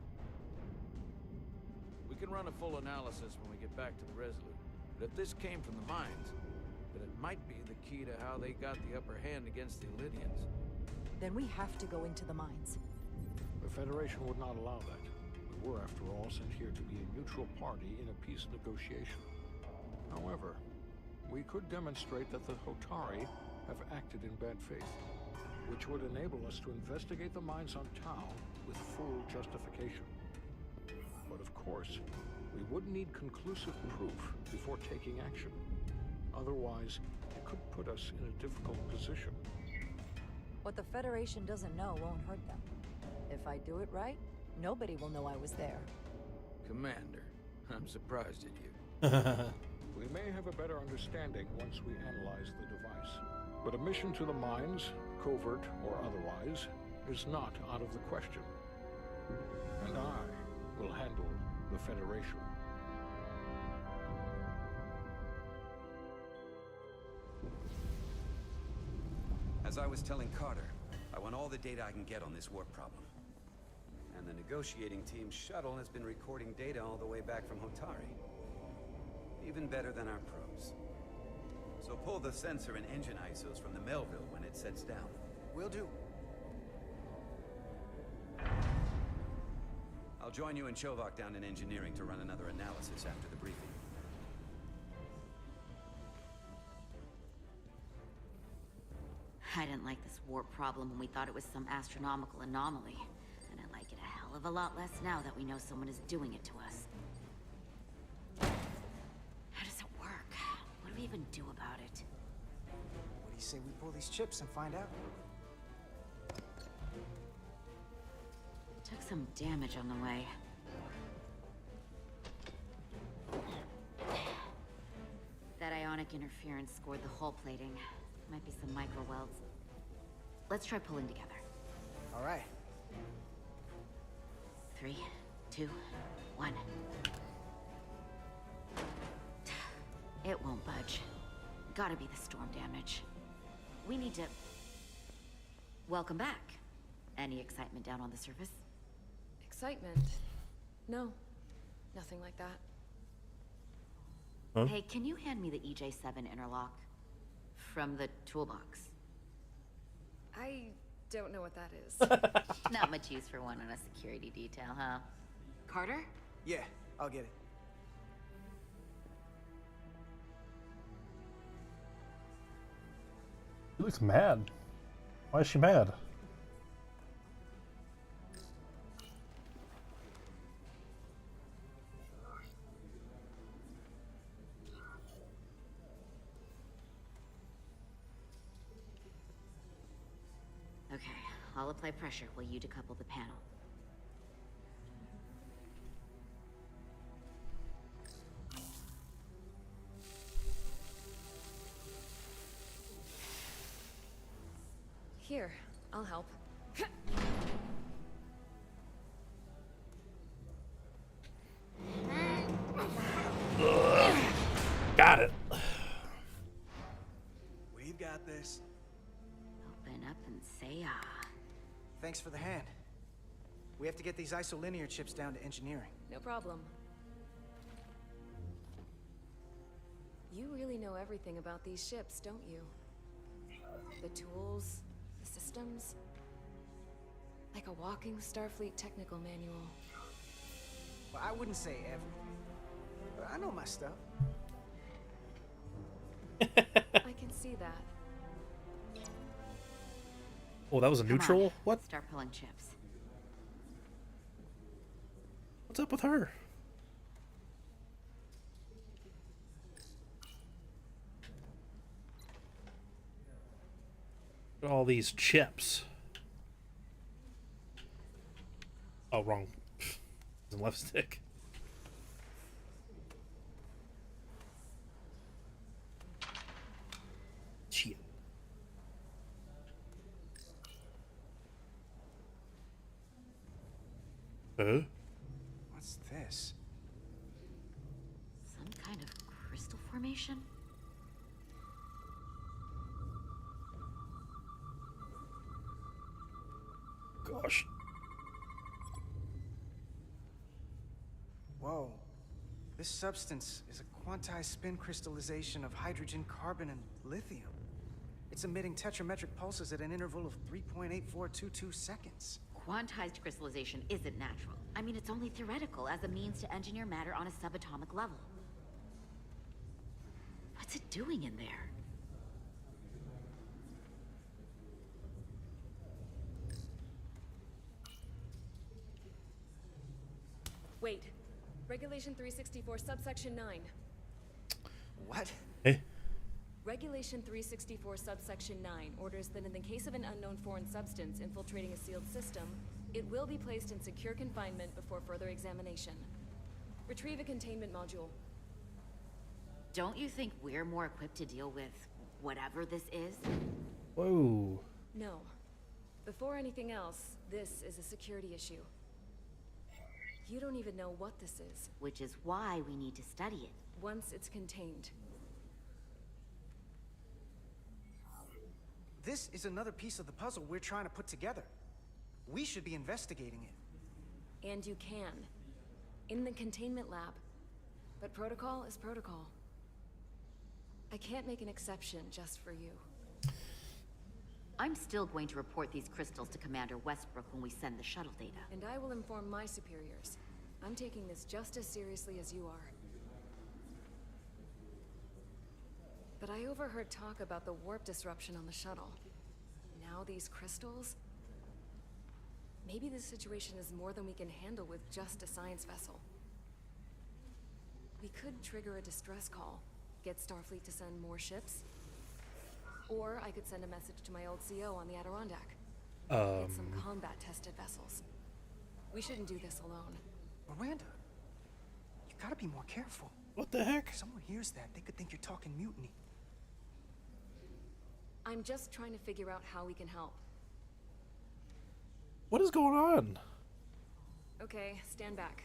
We can run a full analysis when we get back to the Resolute. But if this came from the mines, then it might be the key to how they got the upper hand against the Lydians. Then we have to go into the mines. The Federation would not allow that. We were, after all, sent here to be a neutral party in a peace negotiation. However, we could demonstrate that the Hotari have acted in bad faith, which would enable us to investigate the mines on Tau with full justification. But of course, we would need conclusive proof before taking action. Otherwise, it could put us in a difficult position. What the Federation doesn't know won't hurt them. If I do it right, nobody will know I was there. Commander, I'm surprised at you. We may have a better understanding once we analyze the device. But a mission to the mines, covert or otherwise, is not out of the question. And I will handle the Federation. As I was telling Carter, I want all the data I can get on this warp problem. And the negotiating team's shuttle has been recording data all the way back from Hotari. Even better than our probes. So pull the sensor and engine ISOs from the Melville when it sets down. Will do. I'll join you and Chovak down in engineering to run another analysis after the briefing. I didn't like this warp problem when we thought it was some astronomical anomaly. And I like it a hell of a lot less now that we know someone is doing it to us. How does it work? What do we even do about it? What do you say we pull these chips and find out? Took some damage on the way. That ionic interference scored the hull plating. Might be some micro welds. Let's try pulling together. All right. 3, 2, 1. It won't budge. Gotta be the storm damage. We need to... Welcome back. Any excitement down on the surface? Excitement? No. Nothing like that. Huh? Hey, can you hand me the EJ7 interlock? From the toolbox. I don't know what that is. Not much use for one on a security detail, huh? Carter? Yeah, I'll get it. She looks mad. Why is she mad? I'll apply pressure while you decouple the panel. Here, I'll help. Got it. We've got this. Open up and say ah. Thanks for the hand. We have to get these isolinear chips down to engineering. No problem. You really know everything about these ships, don't you? The tools, the systems. Like a walking Starfleet technical manual. Well, I wouldn't say everything, but I know my stuff. I can see that. Oh, that was a Come neutral? on, What? Start pulling chips. What's up with her? Look at all these chips. Oh, wrong. It's left stick. Shit. What's this? Some kind of crystal formation? Gosh. Whoa. This substance is a quantized spin crystallization of hydrogen, carbon, and lithium. It's emitting tetrametric pulses at an interval of 3.8422 seconds. Quantized crystallization isn't natural. I mean, it's only theoretical as a means to engineer matter on a subatomic level. What's it doing in there? Wait. Regulation 364, subsection 9. What? Hey. Regulation 364, subsection 9 orders that in the case of an unknown foreign substance infiltrating a sealed system, it will be placed in secure confinement before further examination. Retrieve a containment module. Don't you think we're more equipped to deal with whatever this is? Whoa. No. Before anything else, this is a security issue. You don't even know what this is. Which is why we need to study it. Once it's contained. This is another piece of the puzzle we're trying to put together. We should be investigating it. And you can. In the containment lab. But protocol is protocol. I can't make an exception just for you. I'm still going to report these crystals to Commander Westbrook when we send the shuttle data. And I will inform my superiors. I'm taking this just as seriously as you are. But I overheard talk about the warp disruption on the shuttle. Now these crystals? Maybe this situation is more than we can handle with just a science vessel. We could trigger a distress call, get Starfleet to send more ships. Or I could send a message to my old CO on the Adirondack. Get some combat-tested vessels. We shouldn't do this alone. Miranda, you gotta be more careful. What the heck? If someone hears that, they could think you're talking mutiny. I'm just trying to figure out how we can help. What is going on? Okay, stand back.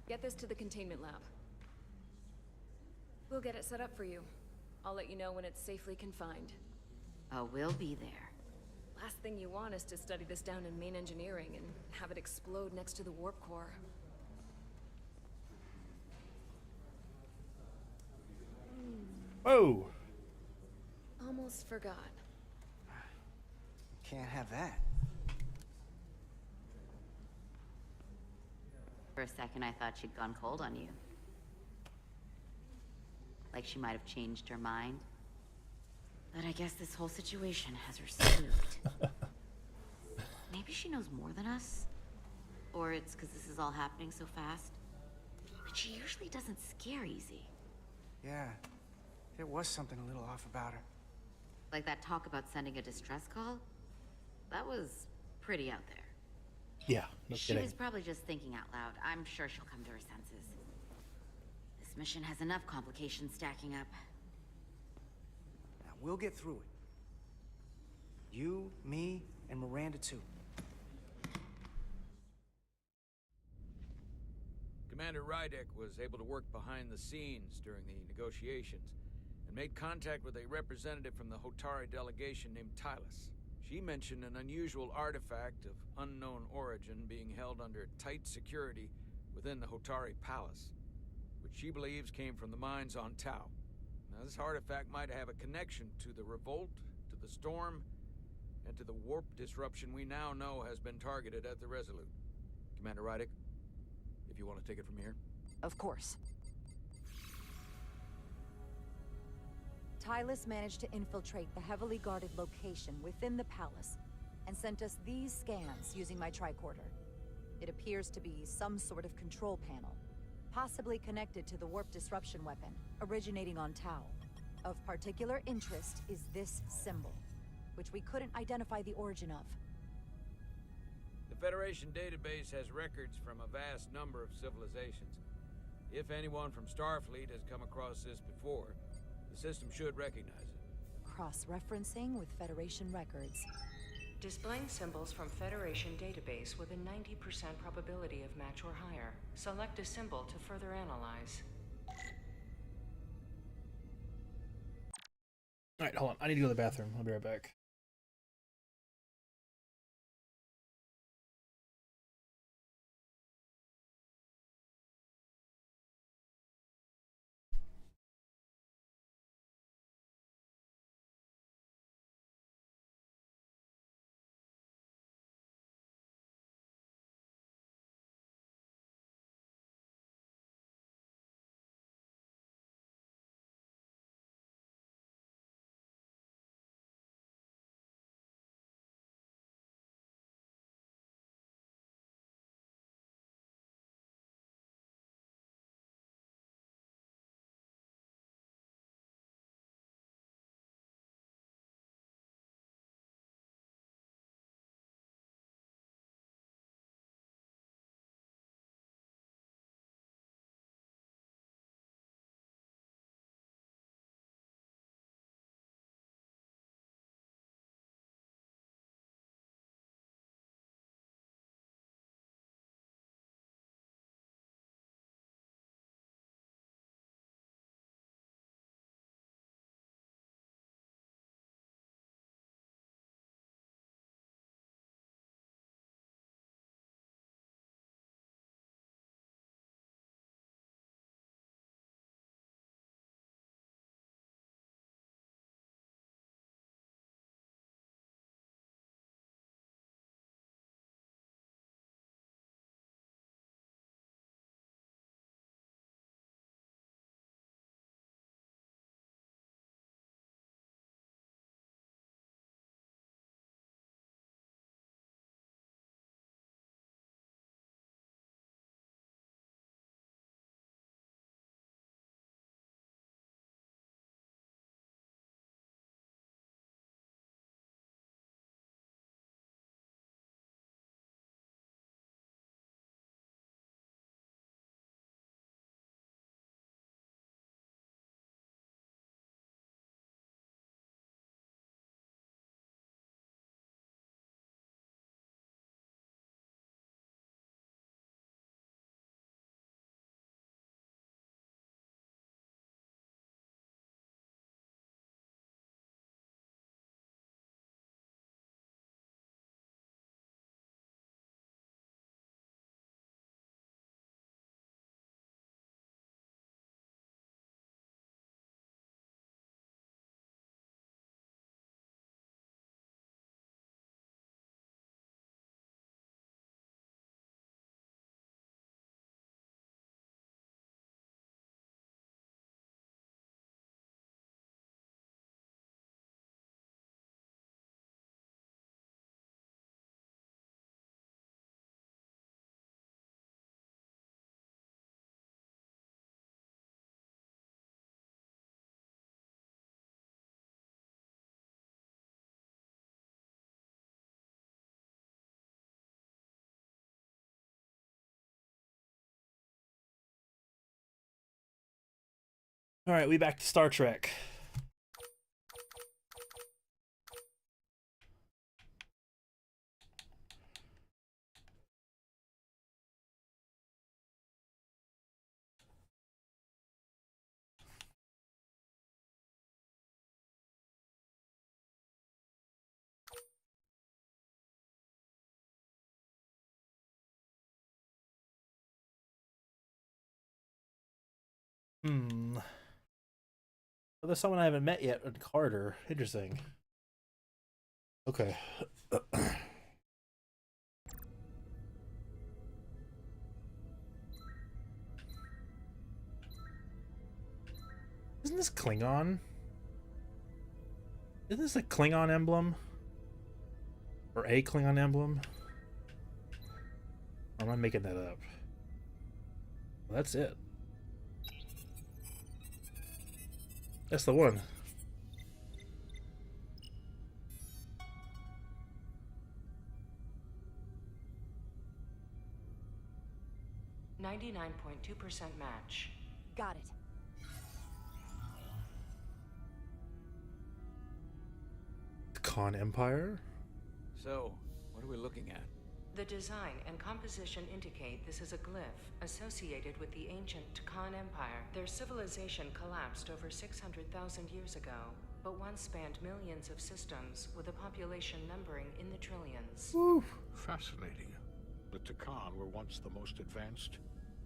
Get this to the containment lab. We'll get it set up for you. I'll let you know when it's safely confined. Oh, we'll be there. Last thing you want is to study this down in main engineering and have it explode next to the warp core. Oh. Almost forgot. Can't have that. For a second, I thought she'd gone cold on you. Like she might have changed her mind. But I guess this whole situation has her spooked. Maybe she knows more than us? Or it's because this is all happening so fast? But she usually doesn't scare easy. Yeah, there was something a little off about her. Like that talk about sending a distress call? That was pretty out there. Yeah, no She kidding. was probably just thinking out loud. I'm sure she'll come to her senses. This mission has enough complications stacking up. Now, we'll get through it. You, me, and Miranda too. Commander Rydek was able to work behind the scenes during the negotiations and made contact with a representative from the Hotari delegation named Tylus. She mentioned an unusual artifact of unknown origin being held under tight security within the Hotari Palace, which she believes came from the mines on Tau. Now, this artifact might have a connection to the revolt, to the storm, and to the warp disruption we now know has been targeted at the Resolute. Commander Rydek, if you want to take it from here. Of course. Tylus managed to infiltrate the heavily guarded location within the palace and sent us these scans using my tricorder. It appears to be some sort of control panel, possibly connected to the warp disruption weapon originating on Tau. Of particular interest is this symbol, which we couldn't identify the origin of. The Federation database has records from a vast number of civilizations. If anyone from Starfleet has come across this before, the system should recognize it. Cross-referencing with Federation records. Displaying symbols from Federation database with a 90% probability of match or higher. Select a symbol to further analyze. Alright, hold on. I need to go to the bathroom. I'll be right back. All right, we back to Star Trek. Well, there's someone I haven't met yet, Carter. Interesting. Okay. Isn't this Klingon? Isn't this a Klingon emblem? Or a Klingon emblem? Or am I making that up? Well, that's it. That's the one. .2% match. Got it. Khan Empire? So, what are we looking at? The design and composition indicate this is a glyph associated with the ancient Khan Empire. Their civilization collapsed over 600,000 years ago, but once spanned millions of systems with a population numbering in the trillions. Woo. Fascinating. The Takan were once the most advanced,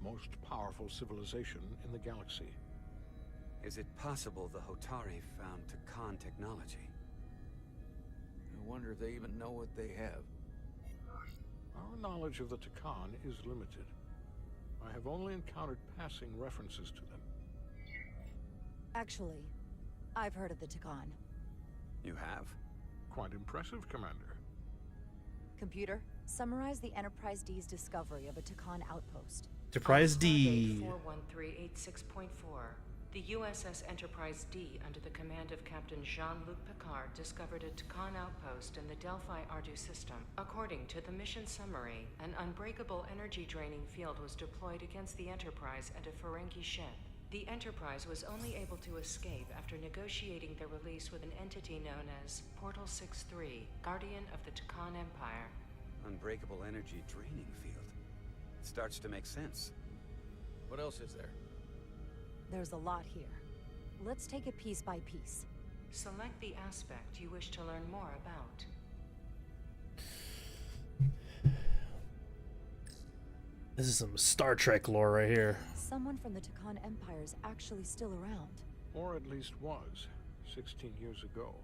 most powerful civilization in the galaxy. Is it possible the Hotari found Takan technology? I wonder if they even know what they have. Our knowledge of the Takan is limited. I have only encountered passing references to them. Actually, I've heard of the Takan. You have? Quite impressive, Commander. Computer, summarize the Enterprise D's discovery of a Takan outpost. Enterprise D. 41386.4. The USS Enterprise D, under the command of Captain Jean-Luc Picard, discovered a Takan outpost in the Delphi-Ardu system. According to the mission summary, an unbreakable energy-draining field was deployed against the Enterprise and a Ferengi ship. The Enterprise was only able to escape after negotiating their release with an entity known as Portal 6-3, Guardian of the Takan Empire. Unbreakable energy draining field. It starts to make sense. What else is there? There's a lot here. Let's take it piece by piece. Select the aspect you wish to learn more about. This is some Star Trek lore right here. Someone from the Takan Empire is actually still around. Or at least was, 16 years ago.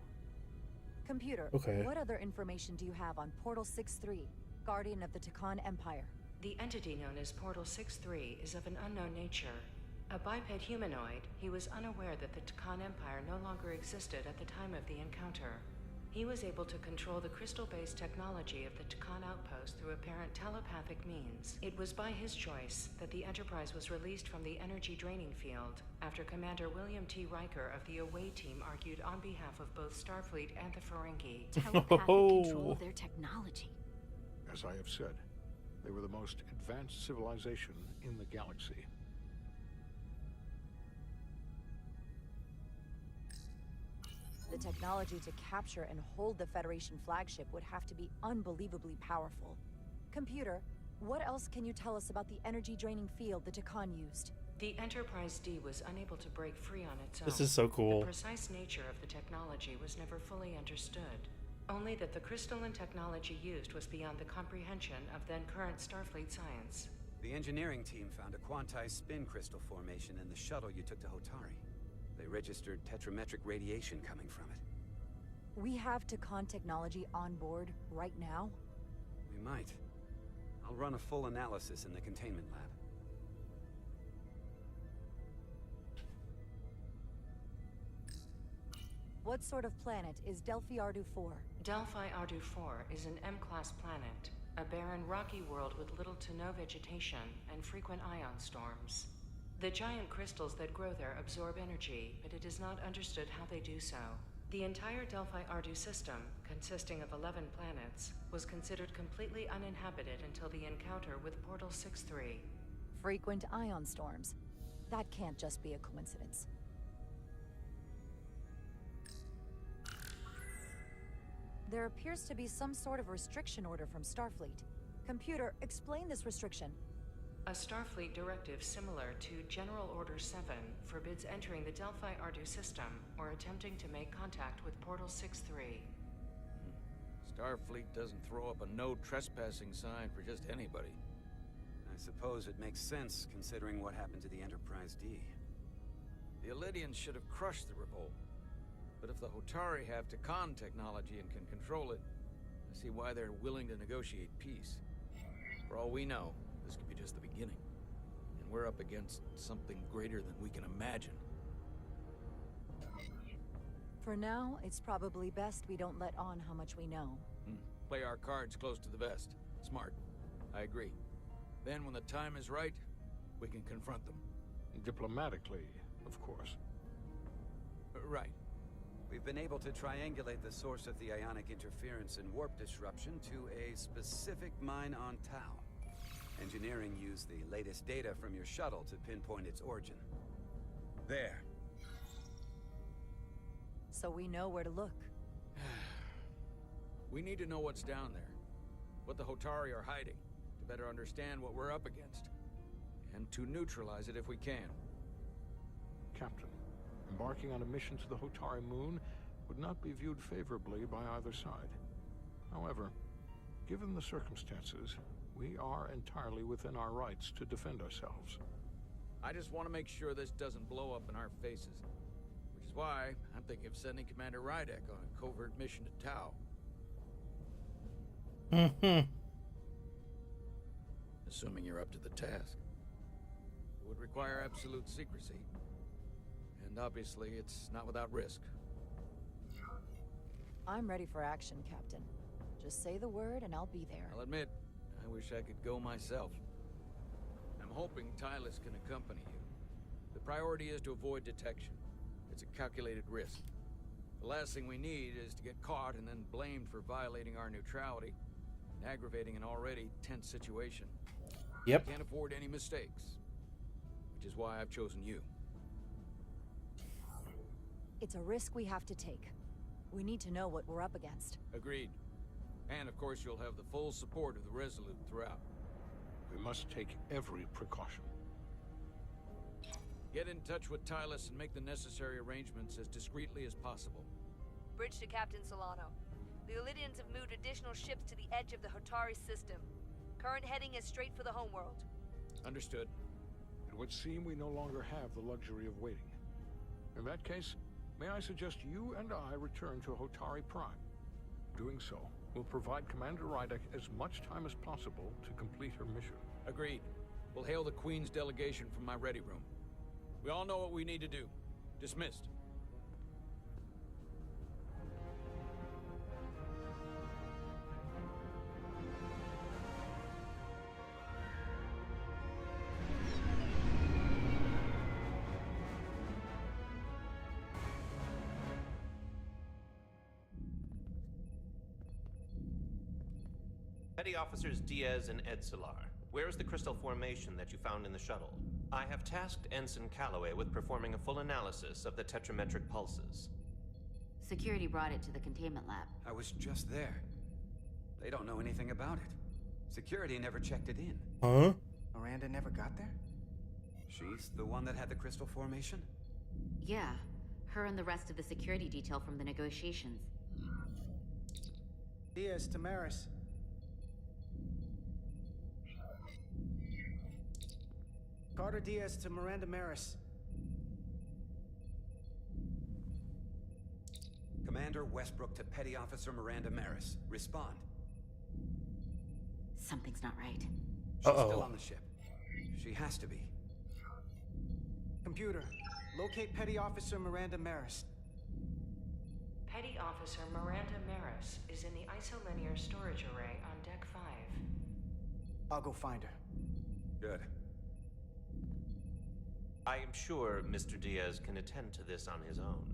Computer, okay. What other information do you have on Portal 6-3, Guardian of the Takan Empire? The entity known as Portal 6-3 is of an unknown nature. A biped humanoid, he was unaware that the Takan Empire no longer existed at the time of the encounter. He was able to control the crystal-based technology of the Takan outpost through apparent telepathic means. It was by his choice that the Enterprise was released from the energy-draining field after Commander William T. Riker of the Away Team argued on behalf of both Starfleet and the Ferengi. Telepathic control of their technology. As I have said, they were the most advanced civilization in the galaxy. The technology to capture and hold the Federation flagship would have to be unbelievably powerful. Computer, what else can you tell us about the energy-draining field the Takan used? The Enterprise D was unable to break free on its own. This is so cool. The precise nature of the technology was never fully understood. Only that the crystalline technology used was beyond the comprehension of then-current Starfleet science. The engineering team found a quantized spin crystal formation in the shuttle you took to Hotari. They registered tetrametric radiation coming from it. We have Takan technology on board right now? We might. I'll run a full analysis in the containment lab. What sort of planet is Delphi-Ardu 4? Delphi-Ardu 4 is an M-class planet, a barren rocky world with little to no vegetation and frequent ion storms. The giant crystals that grow there absorb energy, but it is not understood how they do so. The entire Delphi-Ardu system, consisting of 11 planets, was considered completely uninhabited until the encounter with Portal 6-3. Frequent ion storms. That can't just be a coincidence. There appears to be some sort of restriction order from Starfleet. Computer, explain this restriction. A Starfleet directive similar to General Order 7 forbids entering the Delphi Ardu system or attempting to make contact with Portal 6-3. Starfleet doesn't throw up a no trespassing sign for just anybody. I suppose it makes sense, considering what happened to the Enterprise D. The Elydians should have crushed the revolt. But if the Hotari have Takan technology and can control it, I see why they're willing to negotiate peace. For all we know, this could be just the beginning. And we're up against something greater than we can imagine. For now, it's probably best we don't let on how much we know. Play our cards close to the vest. Smart. I agree. Then when the time is right, we can confront them. Diplomatically, of course. Right. We've been able to triangulate the source of the ionic interference and warp disruption to a specific mine on Tau. Engineering used the latest data from your shuttle to pinpoint its origin. There. So we know where to look. We need to know what's down there. What the Hotari are hiding. To better understand what we're up against. And to neutralize it if we can. Captain, embarking on a mission to the Hotari moon would not be viewed favorably by either side. However, given the circumstances, we are entirely within our rights to defend ourselves. I just want to make sure this doesn't blow up in our faces. Which is why I'm thinking of sending Commander Rydek on a covert mission to Tau. Assuming you're up to the task. It would require absolute secrecy. And obviously, it's not without risk. I'm ready for action, Captain. Just say the word and I'll be there. I'll admit, I wish I could go myself. I'm hoping Tylus can accompany you. The priority is to avoid detection. It's a calculated risk. The last thing we need is to get caught and then blamed for violating our neutrality and aggravating an already tense situation. Yep. Can't afford any mistakes. Which is why I've chosen you. It's a risk we have to take. We need to know what we're up against. Agreed. And of course you'll have the full support of the Resolute throughout. We must take every precaution. Get in touch with Tylus and make the necessary arrangements as discreetly as possible. Bridge to Captain Solano. The Elydians have moved additional ships to the edge of the Hotari system. Current heading is straight for the homeworld. Understood. It would seem we no longer have the luxury of waiting. In that case, may I suggest you and I return to Hotari Prime? Doing so will provide Commander Rydek as much time as possible to complete her mission. Agreed. We'll hail the Queen's delegation from my ready room. We all know what we need to do. Dismissed. Petty Officers Diaz and Edsolar, where is the crystal formation that you found in the shuttle? I have tasked Ensign Calloway with performing a full analysis of the tetrametric pulses. Security brought it to the containment lab. I was just there. They don't know anything about it. Security never checked it in. Huh? Miranda never got there? She's the one that had the crystal formation? Yeah, her and the rest of the security detail from the negotiations. Diaz, Tamaris. Carter Diaz to Miranda Maris. Commander Westbrook to Petty Officer Miranda Maris. Respond. Something's not right. She's still on the ship. She has to be. Computer, locate Petty Officer Miranda Maris. Petty Officer Miranda Maris is in the isolinear storage array on Deck 5. I'll go find her. Good. I am sure Mr. Diaz can attend to this on his own.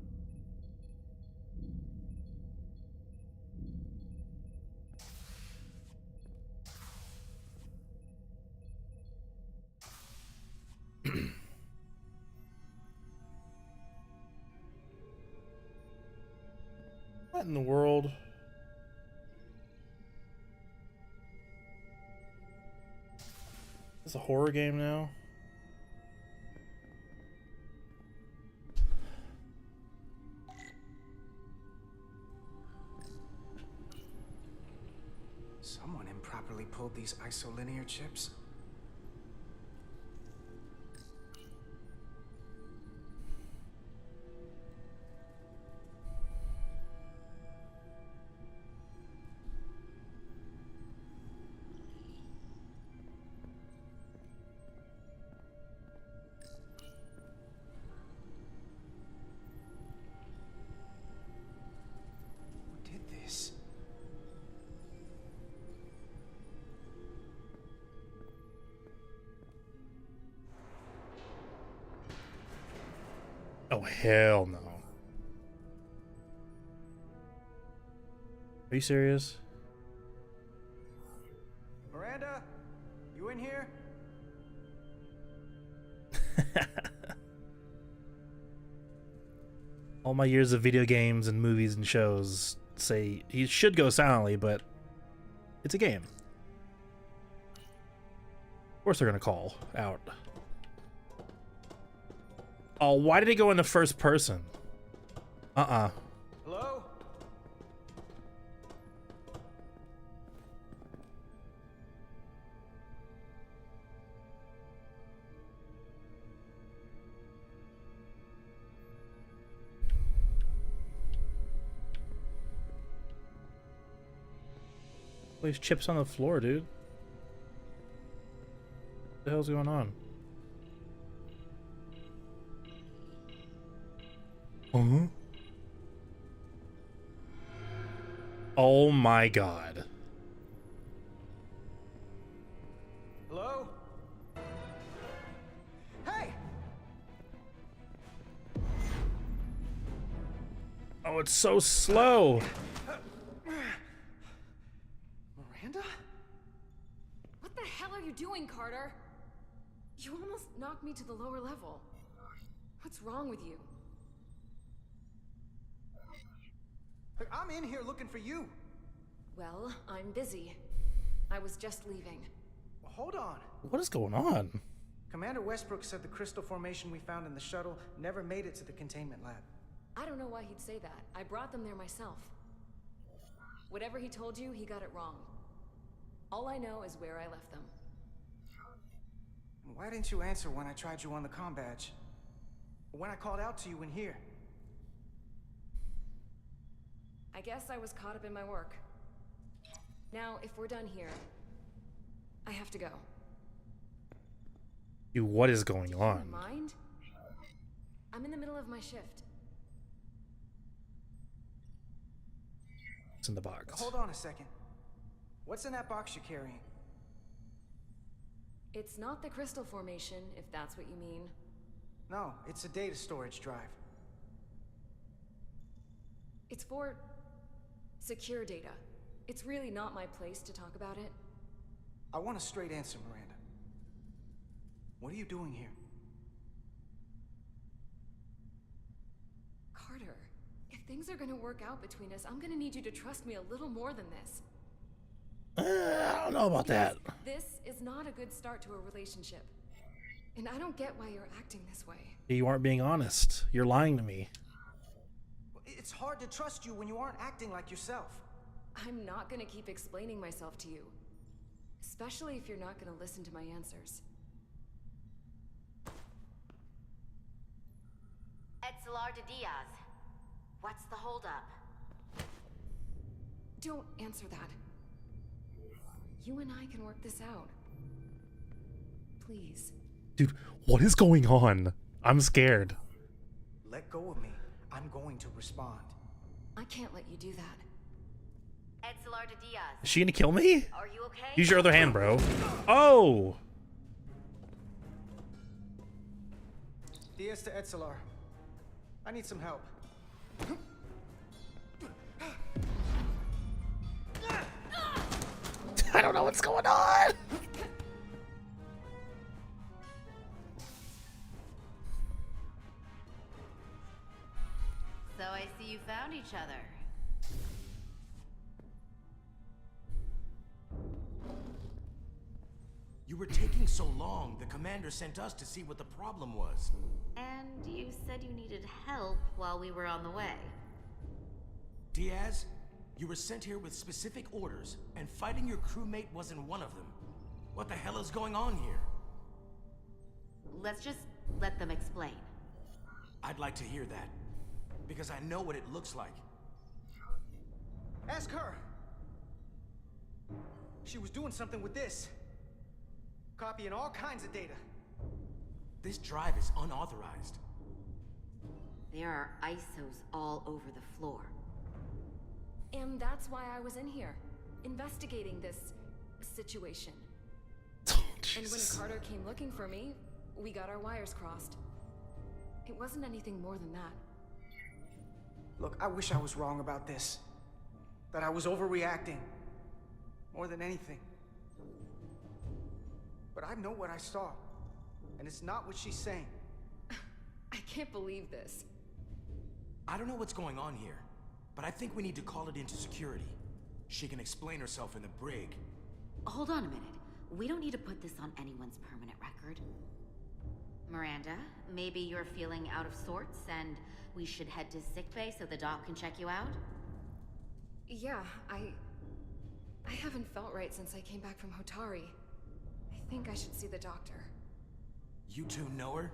What in the world? It's a horror game now. Someone improperly pulled these isolinear chips. Who did this? Oh, hell no. Are you serious? Miranda, you in here? All my years of video games and movies and shows say he should go silently, but it's a game. Of course they're gonna call out. Oh, why did he go into first person? Hello? There's chips on the floor, dude. What the hell's going on? Uh-huh. Oh my god. Hello? Hey! Oh, it's so slow. Miranda? What the hell are you doing, Carter? You almost knocked me to the lower level. What's wrong with you? Look, I'm in here looking for you. Well, I'm busy. I was just leaving. Well, hold on. What is going on? Commander Westbrook said the crystal formation we found in the shuttle never made it to the containment lab. I don't know why he'd say that. I brought them there myself. Whatever he told you, he got it wrong. All I know is where I left them. Why didn't you answer when I tried you on the comm badge? Or when I called out to you in here? I guess I was caught up in my work. Now, if we're done here, I have to go. Dude, what is going on? Mind? I'm in the middle of my shift. It's in the box. Hold on a second. What's in that box you're carrying? It's not the crystal formation, if that's what you mean. No, it's a data storage drive. It's for secure data. It's really not my place to talk about it. I want a straight answer, Miranda. What are you doing here? Carter, if things are gonna work out between us, I'm gonna need you to trust me a little more than this. I don't know about that. This is not a good start to a relationship. And I don't get why you're acting this way. You aren't being honest. You're lying to me. It's hard to trust you when you aren't acting like yourself. I'm not gonna keep explaining myself to you. Especially if you're not gonna listen to my answers. Etzelar de Diaz. What's the holdup? Don't answer that. You and I can work this out. Please. Dude, what is going on? I'm scared. Let go of me. I'm going to respond. I can't let you do that. Etzelar de Diaz. Is she gonna kill me? Are you okay? Use your other hand, bro. Oh! Diaz to Etzelar. I need some help. I don't know what's going on. So I see you found each other. You were taking so long, the commander sent us to see what the problem was. And you said you needed help while we were on the way. Diaz, you were sent here with specific orders, and fighting your crewmate wasn't one of them. What the hell is going on here? Let's just let them explain. I'd like to hear that, because I know what it looks like. Ask her! She was doing something with this. Copying all kinds of data. This drive is unauthorized. There are ISOs all over the floor. And that's why I was in here, investigating this situation. And when Carter came looking for me, we got our wires crossed. It wasn't anything more than that. Look, I wish I was wrong about this. That I was overreacting. More than anything. But I know what I saw. And it's not what she's saying. I can't believe this. I don't know what's going on here, but I think we need to call it into security. She can explain herself in the brig. Hold on a minute. We don't need to put this on anyone's permanent record. Miranda, maybe you're feeling out of sorts and we should head to sickbay so the doc can check you out? Yeah, I haven't felt right since I came back from Hotari. I think I should see the doctor. You two know her?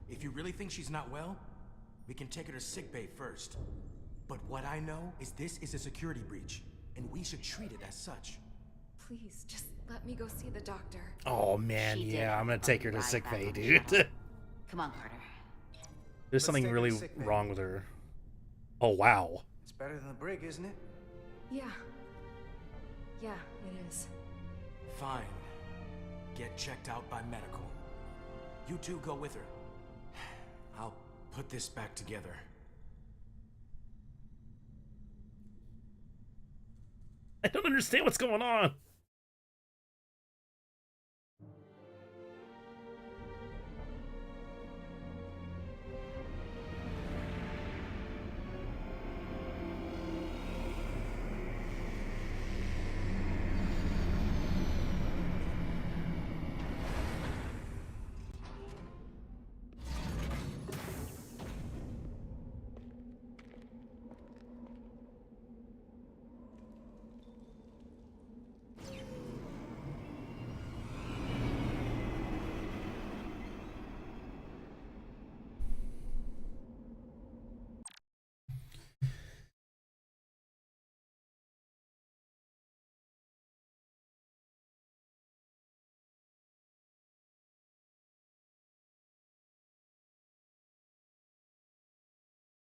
If you really think she's not well, we can take her to sickbay first. But what I know is this is a security breach, and we should treat it as such. Please, just let me go see the doctor. Oh man, yeah, I'm gonna take her to sickbay, dude. Come on, Carter. There's something really wrong with her. Oh wow. It's better than the brig, isn't it? Yeah. Yeah, it is. Fine. Get checked out by medical. You two go with her. I'll put this back together. I don't understand what's going on.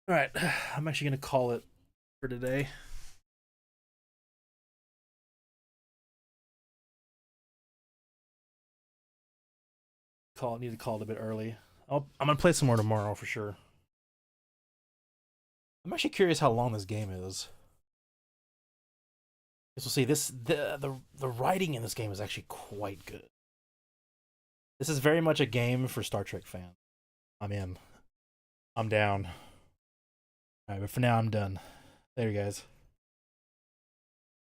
All right, I'm actually gonna call it for today. Need to call it a bit early. I'm gonna play some more tomorrow for sure. I'm actually curious how long this game is. As we'll see, the writing in this game is actually quite good. This is very much a game for Star Trek fans. I'm in. I'm down. All right, but for now, I'm done. Later, guys.